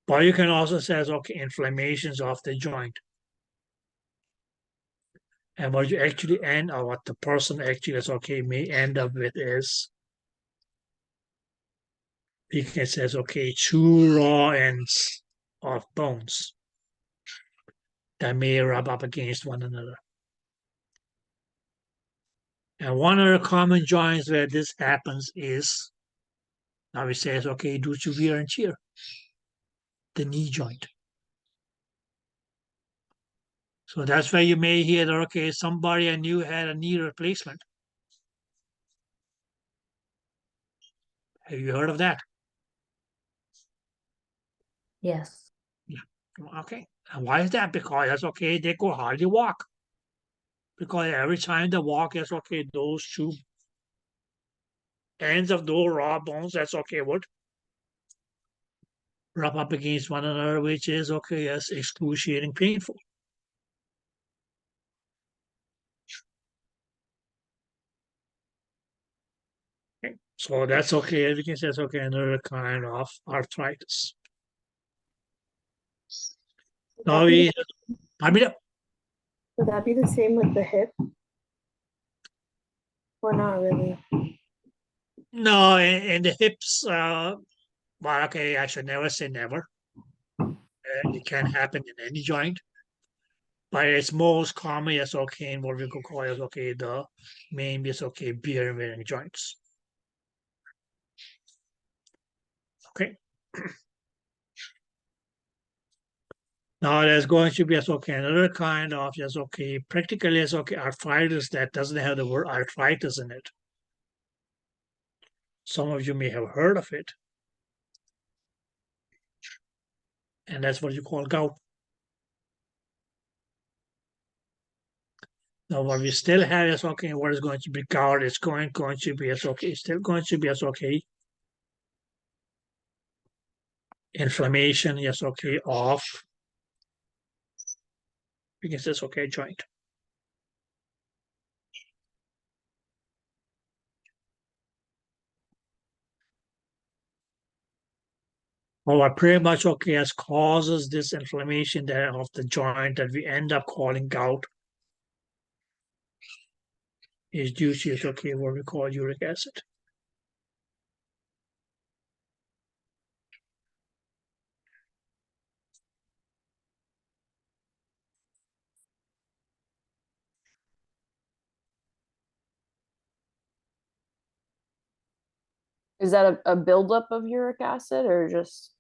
But you can also say inflammations of the joint. And what you actually or what the person actually is may end up with is we can say two raw ends of bones that may rub up against one another. And one of the common joints where this happens is, now we say due to wear and tear, the knee joint. So that's where you may hear that, somebody I knew had a knee replacement. Have you heard of that? Yes. Yeah. Okay. And why is that? Because that's they could hardly walk. Because every time they walk, that's those two ends of those raw bones, that's would rub up against one another, which is yes, excruciating painful. Okay. So that's as we can say, it's another kind of arthritis. Now we, Would that be the same with the hip? Or not really? no, in the hips, well, I should never say never. It can happen in any joint, but it's most common as in what we could call as the main is beer wearing joints. Okay. Now there's going to be another kind of practically arthritis that doesn't have the word arthritis in it. Some of you may have heard of it. And that's what you call gout. Now what we still have is what is going to be gout is going to be still going to be inflammation of because it's joint. Well, what pretty much as causes this inflammation there of the joint that we end up calling gout is due to what we call uric acid. Is that a buildup of uric acid or just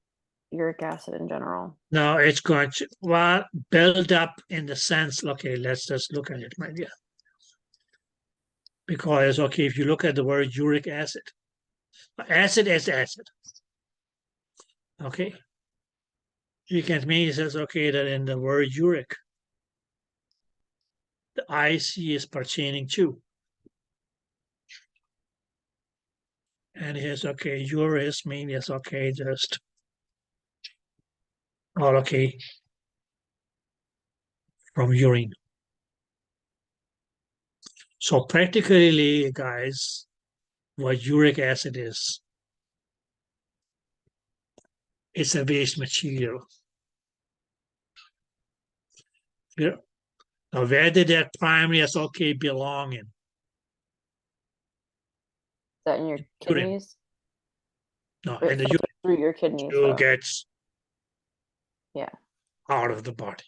uric acid in general? No, it's going to, well, build up in the sense, okay, let's just look at it, my dear. Because, okay, if you look at the word uric acid, acid is acid. Okay. You can mean it says, okay, that in the word uric, the IC is pertaining to. And here's, okay, uris means, okay, just, all okay, from urine. So practically, guys, what uric acid is, it's a waste material. Yeah. Now, where did that primary SLK belong in? Is that in your Urine. kidneys? No, Or it in the filters through your kidneys, urine though. gets Yeah. out of the body.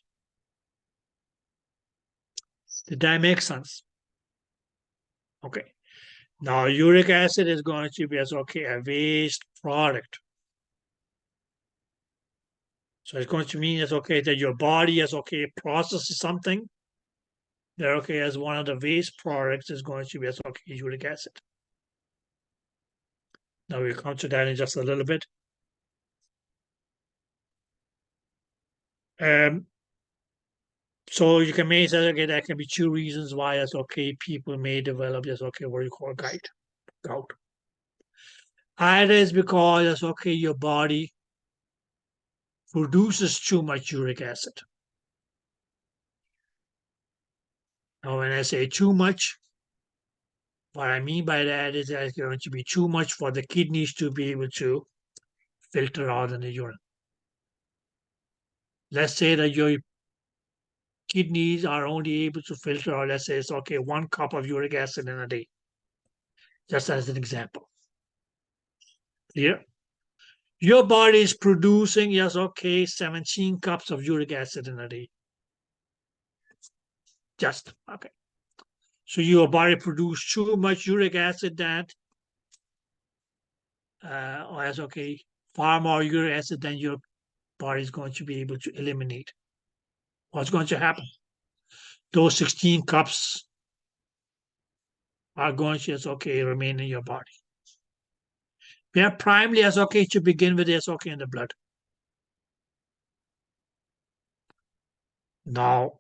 Did that make sense? Okay. Now, uric acid is going to be as okay a waste product. So it's going to mean it's okay that your body is okay processes something. That okay as one of the waste products is going to be as okay uric acid. Now we'll come to that in just a little bit. So you can make that okay. That can be two reasons why it's okay people may develop this okay what you call gout. Either it's because it's okay your body produces too much uric acid. Now when I say too much, what I mean by that is that it's going to be too much for the kidneys to be able to filter out in the urine. Let's say that your kidneys are only able to filter out, let's say it's okay, 1 cup of uric acid in a day, just as an example. Clear? Your body is producing, yes, okay, 17 cups of uric acid in a day. Just, okay. So your body produces too much uric acid that, or as okay, far more uric acid than your body is going to be able to eliminate. What's going to happen? Those 16 cups are going to, okay, remain in your body. We have primarily as okay to begin with as okay in the blood. Now,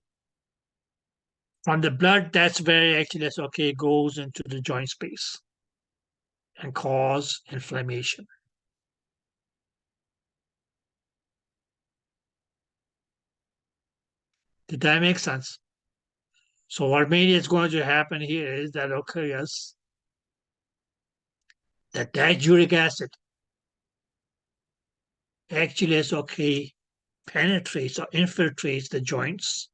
from the blood, that's where actually as okay goes into the joint space and cause inflammation. Did that make sense? So what mainly is going to happen here is that occurs that uric acid actually is okay penetrates or infiltrates the joints,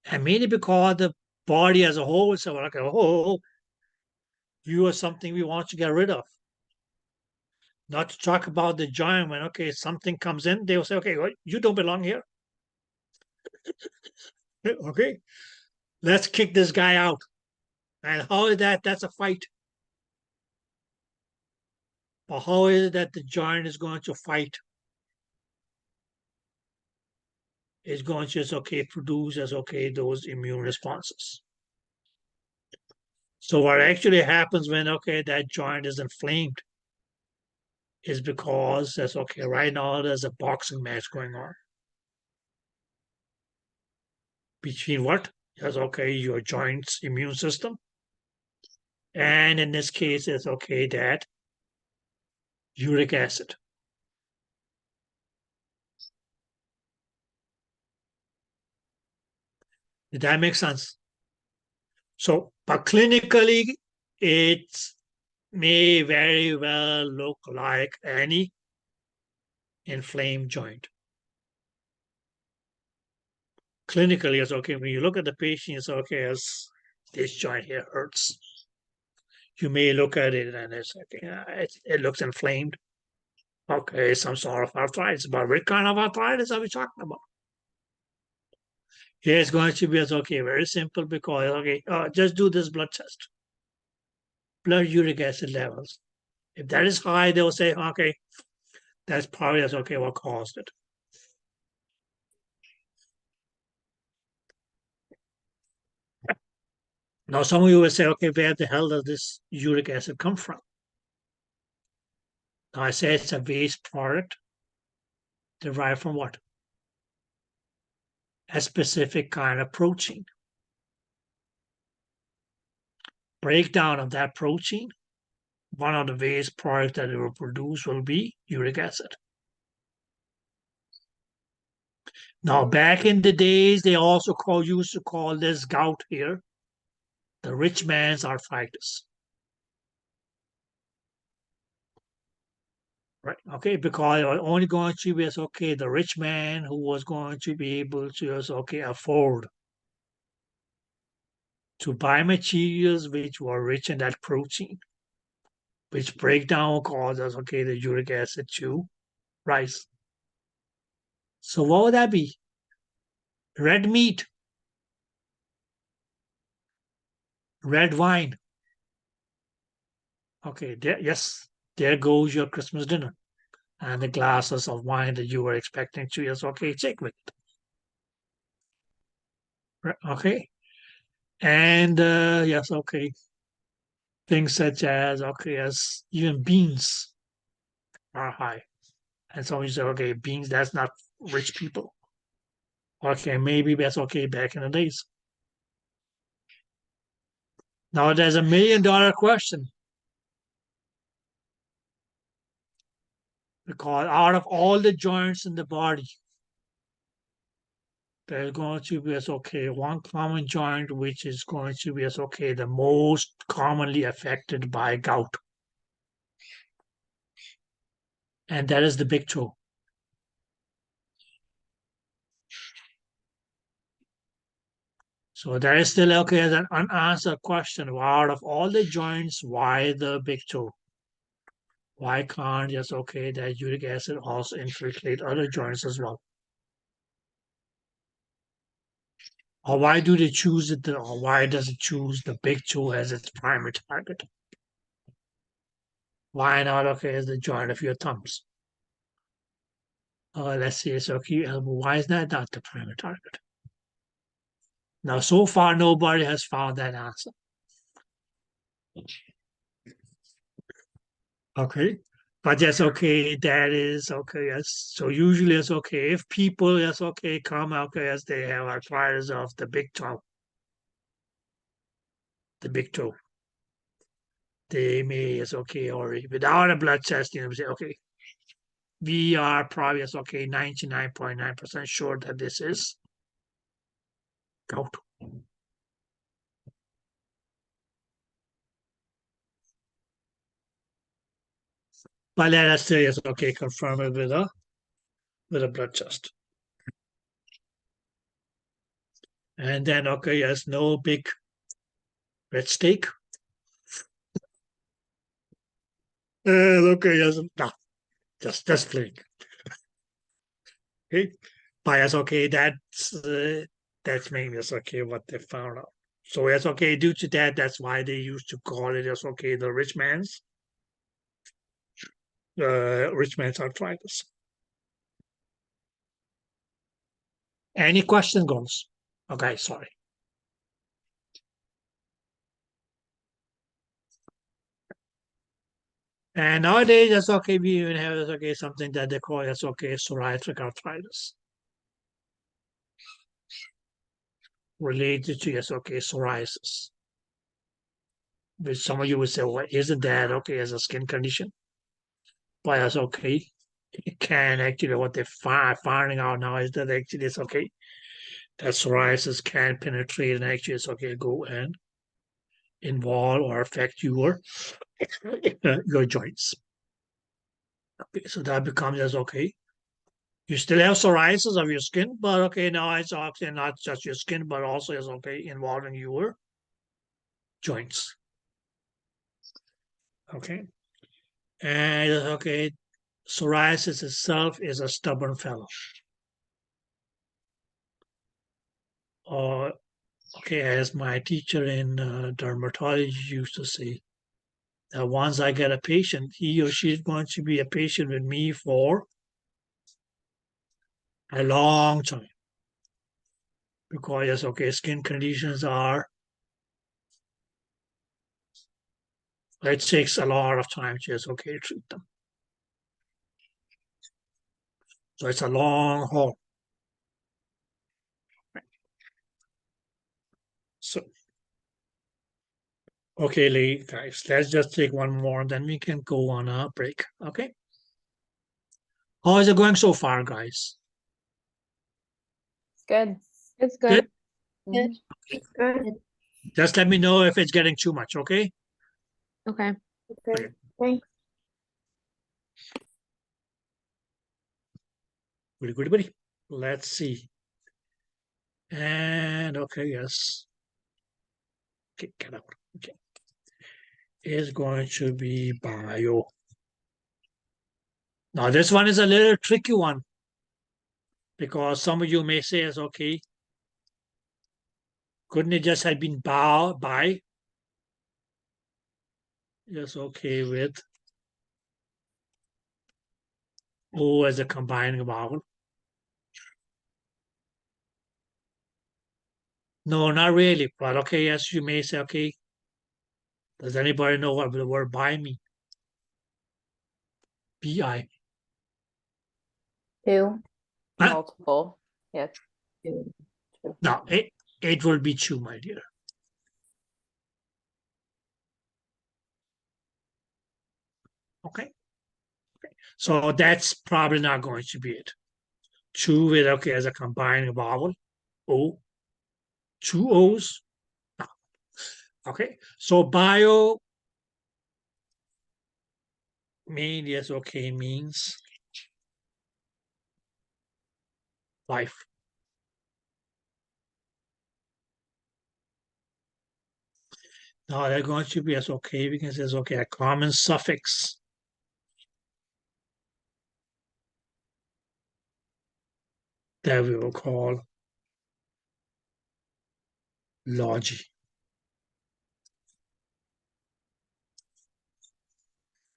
and mainly because the body as a whole is like a whole, you are something we want to get rid of. Not to talk about the joint when okay something comes in, they will say okay well, you don't belong here. Okay, let's kick this guy out. And how is that? That's a fight. But how is it that the joint is going to fight? It's going to just okay produce as okay those immune responses. So what actually happens when okay that joint is inflamed is because that's okay right now there's a boxing match going on between what? That's okay your joint's immune system, and in this case it's okay that uric acid. Did that make sense? So, but clinically, it may very well look like any inflamed joint. Clinically, it's okay. When you look at the patient, it's okay as this joint here hurts. You may look at it and it's okay, it looks inflamed. Okay, some sort of arthritis. But what kind of arthritis are we talking about? Here it's going to be as okay, very simple because okay, just do this blood test. Blood uric acid levels. If that is high, they'll say, okay, that's probably okay what caused it. Now, some of you will say, okay, where the hell does this uric acid come from? Now, I say it's a waste product derived from what? A specific kind of protein. Breakdown of that protein, one of the waste products that it will produce will be uric acid. Now, back in the days, they also used to call this gout here the rich man's arthritis. Right. Okay, because only going to be okay the rich man who was going to be able to afford to buy materials which were rich in that protein, which breakdown causes the uric acid to rise. So what would that be? Red meat, red wine. Okay, there goes your Christmas dinner and the glasses of wine that you were expecting to take with it. Okay, and things such as as even beans are high, and so you say beans, that's not rich people. Okay, maybe that's back in the days. Now there's $1 million question, because out of all the joints in the body, there's going to be one common joint which is going to be the most commonly affected by gout, and that is the big toe. So there is still as an unanswered question. Out of all the joints, why the big toe? Why can't that uric acid also infiltrate other joints as well? Or why do they choose it? Or why does it choose the big toe as its primary target? Why not as the joint of your thumbs? Let's see, it's elbow. Why is that not the primary target? Now, so far, nobody has found that answer. Okay. But yes, that is yes. So usually it's if people come as they have arthritis of the big toe, they may or without a blood test, say we are probably 99.9% sure that this is gout. But let us say confirm it with a blood test. And then yes, no big red steak. Yes, no, just plain. Okay, but yes, that's maybe what they found out. So yes, due to that, that's why they used to call it the rich man's arthritis. Any question, goes? Okay, sorry. And nowadays, that's we even have something that they call psoriatic arthritis, related to psoriasis. Which some of you would say, well, isn't that as a skin condition? But that's it can actually, what they're finding out now is that actually it's that psoriasis can penetrate and actually it's go and involve or affect your joints. Okay, so that becomes as you still have psoriasis of your skin, but now it's not just your skin, but also is involving your joints. Okay, and psoriasis itself is a stubborn fellow. As my teacher in dermatology used to say, that once I get a patient, he or she is going to be a patient with me for a long time. Because, yes, okay, skin conditions are, it takes a lot of time to, yes, okay, treat them. So it's a long haul. So, okay, guys, let's just take one more, then we can go on a break, okay? How is it going so far, guys? Good. It's good. Mhm. Good. Just let me know if it's getting too much, okay? Okay. Okay. Thanks. Goody, goody. Let's see. And okay, yes. Okay, get out. Okay. Is going to be bio. Now this one is a little tricky one because some of you may say, "It's okay. Couldn't it just have been by?" Yes, okay with O as a combining vowel. No, not really. But okay, yes, you may say, okay. Does anybody know what the word by means? Bi. Two. Huh? Multiple. Yeah. Two. Two. No, it will be two, my dear. Okay. So that's probably not going to be it. Two with, okay, as a combining vowel, O, two O's. No. Okay, so bio yes, okay, means life. Now they're going to be as okay, we can say, okay, a common suffix. That we will call logy.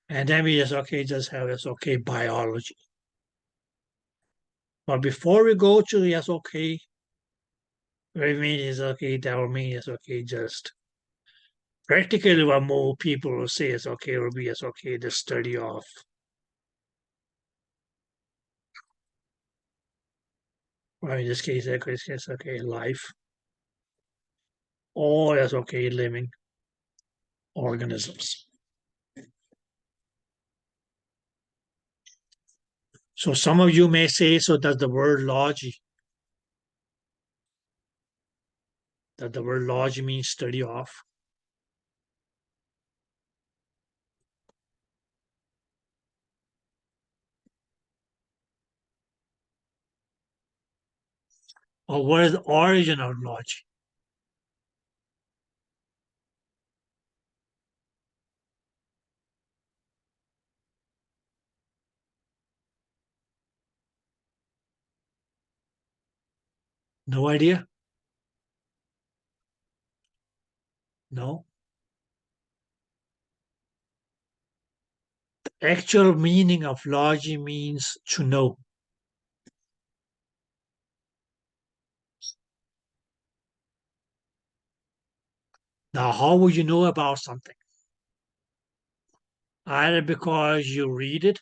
And then we just have this, okay, biology. But before we go to yes, okay, what mean is okay, that will mean is okay, just practically what more people will say is okay, will be as okay, the study of well, in this case, it's okay, life, or as okay, living organisms. So some of you may say, so does the word logy? Does the word logy mean study of? Or what is the origin of logy? No idea? No? The actual meaning of logy means to know. Now, how would you know about something? Either because you read it,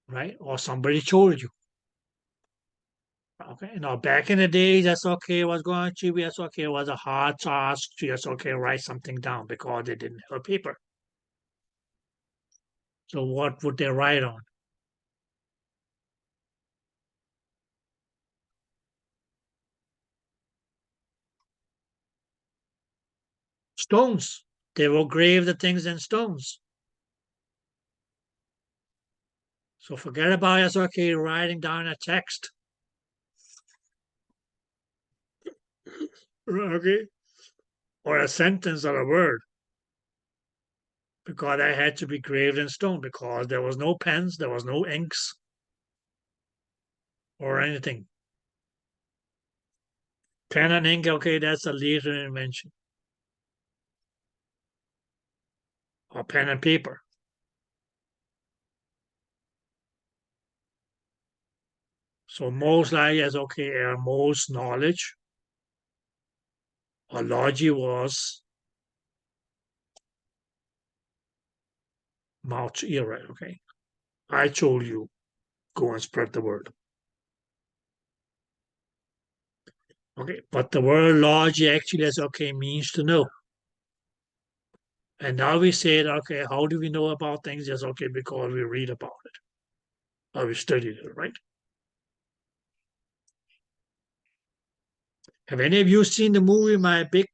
right? Or somebody told you. Okay, now back in the days, that's okay, it was going to be, that's okay, it was a hard task to just okay, write something down because they didn't have paper. So what would they write on? Stones. They will grave the things in stones. So forget about it's okay, writing down a text. Okay. Or a sentence or a word. Because I had to be graved in stone because there was no pens, there was no inks or anything. Pen and ink, okay, that's a later invention. Or pen and paper. So most likely as okay, most knowledge or logic was mouth to ear, right? Okay. I told you, go and spread the word. Okay, but the word logic actually as okay means to know. And now we said, okay, how do we know about things? Just okay, because we read about it. Or we studied it, right? Have any of you seen the movie My Big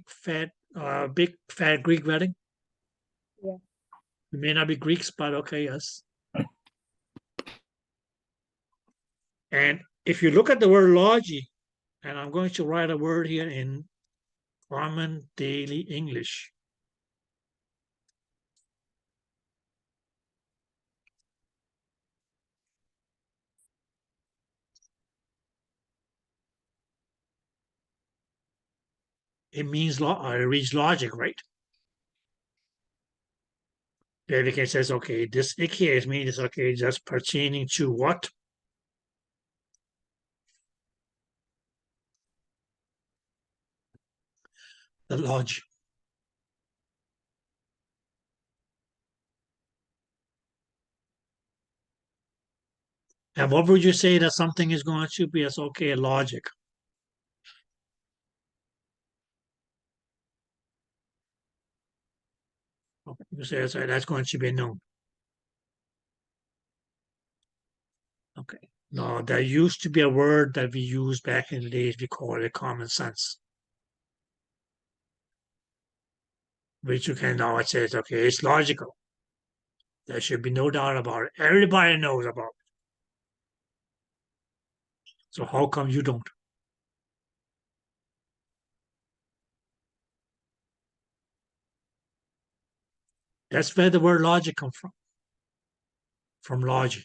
Fat Greek Wedding? Yeah. You may not be Greeks, but okay, yes. And if you look at the word logic, and I'm going to write a word here in common daily English. It means it reads logic, right? Then we can say, okay, this here means okay, just pertaining to what? The logic. And what would you say that something is going to be as okay, logic? Okay, you say that's going to be known. Okay. No, there used to be a word that we used back in the days. We call it common sense. Which you can now say, okay, it's logical. There should be no doubt about it. Everybody knows about it. So how come you don't? That's where the word logic comes from logic,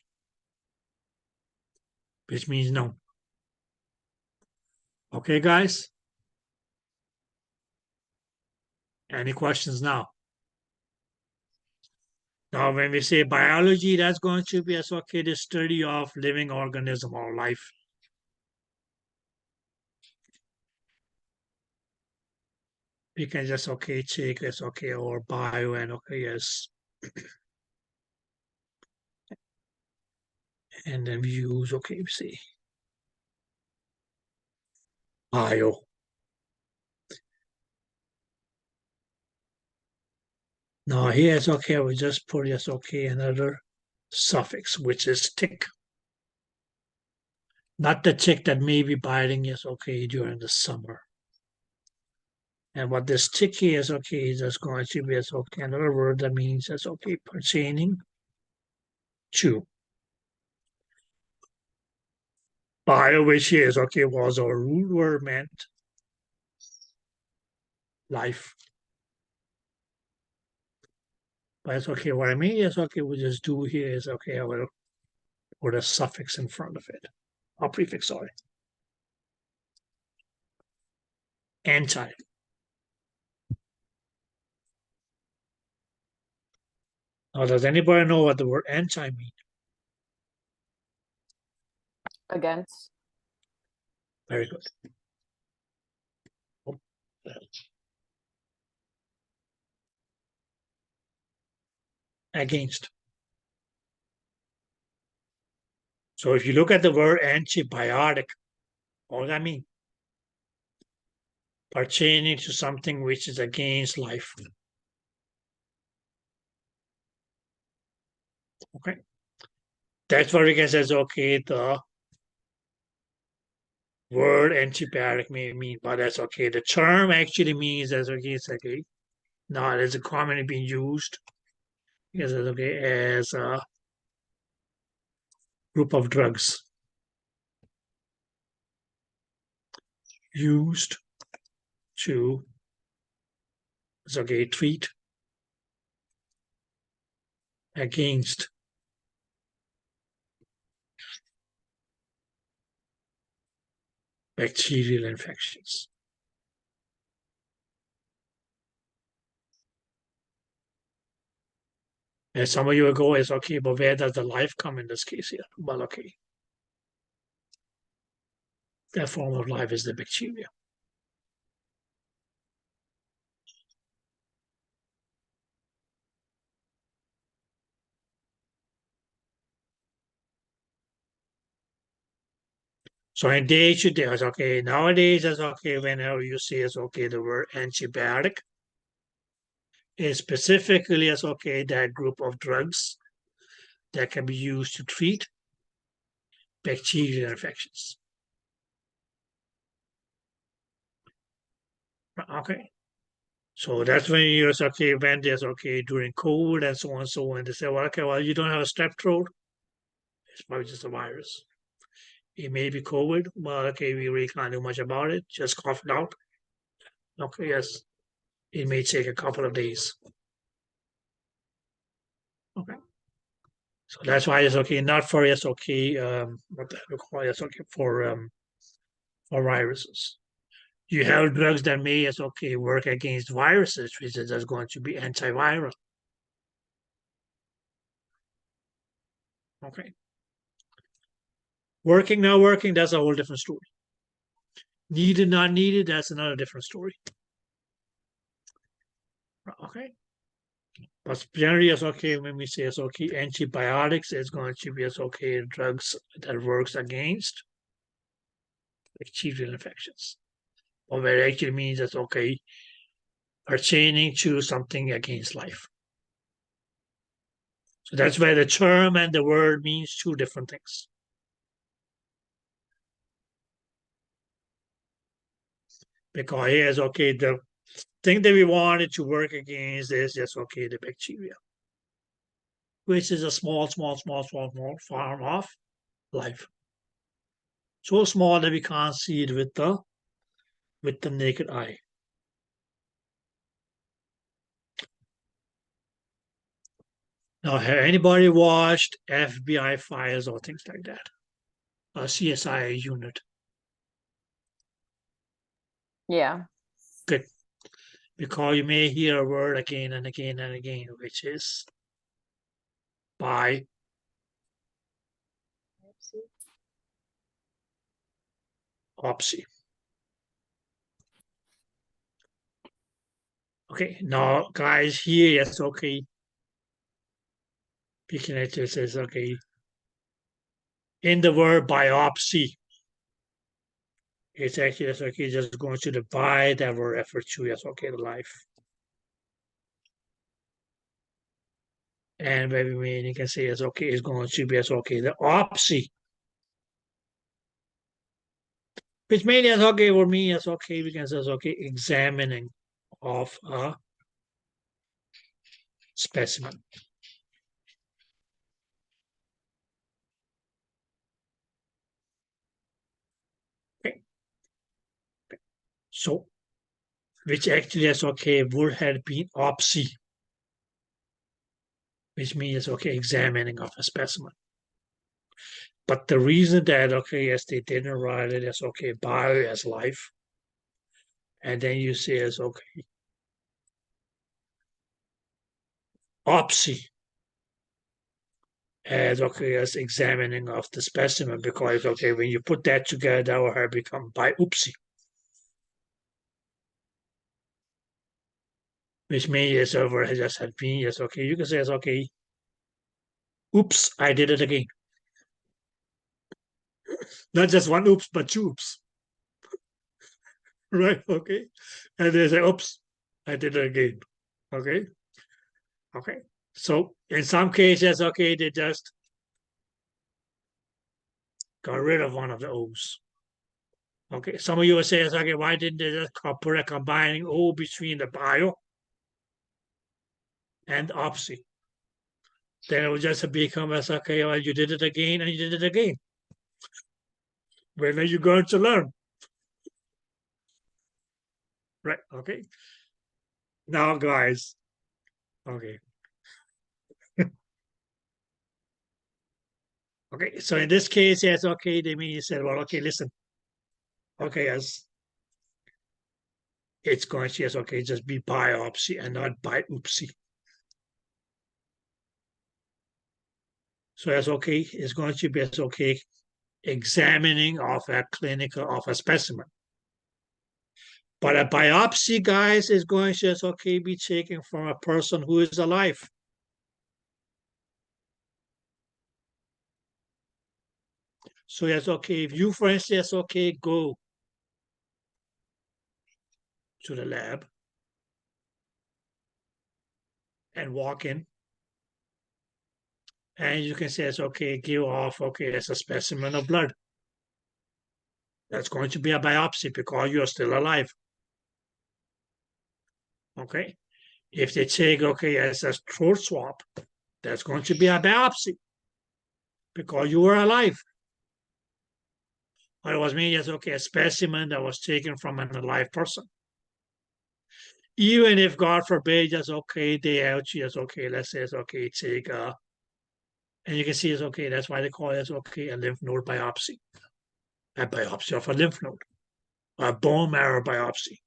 which means no. Okay, guys? Any questions now? Now, when we say biology, that's going to be as okay, the study of living organism or life. We can just okay take this okay or bio and okay yes, and then we use okay we see bio. Now here it's okay. We just put yes okay another suffix which is tick. Not the tick that may be biting yes okay during the summer. And what this tick here is okay is just going to be as okay another word that means as okay pertaining to. Bio, which is okay, was a root word meant life. But it's okay. What I mean is okay, we just do here is okay, I will put a suffix in front of it. Or prefix, sorry. Anti. Now, does anybody know what the word anti means? Against. Very good. Against. So if you look at the word antibiotic, what does that mean? Pertaining to something which is against life. Okay. That's what we can say is okay, the word antibiotic may mean, but that's okay. The term actually means that's okay, it's okay. Now it is commonly being used as okay as a group of drugs used to okay treat against bacterial infections. And some of you will go, is okay, but where does the life come in this case here? Well, okay. That form of life is the bacteria. So in day-to-day, it's okay. Nowadays, it's okay. Whenever you see it's okay, the word antibiotic is specifically as okay that group of drugs that can be used to treat bacterial infections. Okay. So that's when you use okay when there's okay during COVID and so on and so on. They say, well, okay, well, you don't have a strep throat. It's probably just a virus. It may be COVID. Well, okay, we really can't do much about it. Just cough it out. Okay, yes. It may take a couple of days. Okay. So that's why it's okay, not for it's okay, what the hell we call it, it's okay for viruses. You have drugs that may it's okay work against viruses, which is just going to be antiviral. Okay. Working, not working, that's a whole different story. Needed, not needed, that's another different story. Okay. But generally, it's okay when we say it's okay, antibiotics is going to be it's okay drugs that works against bacterial infections. Or what it actually means it's okay pertaining to something against life. So that's why the term and the word means two different things. Because here's okay, the thing that we wanted to work against is just okay, the bacteria, which is a small form of life. So small that we can't see it with the naked eye. Now, have anybody watched FBI files or things like that? A CSI unit? Yeah. Good. Because you may hear a word again and again and again, which is biopsy. Okay, now guys, here it's okay. Picking it says okay. In the word biopsy, it's actually it's okay, just going to the by that word referred to as okay, the life. And maybe mean you can say it's okay, it's going to be as okay, the opsy. Which mainly is okay for me, it's okay, we can say it's okay, examining of a specimen. Okay. So, which actually is okay, would have been opsy, which means okay, examining of a specimen. But the reason that okay, yes, they didn't write it as okay, bio as life, and then you say as okay, opsy as okay as examining of the specimen, because okay, when you put that together, that will have become biopsy. Which means yes, over just had been yes, okay, you can say it's okay. Oops, I did it again. Not just one oops, but two oops. Right, okay. And they say, oops, I did it again. Okay. Okay. So in some cases, okay, they just got rid of one of the O's. Okay. Some of you will say, okay, why didn't they just put a combining O between the bio and opsy? Then it would just become as okay, well, you did it again and you did it again. When are you going to learn? Right. Okay. Now, guys. Okay. Okay. So in this case, yes, okay, they mean you said, well, okay, listen. okay, as it's going to, yes, okay, just be biopsy and not biopsy. So as okay, it's going to be as okay, examining of a clinical of a specimen. But a biopsy, guys, is going to just okay be taken from a person who is alive. So yes, okay, if you, for instance, okay, go to the lab and walk in, and you can say, it's okay, give off, okay, as a specimen of blood. That's going to be a biopsy because you're still alive. Okay. If they take, okay, as a throat swab, that's going to be a biopsy because you were alive. But it was me as, okay, a specimen that was taken from an alive person. Even if, God forbid, just okay, they actually, just okay, let's say it's okay, take and you can see it's okay, that's why they call it, okay, a lymph node biopsy. A biopsy of a lymph node, a bone marrow biopsy.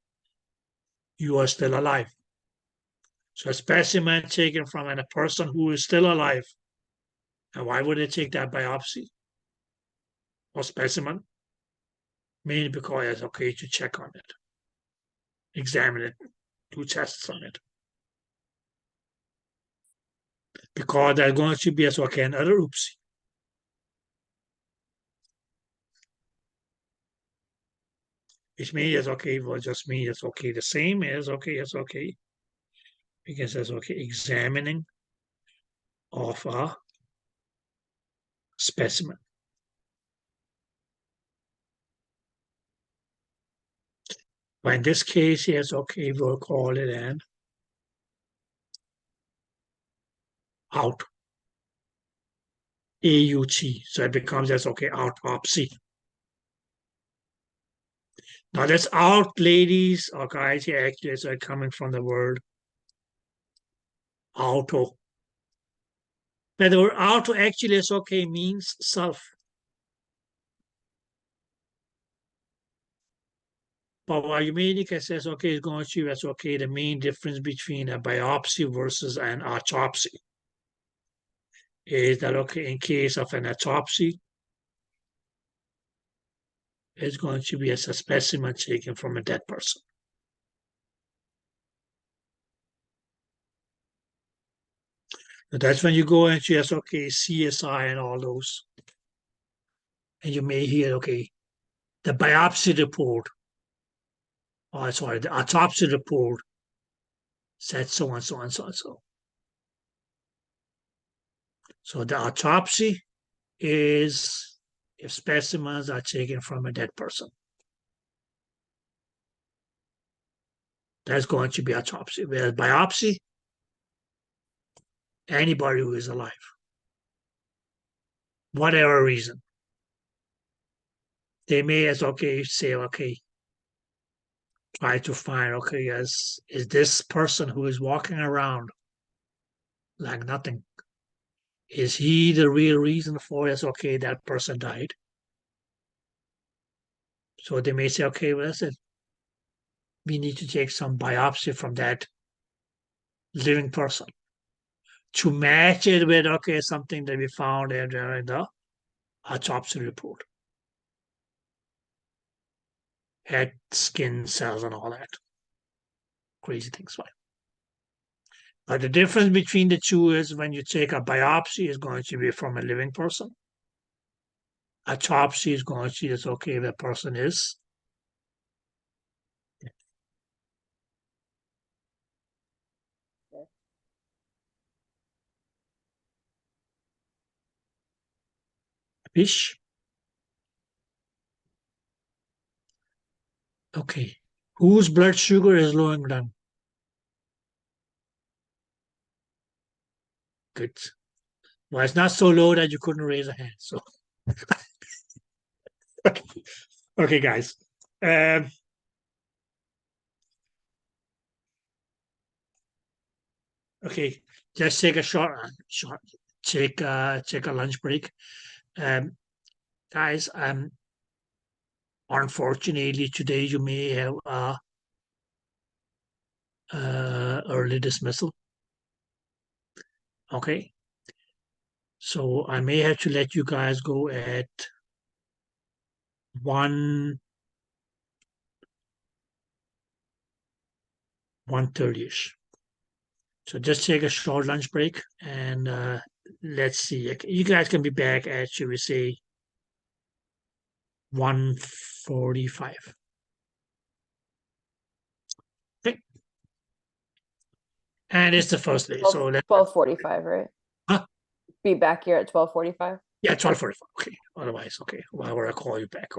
You are still alive. So a specimen taken from a person who is still alive. And why would they take that biopsy or specimen? Mainly because it's okay to check on it, examine it, do tests on it. Because there's going to be as okay another oopsie. Which means it's okay, well, just means it's okay. The same as okay, it's okay. Because it's okay, examining of a specimen. But in this case, yes, okay, we'll call it an out. AUT. So it becomes as okay, autopsy. Now that's out, ladies or guys, here actually is coming from the word auto. But the word auto actually is okay, means self. But what Eumenica says, okay, is going to that's okay, the main difference between a biopsy versus an autopsy is that, okay, in case of an autopsy, it's going to be as a specimen taken from a dead person. And that's when you go into, yes, okay, CSI and all those. And you may hear, okay, the biopsy report, or sorry, the autopsy report said so and so and so and so. So the autopsy is if specimens are taken from a dead person. That's going to be autopsy. Whereas biopsy, anybody who is alive, whatever reason. They may as okay say, okay, try to find, okay, is this person who is walking around like nothing, is he the real reason for it? Okay, that person died. So they may say, okay, well, that's it. We need to take some biopsy from that living person to match it with, okay, something that we found in the autopsy report. Head, skin cells, and all that. Crazy things, right? But the difference between the two is when you take a biopsy, it's going to be from a living person. Autopsy is going to see it's okay, the person is. Fish. Okay. Whose blood sugar is lowering down? Good. Well, it's not so low that you couldn't raise a hand. So, okay, guys. Okay, just take a take a lunch break. Guys, Unfortunately, today you may have early dismissal. Okay. So I may have to let you guys go at 1:30ish. So just take a short lunch break and let's see. You guys can be back at, should we say, 1:45. Okay. And it's the first day. So let's 12:45, right? Huh? Be back here at 12:45. Yeah, 12:45. Okay. Otherwise, okay. Why would I call you back?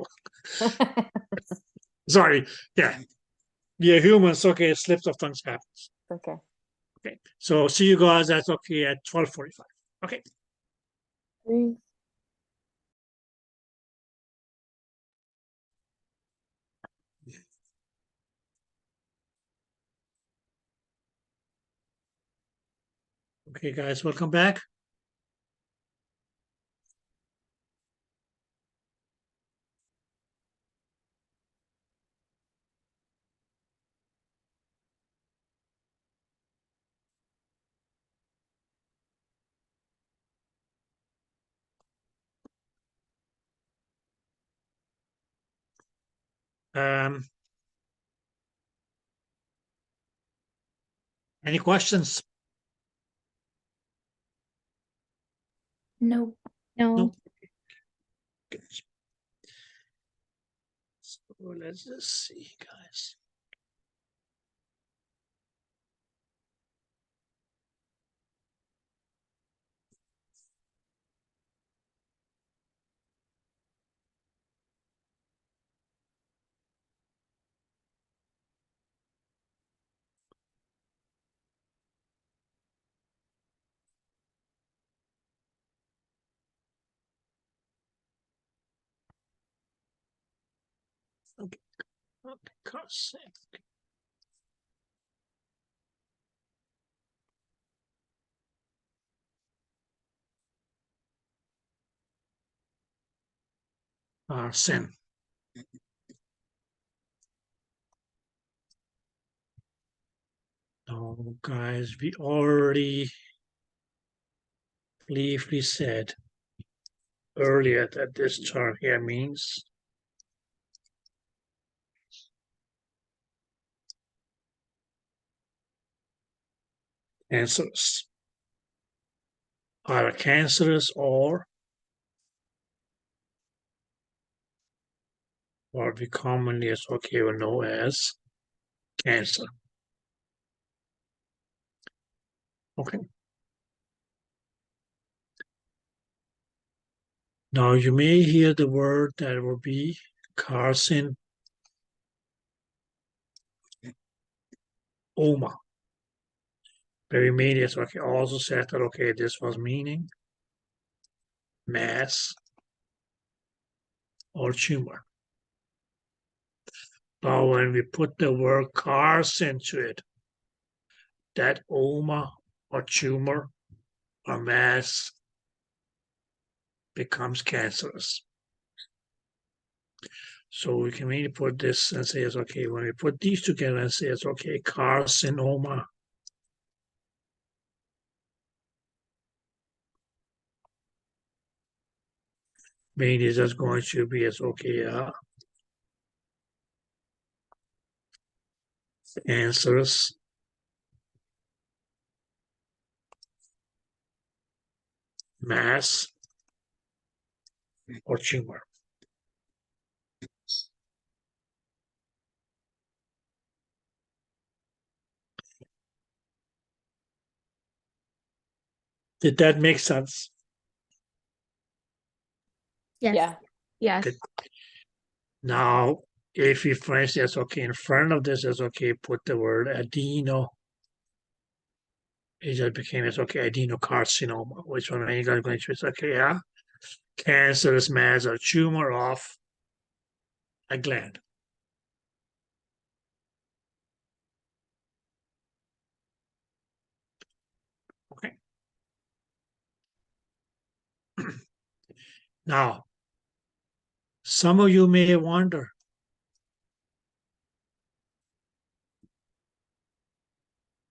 Sorry. Yeah. We are humans. Okay. Slips of tongues happens. Okay. Okay. So see you guys. That's okay at 12:45. Okay. Thanks. Okay, guys. Welcome back. Any questions? Nope. No. Nope. Good. So let's just see, guys. Okay. Carson. Sin. No, guys, we already briefly said earlier that this term here means cancerous. Either cancerous or what we commonly associate with know as cancer. Okay. Now you may hear the word that will be carcinoma. Very many also said that okay, this was meaning mass or tumor. But when we put the word carcin to it, that oma or tumor or mass becomes cancerous. So we can really put this and say, it's okay, when we put these together and say, it's okay, carcinoma. Meaning it's just going to be, it's okay, cancerous mass or tumor. Did that make sense? Yes. Yeah. Yes. Good. Now, if we, for instance, okay, in front of this is okay, put the word adeno. It just became, it's okay, adenocarcinoma, which one are you going to, it's okay, yeah, cancerous mass or tumor of a gland. Okay. Now, some of you may wonder,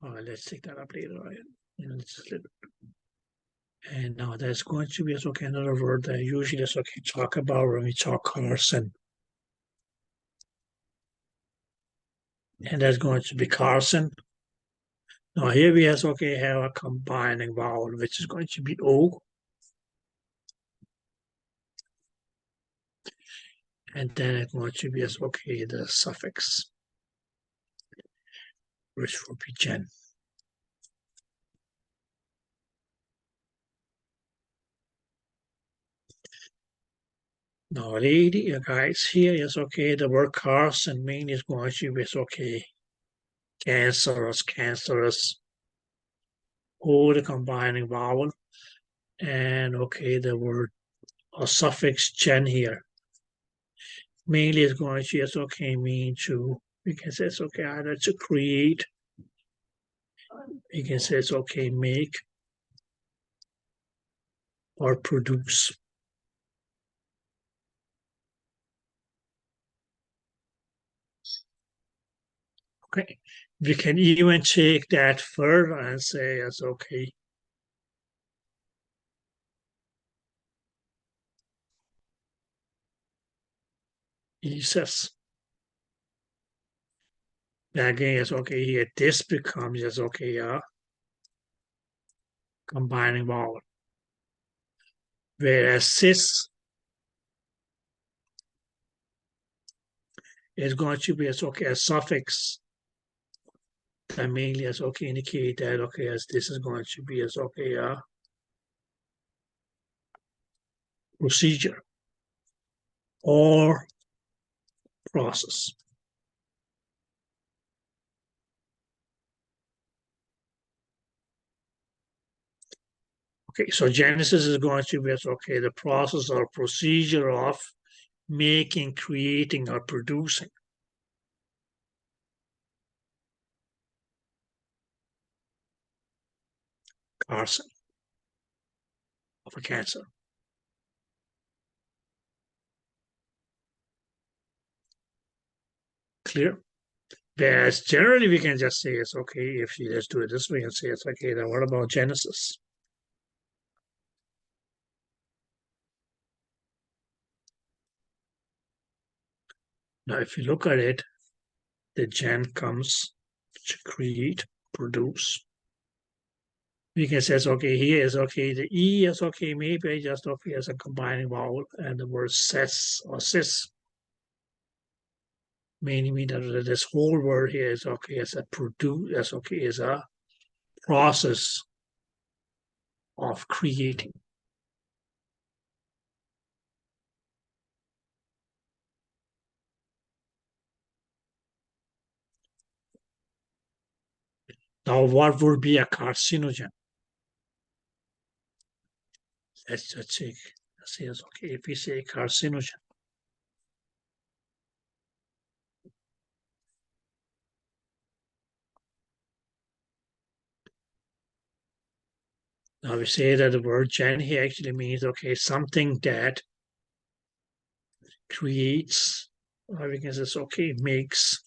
All right, let's take that up later. Right? Let's just leave it. And now there's going to be okay another word that I usually is okay talk about when we talk Carson. And that's going to be Carson. Now here we have a combining vowel, which is going to be O. And then it's going to be the suffix, which will be gen. Now, lady, guys, here is the word Carson mean is going to be cancerous, or the combining vowel, and the word or suffix gen here. Mainly is going to mean to, we can say it's either to create, we can say it's make, or produce. Okay, we can even take that further and say it's he says. Again, it's here. This becomes combining vowel. Whereas cis is going to be a suffix that mainly indicate that as this is going to be a procedure or process. Okay, so Genesis is going to be the process or procedure of making, creating, or producing. Carson of a cancer. Clear? Whereas generally we can just say it's if you just do it this way, we can say it's then what about Genesis? Now, if you look at it, the gen comes to create, produce. We can say, here is the E is maybe just as a combining vowel, and the word cis or cis, meaning that this whole word here is as a produce, as a process of creating. Now, what would be a carcinogen? Let's see. If we say carcinogen. Now we say that the word gen here actually means something that creates, or we can say makes,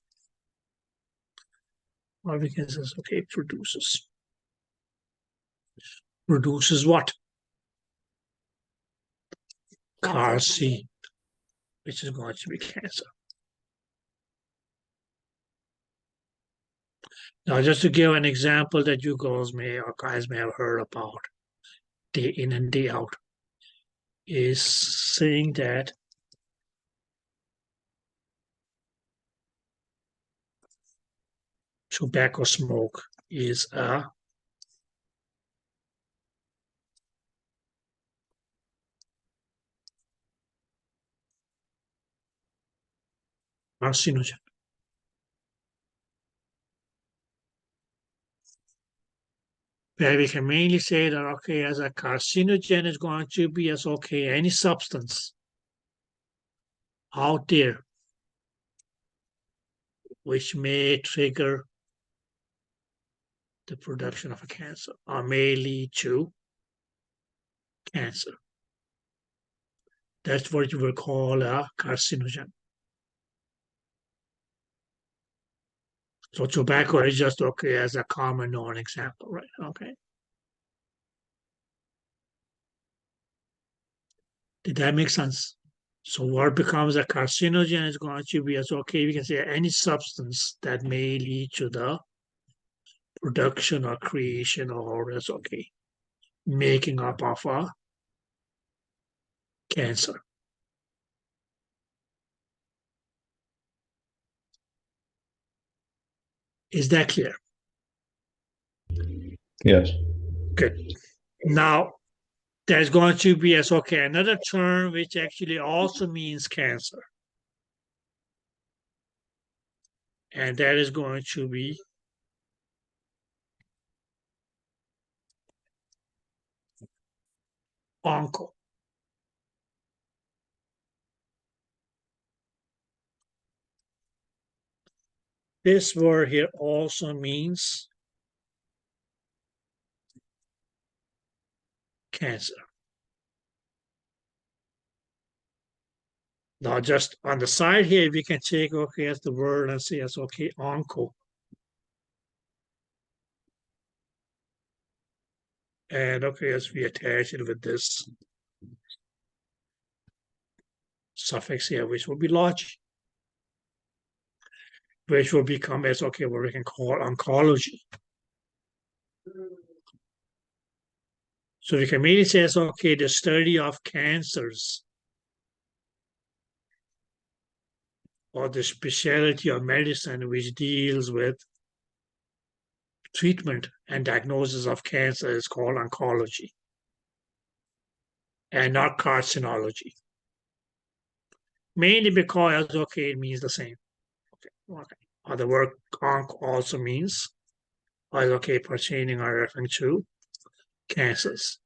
or we can say produces. Produces what? Carci, which is going to be cancer. Now, just to give an example that you guys may have heard about day in and day out, is saying that tobacco smoke is a carcinogen. Where we can mainly say that as a carcinogen is going to be as any substance out there which may trigger the production of a cancer or may lead to cancer. That's what you will call a carcinogen. So tobacco is just okay as a common known example, right? Okay. Did that make sense? So what becomes a carcinogen is going to be as okay, we can say any substance that may lead to the production or creation or as okay, making up of a cancer. Is that clear? Yes. Good. Now, there's going to be as okay another term which actually also means cancer. And that is going to be onco. This word here also means cancer. Now, just on the side here, we can take, okay, as the word and say, as okay, onco. And okay, as we attach it with this suffix here, which will be large, which will become as okay, what we can call oncology. So we can maybe say as okay, the study of cancers or the specialty of medicine which deals with treatment and diagnosis of cancer is called oncology and not carcinology. Mainly because, okay, it means the same. Okay. Or the word onc also means, okay, pertaining or referring to cancers.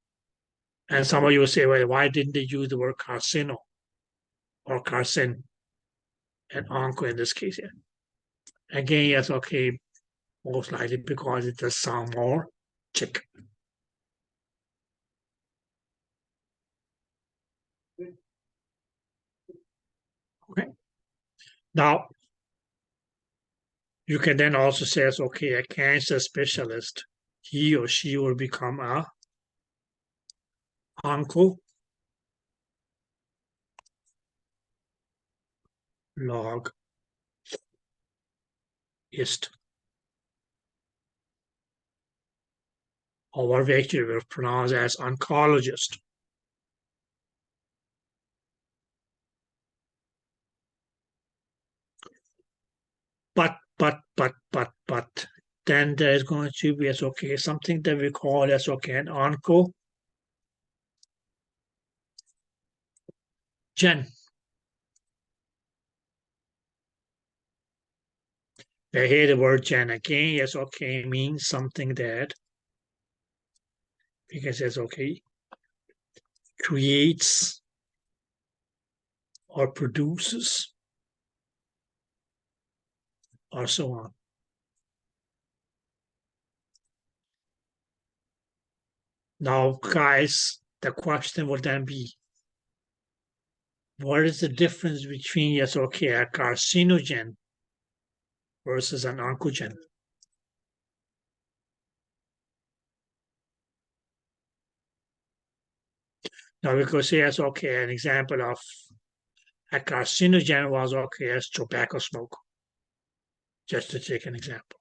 And some of you will say, well, why didn't they use the word carcino or carcin and onco in this case here? Again, yes, okay, most likely because it does sound more chick. Okay. Now, you can then also say, okay, a cancer specialist, he or she will become a oncologist. Or what we actually will pronounce as oncologist. But, then there's going to be as okay, something that we call as okay, an oncogen. I hear the word gen again, yes, okay, means something that, because it's okay, creates or produces or so on. Now, guys, the question would then be, what is the difference between, yes, okay, a carcinogen versus an oncogen? Now we could say as okay, an example of a carcinogen was okay as tobacco smoke, just to take an example.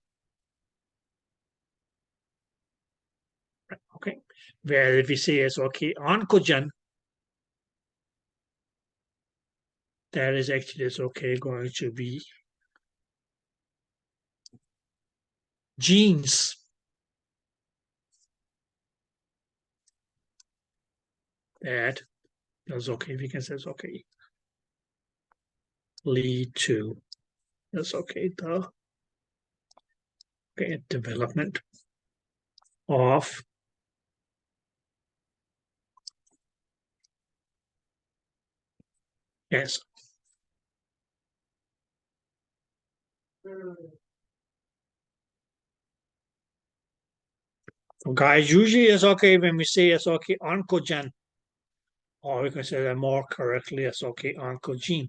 Right, okay, where if we say as okay, oncogen, that is actually is okay going to be genes that is okay, we can say it's okay, lead to that's okay, the okay, development of cancer. So guys, usually it's okay when we say it's okay, oncogen, or we can say that more correctly as okay, oncogene.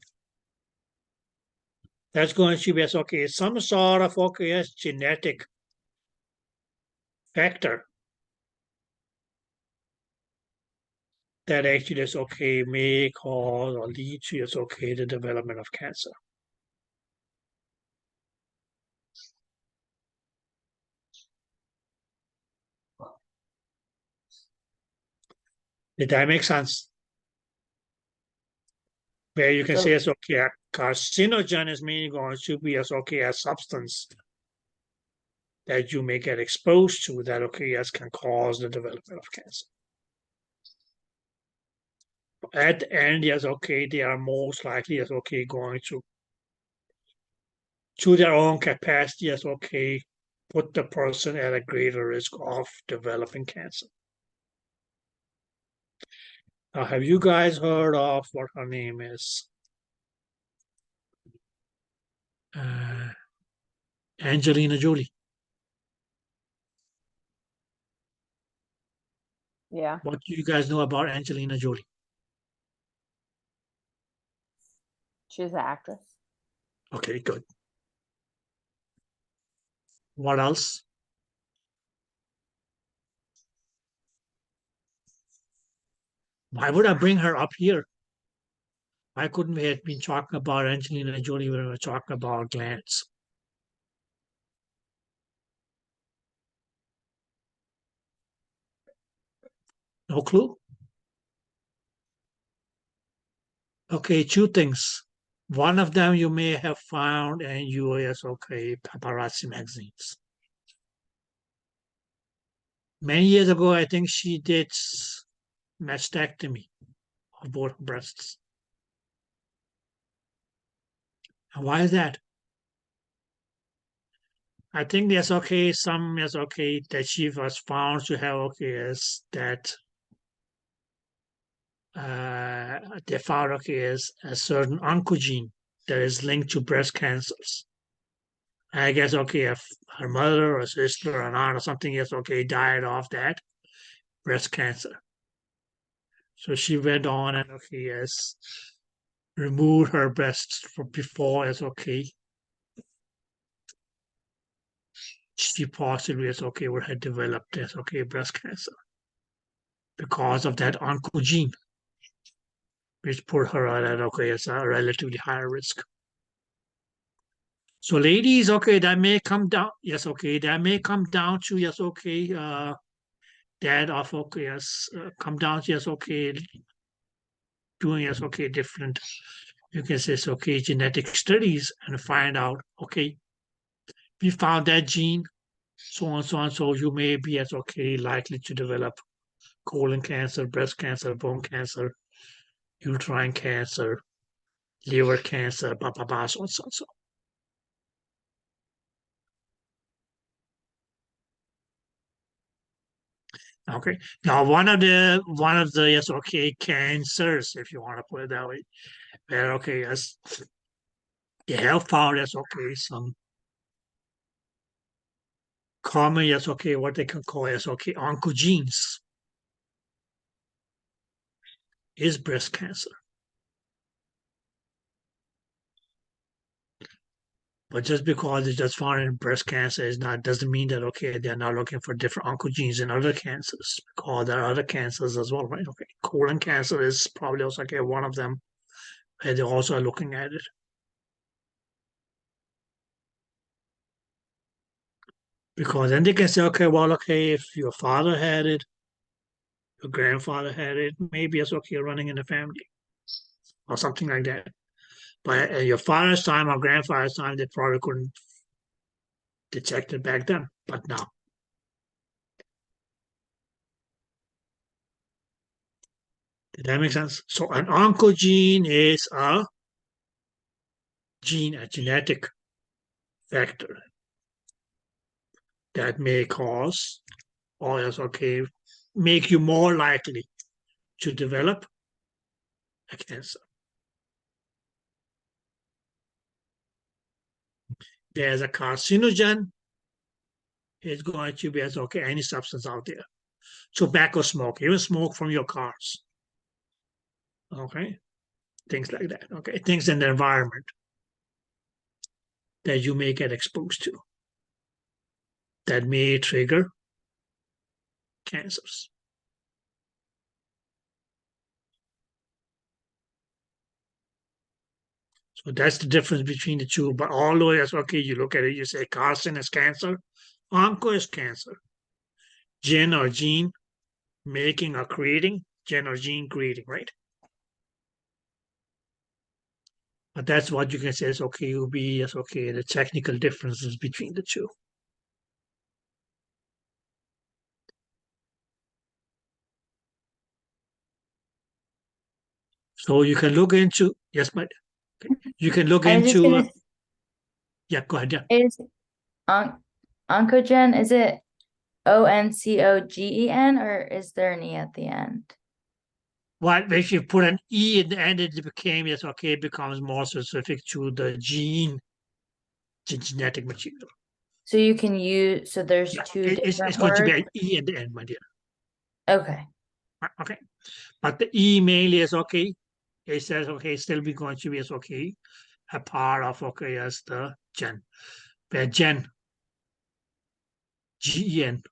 That's going to be as okay, some sort of okay as genetic factor that actually is okay may cause or lead to is okay the development of cancer. Did that make sense? Where you can So- say it's okay, a carcinogen is meaning going to be as okay a substance that you may get exposed to that okay as can cause the development of cancer. At the end, yes, okay, they are most likely yes, okay, going to their own capacity, yes, okay, put the person at a greater risk of developing cancer. Now, have you guys heard of what her name is? Angelina Jolie. Yeah, What do you guys know about Angelina Jolie? she's an actress. Okay, good. What else? Why would I bring her up here? Why couldn't we have been talking about Angelina Jolie when we were talking about glands? No clue? Okay, two things. One of them you may have found in US, okay, paparazzi magazines. Many years ago, I think she did mastectomy of both breasts. And why is that? I think yes, okay, some yes, okay, that she was found to have okay is that they found okay is a certain oncogene that is linked to breast cancers. I guess okay, if her mother or sister or aunt or something yes, okay, died of that breast cancer. So she went on and okay, yes, removed her breasts from before as okay. She possibly as okay would have developed as okay breast cancer because of that oncogene, which put her at okay as a relatively higher risk. So ladies, okay, that may come down. Yes, okay, that may come down to yes, okay, that of okay, yes, come down to yes, okay, doing yes, okay, different. You can say it's okay, genetic studies and find out okay, we found that gene, so on, so on. So you may be as okay likely to develop colon cancer, breast cancer, bone cancer, uterine cancer, liver cancer, blah blah blah, so on, so on, so on. Okay. Now one of the yes, okay, cancers, if you want to put it that way, where okay, yes, they have found yes, okay, some common yes, okay, what they can call yes, okay, oncogenes is breast cancer. But just because it's just found in breast cancer is not doesn't mean that okay they're not looking for different oncogenes in other cancers because there are other cancers as well, right? Okay, colon cancer is probably also okay one of them, and they also are looking at it because then they can say okay, well, okay, if your father had it, your grandfather had it, maybe it's okay running in the family or something like that. But at your father's time or grandfather's time, they probably couldn't detect it back then, but now. Did that make sense? So an oncogene is a gene, a genetic factor that may cause or else okay, make you more likely to develop a cancer. There's a carcinogen, it's going to be as okay, any substance out there. Tobacco smoke, even smoke from your cars. Okay, things like that. Okay, things in the environment. that you may get exposed to that may trigger cancers. So that's the difference between the two. But although it's okay, you look at it, you say carcin is cancer, onco is cancer. Gen or gene making or creating, gen or gene creating, right? But that's what you can say is okay, will be as okay, the technical differences between the two. So you can look into, yes, but okay. You can look I was just into, gonna, yeah, go ahead, yeah. is oncogen, is it ONCOGEN or is there an E at the end? Well, if you put an E in the end, it became, yes, okay, it becomes more specific to the gene, the genetic material. So you can use, so there's Yeah, two it's different going to be words. an E at the end, my dear. Okay. Okay. But the E mainly is okay. It says, okay, still be going to be as okay, a part of, okay, as the gen. Where gen, GEN,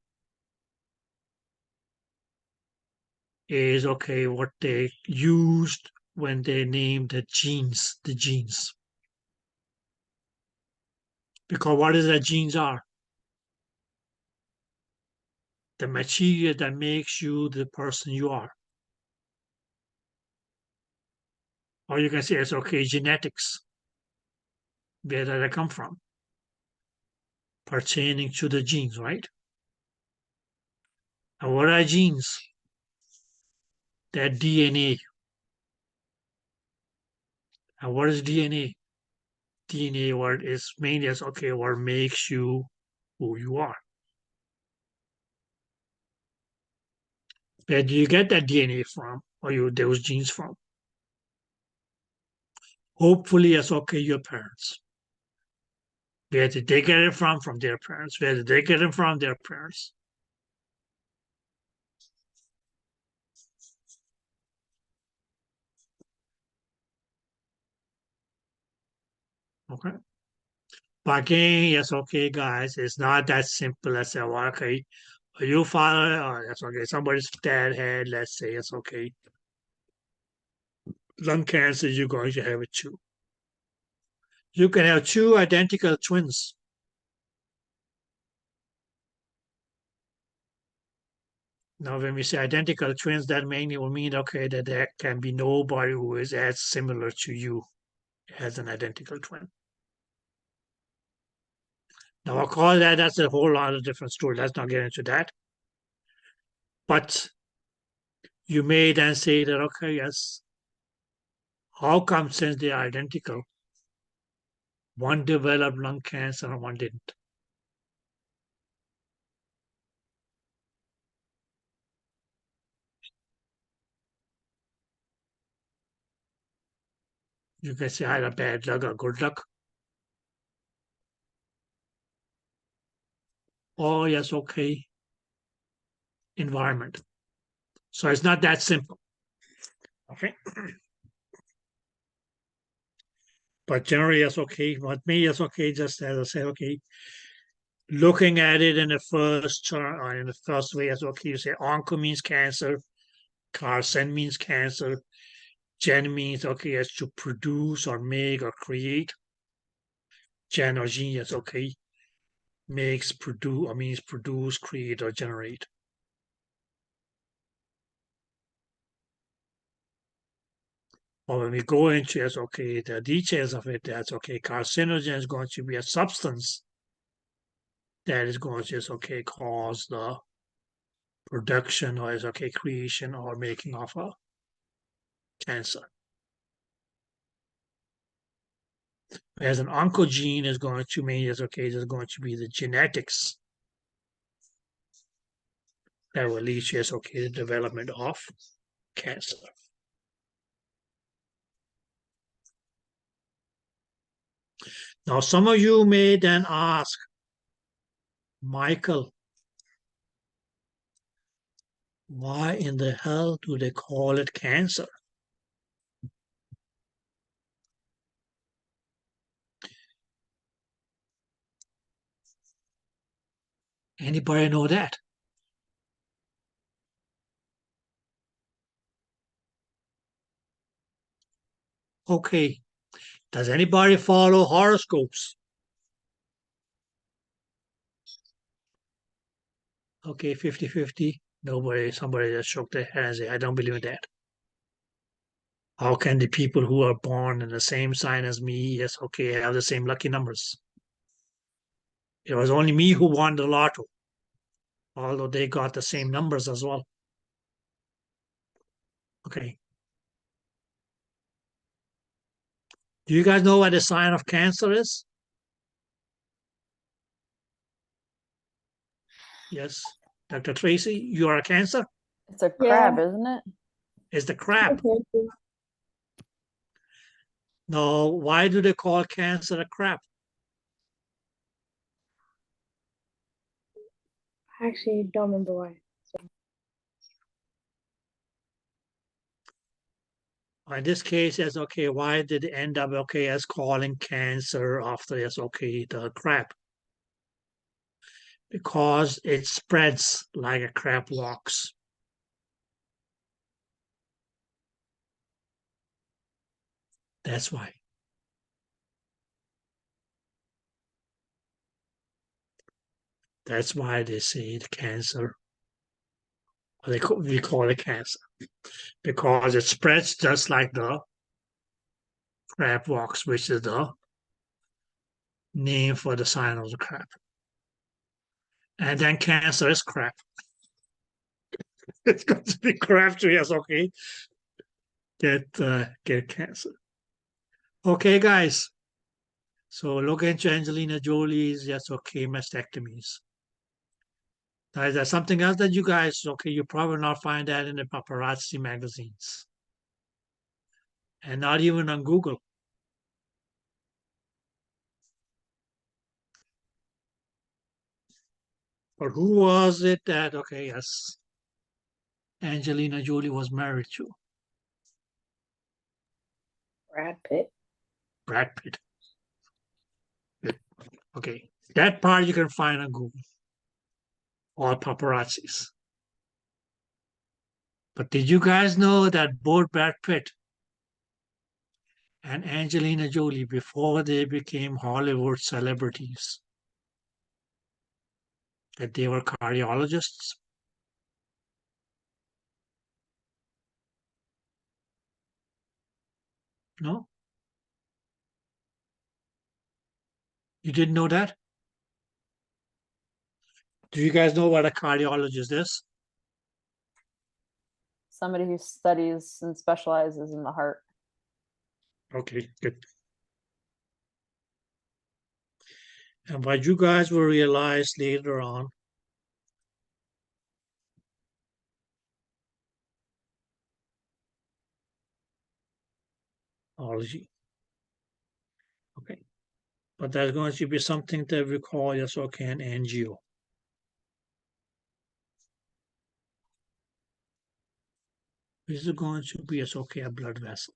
is okay, what they used when they named the genes. Because what is that genes are? The material that makes you the person you are. Or you can say it's okay, genetics. Where did they come from? Pertaining to the genes, right? And what are genes? That DNA. And what is DNA? DNA word is mainly as okay, what makes you who you are. Where do you get that DNA from, or those genes from? Hopefully, as okay, your parents. Where did they get it from? From their parents. Where did they get it from? Their parents. Okay. But again, yes, okay, guys, it's not that simple as say, well, okay, are you father? Oh, that's okay. Somebody's dad had, let's say, it's okay. Lung cancer, you're going to have it too. You can have two identical twins. Now, when we say identical twins, that mainly will mean, okay, that there can be nobody who is as similar to you as an identical twin. Now, I'll call that's a whole lot of different story. Let's not get into that. But you may then say that, okay, yes, how come since they are identical, one developed lung cancer and one didn't? You can say either bad luck or good luck. Oh, yes, okay. Environment. So it's not that simple. Okay. But generally, yes, okay. But me, yes, okay. Just as I said, okay. Looking at it in the first term, or in the first way, yes, okay. You say onco means cancer, carcin means cancer, gen means okay, as to produce or make or create. Gen or gene, yes, okay. Makes, produce, or means produce, create, or generate. Or when we go into yes, okay, the details of it, that's okay. Carcinogen is going to be a substance that is going to just okay cause the production or is okay creation or making of a cancer. Whereas an oncogene is going to mean is okay, is going to be the genetics that will lead to yes, okay, the development of cancer. Now, some of you may then ask, Michael, why in the hell do they call it cancer? Anybody know that? Okay. Does anybody follow horoscopes? Okay, 50-50. Nobody, somebody just shook their head and said, I don't believe in that. How can the people who are born in the same sign as me, yes, okay, have the same lucky numbers? It was only me who won the lotto, although they got the same numbers as well. Okay. Do you guys know what the sign of Cancer is? Yes. Dr. Tracy, you are a Cancer? It's a crab, isn't it? It's the crab. Okay. No, why do they call Cancer a crab? I actually don't remember why. In this case, it's okay. Why did it end up okay as calling Cancer after it's okay the crab? Because it spreads like a crab walks. That's why. That's why they say it Cancer. We call it Cancer because it spreads just like the crab walks, which is the name for the sign of the crab. And then Cancer is crab. It's going to be crab too. Yes, okay. Get Cancer. Okay, guys. So look into Angelina Jolie's yes, okay, mastectomies. Now, is there something else that you guys, okay, you probably not find that in the paparazzi magazines and not even on Google. But who was it that, okay, yes, Angelina Jolie was married to? Brad Pitt. Brad Pitt. Okay, that part you can find on Google. All paparazzis. But did you guys know that both Brad Pitt and Angelina Jolie, before they became Hollywood celebrities, that they were cardiologists? No? You didn't know that? Do you guys know what a cardiologist is? Somebody who studies and specializes in the heart. Okay, good. And what you guys will realize later on, ology. Okay. But there's going to be something that we call, yes, okay, an angio. This is going to be, yes, okay, a blood vessel.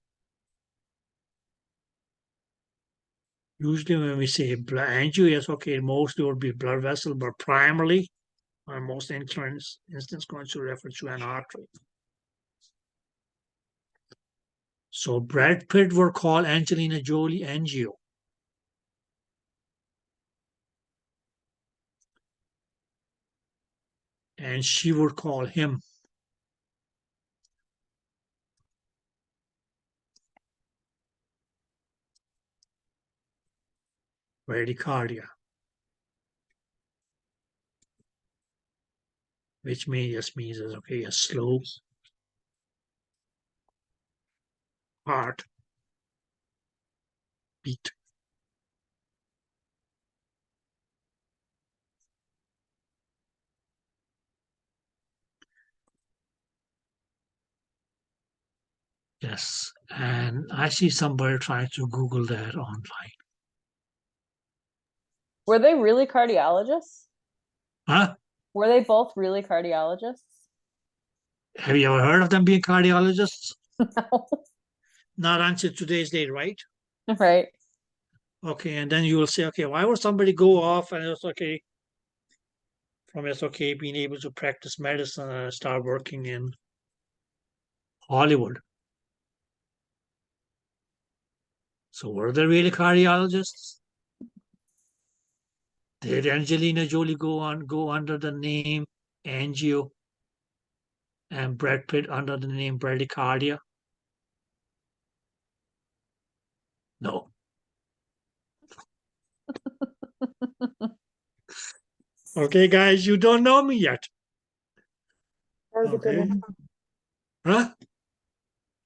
Usually when we say angio, yes, okay, mostly would be blood vessel, but primarily, or most instance, going to refer to an artery. So Brad Pitt will call Angelina Jolie angio. And she would call him bradycardia, which just means okay, a slow heart beat. Yes, and I see somebody trying to Google that online. Were they really cardiologists? Huh? Were they both really cardiologists? Have you ever heard of them being cardiologists? No. Not until today's date, right? Right. Okay, and then you will say, okay, why would somebody go off and it's okay? from SOK being able to practice medicine and start working in Hollywood. So were they really cardiologists? Did Angelina Jolie go under the name Angio and Brad Pitt under the name Bradycardia? No. Okay, guys, you don't know me yet. That was a good Okay. one. Huh?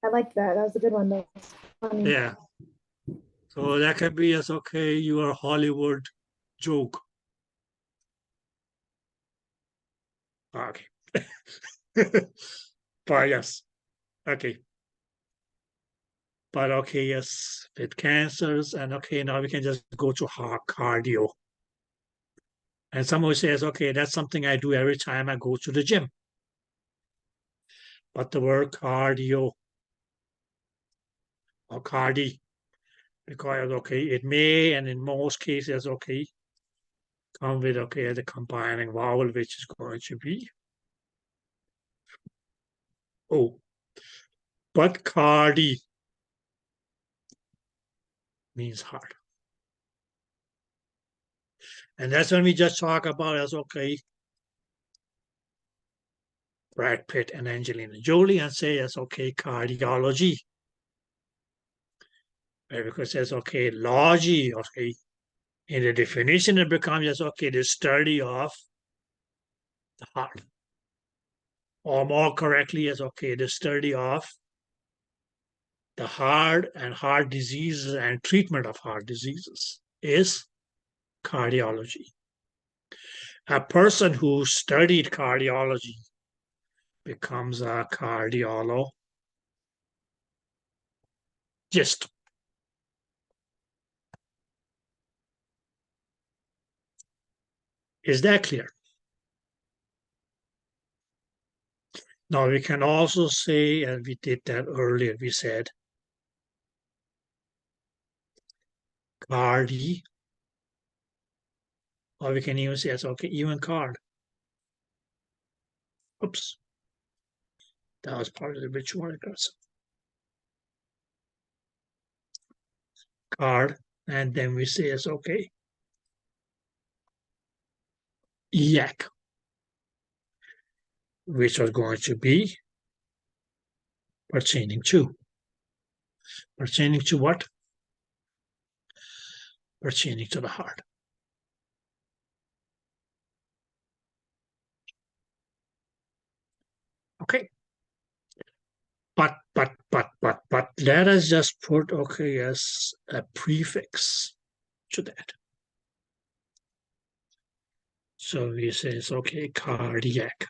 I like that. That was a good one, though. Funny. Yeah. So that could be as okay, your Hollywood joke. Okay. But yes. Okay. But okay, yes, with cancers, and okay, now we can just go to cardio. And someone says, okay, that's something I do every time I go to the gym. But the word cardio or cardi, because okay, it may, and in most cases, okay, come with okay, the combining vowel, which is going to be O. But cardi means heart. And that's when we just talk about as okay, Brad Pitt and Angelina Jolie, and say as okay, cardiology. Because it's okay, logy, okay, in the definition it becomes just okay, the study of the heart. Or more correctly, as okay, the study of the heart and heart diseases and treatment of heart diseases is cardiology. A person who studied cardiology becomes a cardiologist. Is that clear? Now we can also say, and we did that earlier, we said cardi, or we can even say it's okay, even card. Oops. That was part of the ritual records. Card, and then we say it's okay. Yak, which was going to be pertaining to. Pertaining to what? Pertaining to the heart. Okay. But let us just put okay as a prefix to that. So we say it's okay, cardiac.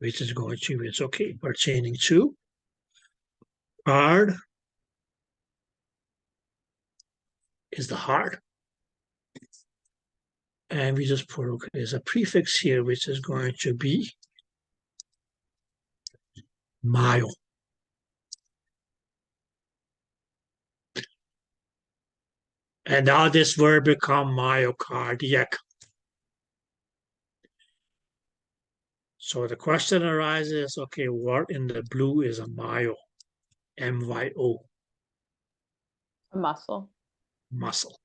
Which is going to be, it's okay, pertaining to card is the heart. And we just put okay, there's a prefix here, which is going to be myo. And now this verb become myocardiac. So the question arises, okay, what in the blue is a myo? M-Y-O. A muscle. Muscle.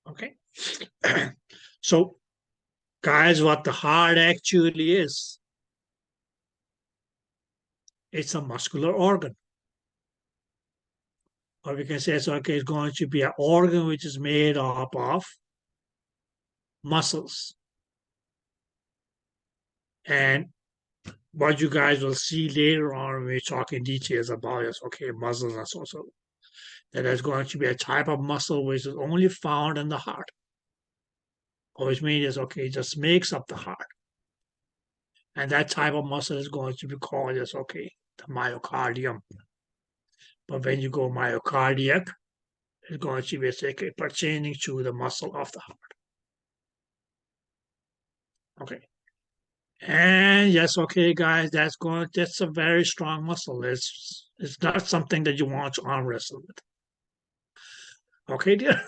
Okay. So, guys, what the heart actually is, it's a muscular organ. Or we can say it's okay, it's going to be an organ which is made up of muscles. And what you guys will see later on when we talk in details about is okay, muscles and so that there's going to be a type of muscle which is only found in the heart. Which means okay, it just makes up the heart. And that type of muscle is going to be called as okay, the myocardium. But when you go myocardiac, it's going to be okay, pertaining to the muscle of the heart. Okay. And yes, okay, guys, that's a very strong muscle. It's not something that you want to arm wrestle with. Okay, dear.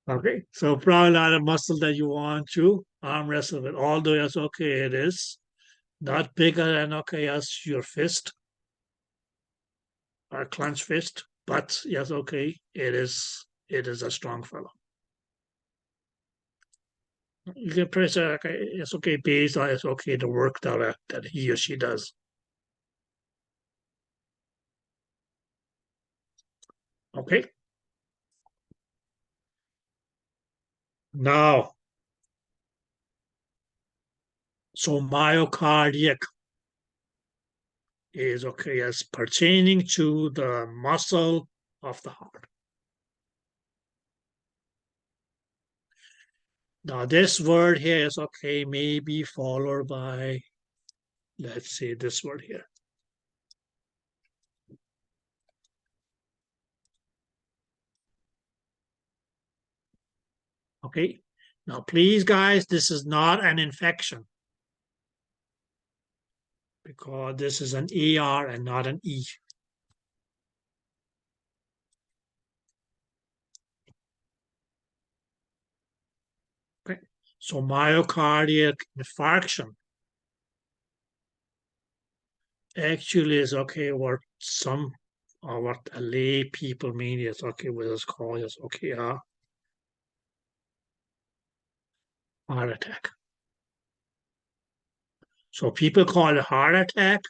Okay, so probably not a muscle that you want to arm wrestle with. Although yes, okay, it is not bigger than okay as your fist or clenched fist, but yes, okay, it is a strong fellow. You can press it, okay, it's okay based on it's okay the work that he or she does. Okay. Now, so myocardiac is okay as pertaining to the muscle of the heart. Now, this word here is okay, maybe followed by, let's see, this word here. Okay. Now, please, guys, this is not an infection because this is an ER and not an E. Okay. So myocardial infarction actually is okay what some or what a lay people mean is okay what is called is okay heart attack. So people call it heart attack.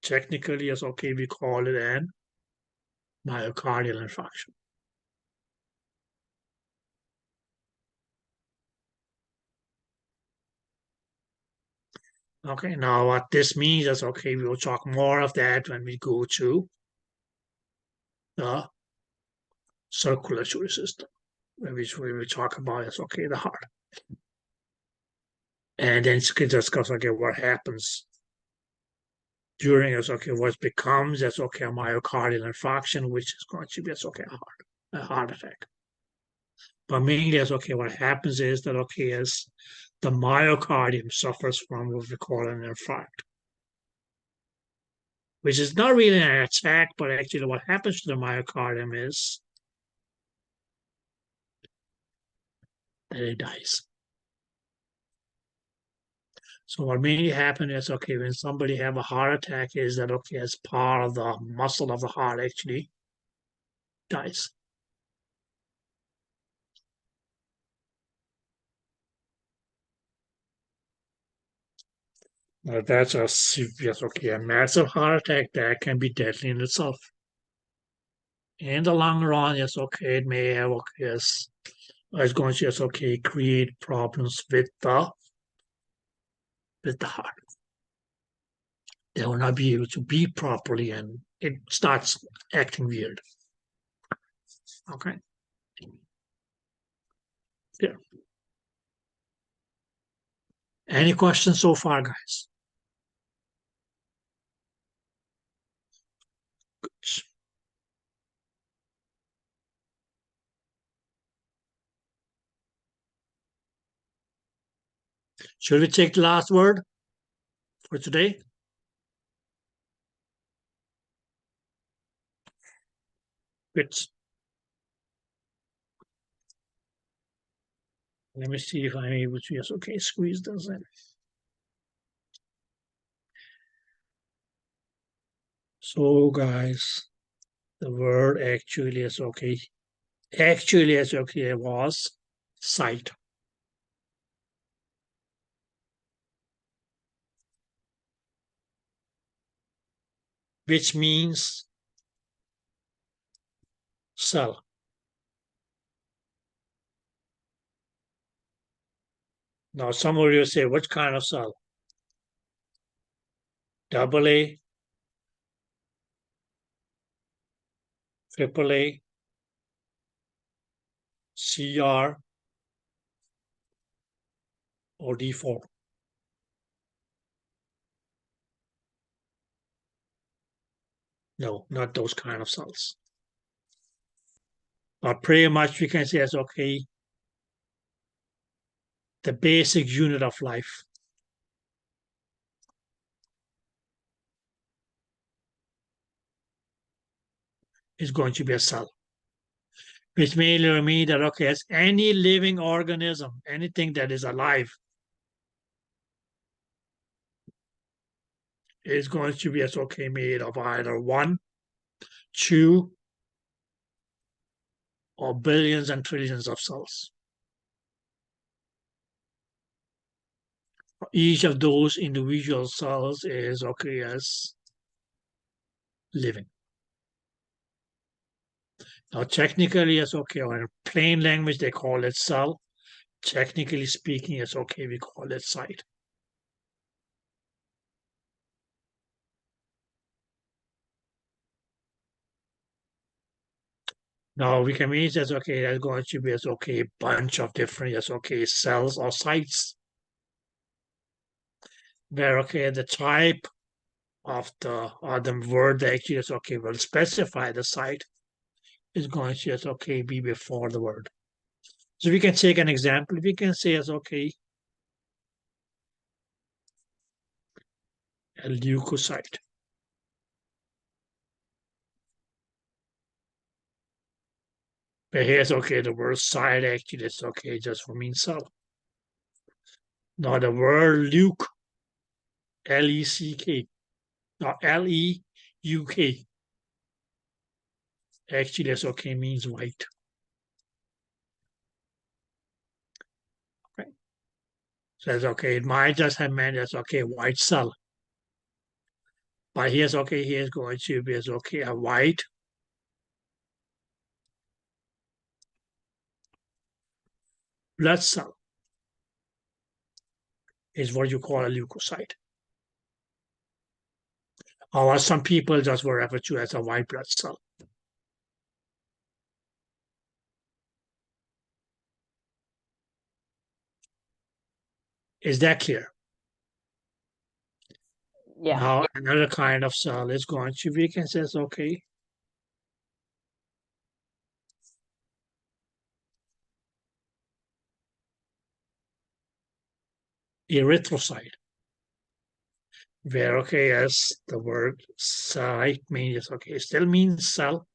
Technically, it's okay we call it an myocardial infarction. Okay, now what this means is okay, we'll talk more of that when we go to the circulatory system, when we talk about it's okay, the heart. And then we can discuss okay what happens during it's okay, what becomes it's okay, a myocardial infarction, which is going to be it's okay, a heart attack. But mainly it's okay, what happens is that okay is the myocardium suffers from what we call an infarct, which is not really an attack, but actually what happens to the myocardium is that it dies. So what mainly happens is okay when somebody have a heart attack is that okay as part of the muscle of the heart actually dies. Now that's a yes, okay, a massive heart attack that can be deadly in itself. In the long run, yes, okay, it may have okay, yes, it's going to yes, okay, create problems with the heart. They will not be able to beat properly and it starts acting weird. Okay. Yeah. Any questions so far, guys? Good. Should we take the last word for today? Good. Let me see if I'm able to, yes, okay, squeeze those in. So, guys, the word actually is okay. Actually, is okay, was sight. Which means cell. Now, some of you say, what kind of cell? Double A, triple A, CR, or D4? No, not those kind of cells. But pretty much we can say it's okay, the basic unit of life. is going to be a cell. Which may mean that, okay, as any living organism, anything that is alive, is going to be, as okay, made of either 1, 2, or billions and trillions of cells. Each of those individual cells is okay as living. Now, technically, it's okay. Or in plain language, they call it cell. Technically speaking, it's okay. We call it site. Now, we can mean that's okay. That's going to be, it's okay, a bunch of different, it's okay, cells or sites. Where, okay, the type of the word that actually is okay will specify the site is going to, it's okay, be before the word. So we can take an example. We can say it's okay, a leukocyte. But here's okay, the word site actually is okay just for mean cell. Now the word leuk, L-E-C-K, now L-E-U-K, actually that's okay, means white. Okay. So that's okay, it might just have meant that's okay, white cell. But here's okay, here's going to be as okay, a white blood cell is what you call a leukocyte. Or some people just will refer to as a white blood cell. Is that clear? Yeah. Now another kind of cell is going to be, can say, okay, erythrocyte. Where okay, as the word site means okay, it still means cell.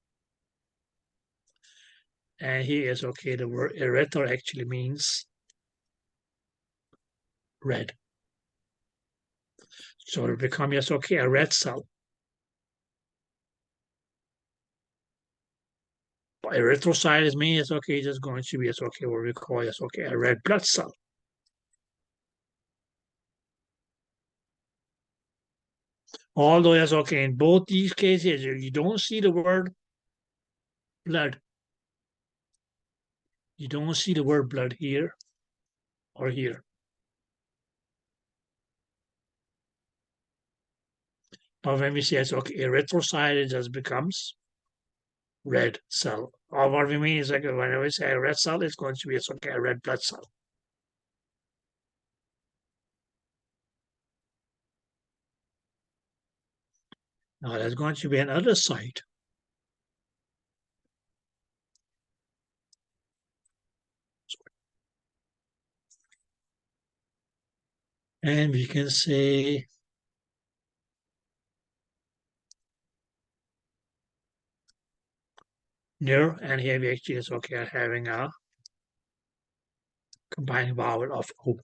And here is okay, the word erythro actually means red. So it becomes yes, okay, a red cell. But erythrocyte is means okay, just going to be yes, okay, what we call yes, okay, a red blood cell. Although yes, okay, in both these cases, you don't see the word blood. You don't see the word blood here or here. But when we say it's okay, erythrocyte, it just becomes red cell. Or what we mean is like whenever we say a red cell, it's going to be it's okay, a red blood cell. Now there's going to be another site. And we can say near, and here we actually is okay having a combined vowel of O.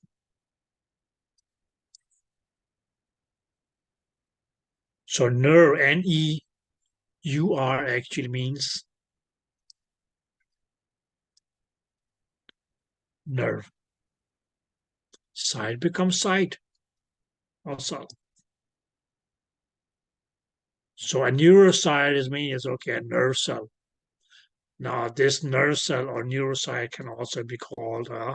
So ner, N-E-U-R actually means nerve. Site becomes site also. So a neurocyte is mean is okay, a nerve cell. Now this nerve cell or neurocyte can also be called a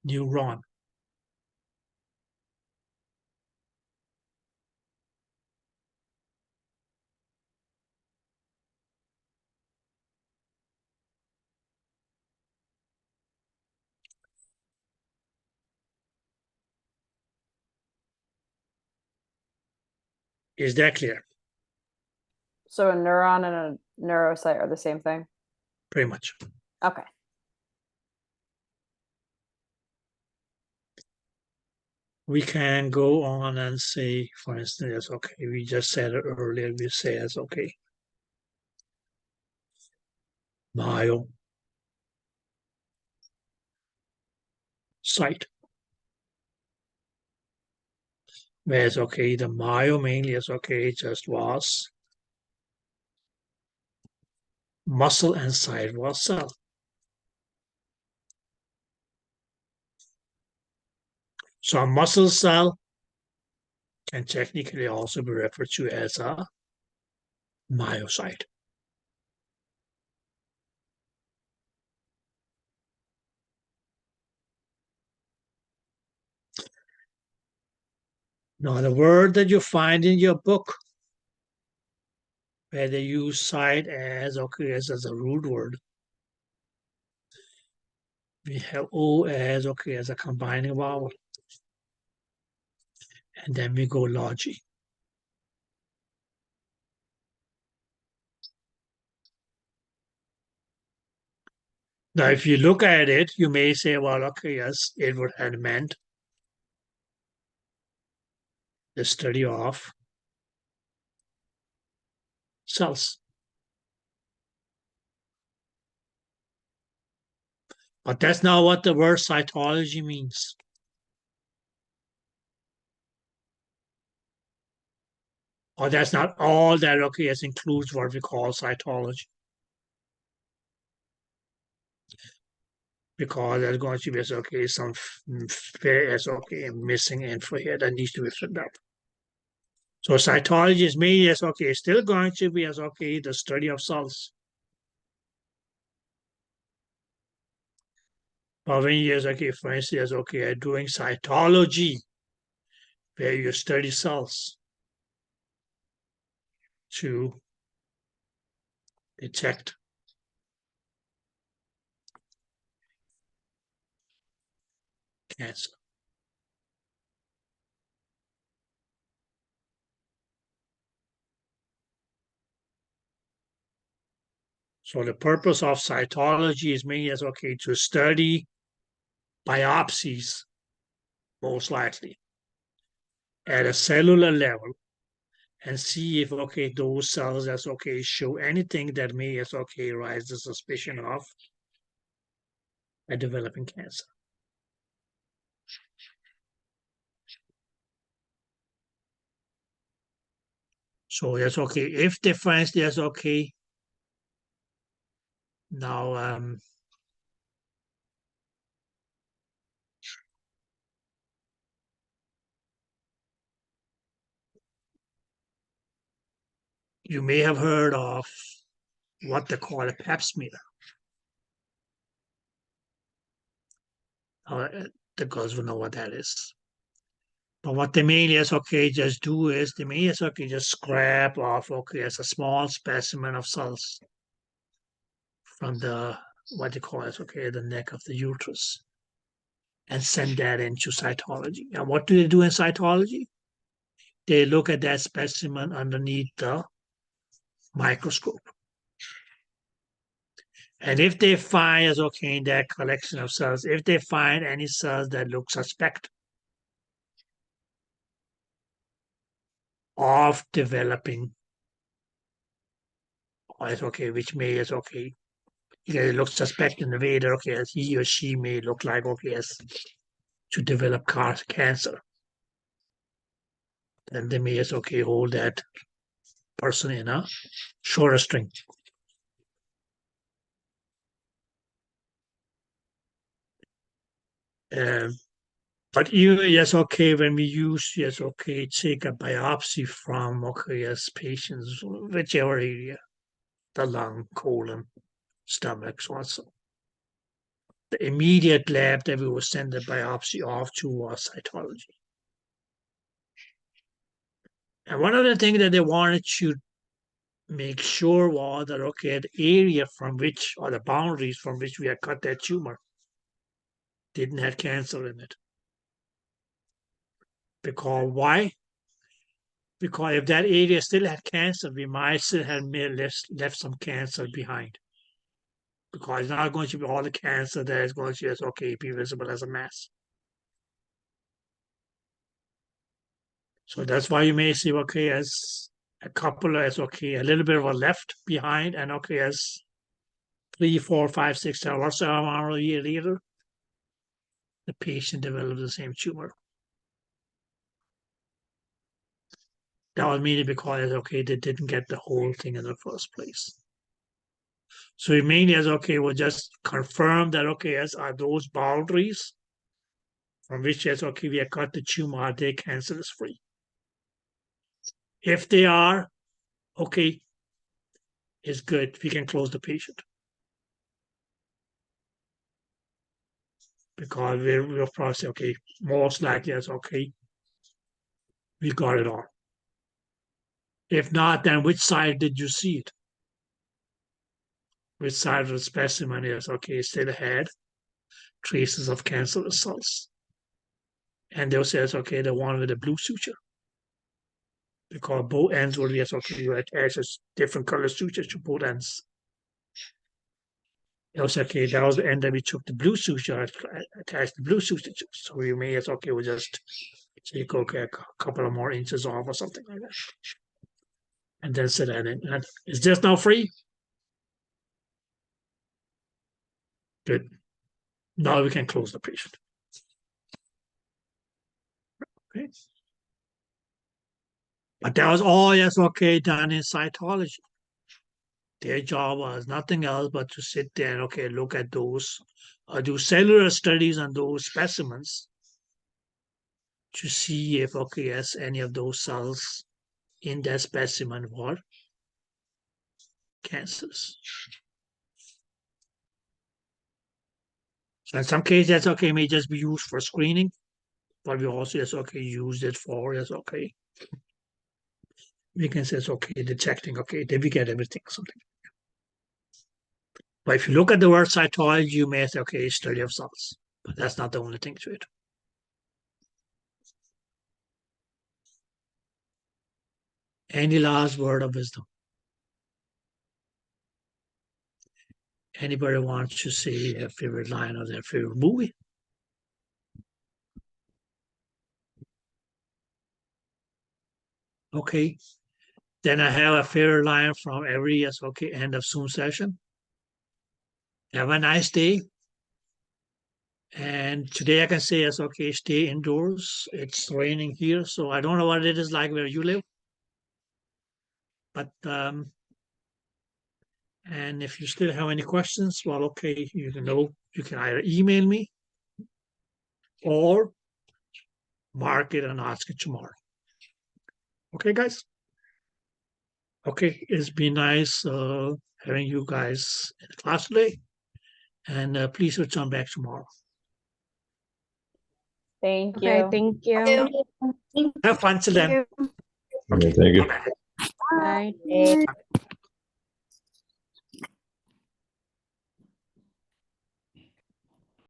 neuron. Is that clear? So a neuron and a neurocyte are the same thing? Pretty much. Okay. we can go on and say, for instance, okay, we just said it earlier, we say as okay, myocyte. Whereas okay, the myo mainly is okay, just was muscle and site was cell. So a muscle cell can technically also be referred to as a myocyte. Now, the word that you find in your book, where they use site as okay as a root word, we have O as okay as a combining vowel, and then we go logi. Now, if you look at it, you may say, well, okay, yes, it would have meant the study of cells. But that's not what the word cytology means. Or that's not all that okay yes includes what we call cytology. Because there's going to be okay some okay missing info here that needs to be filled up. So cytology is mainly as okay, still going to be as okay the study of cells. But when you okay, for instance, okay, doing cytology, where you study cells to detect cancer. So the purpose of cytology is mainly as okay to study biopsies, most likely, at a cellular level, and see if okay those cells as okay show anything that may as okay raise the suspicion of a developing cancer. So that's okay. If the friends that's okay. Now you may have heard of what they call a pap smear. The girls will know what that is. But what they mainly is okay just do is they may is okay just scrap off okay as a small specimen of cells from the what they call it okay the neck of the uterus and send that into cytology. And what do they do in cytology? They look at that specimen underneath the microscope. And if they find as okay in that collection of cells, if they find any cells that look suspect of developing, or it's okay, which may is okay, it looks suspect in the way that okay, as he or she may look like okay as to develop cancer, then they may as okay hold that person in a shorter string. But even yes, okay, when we use yes, okay, take a biopsy from okay, yes, patients, whichever area, the lung, colon, stomach, so on. So the immediate lab that we will send the biopsy off to was cytology. And one of the things that they wanted to make sure was that okay, the area from which or the boundaries from which we had cut that tumor didn't have cancer in it. Because why? Because if that area still had cancer, we might still have left some cancer behind. Because it's not going to be all the cancer that is going to just, okay, be visible as a mass. So that's why you may see, okay, as a couple as, okay, a little bit of a left behind, and okay, as 3, 4, 5, 6, 7, whatsoever a year later, the patient developed the same tumor. That was mainly because, okay, they didn't get the whole thing in the first place. So it mainly as, okay, we'll just confirm that, okay, as are those boundaries from which, as, okay, we have got the tumor, are they cancerous free? If they are, okay, it's good. We can close the patient. Because we'll probably say, okay, most likely it's okay. We got it all. If not, then which side did you see it? Which side of the specimen is, okay, still had traces of cancerous cells. And they'll say, it's okay, the one with the blue suture. Because both ends will be, okay, you attach different color sutures to both ends. It was okay, that was the end that we took the blue suture, attached the blue suture to. So you may, it's okay, we'll just take, okay, a couple of more inches off or something like that. And then set that in. And is this now free? Good. Now we can close the patient. Okay. But that was all, yes, okay, done in cytology. Their job was nothing else but to sit there and, okay, look at those, do cellular studies on those specimens to see if, okay, yes, any of those cells in that specimen were cancers. So in some cases, that's okay, may just be used for screening, but we also, yes, okay, use it for, yes, okay. We can say it's okay, detecting, okay, did we get everything, something. But if you look at the word cytology, you may say, okay, study of cells, but that's not the only thing to it. Any last word of wisdom? Anybody wants to say their favorite line of their favorite movie? Okay. Then I have a favorite line from every, yes, okay, end of Zoom session. Have a nice day. And today I can say, yes, okay, stay indoors. It's raining here, so I don't know what it is like where you live. But, and if you still have any questions, well, okay, you can either email me or mark it and ask it tomorrow. Okay, guys? Okay, it's been nice having you guys in class today. And please return back tomorrow. Thank Okay, you. thank you. Have fun till then. Okay, thank you. Bye. Bye.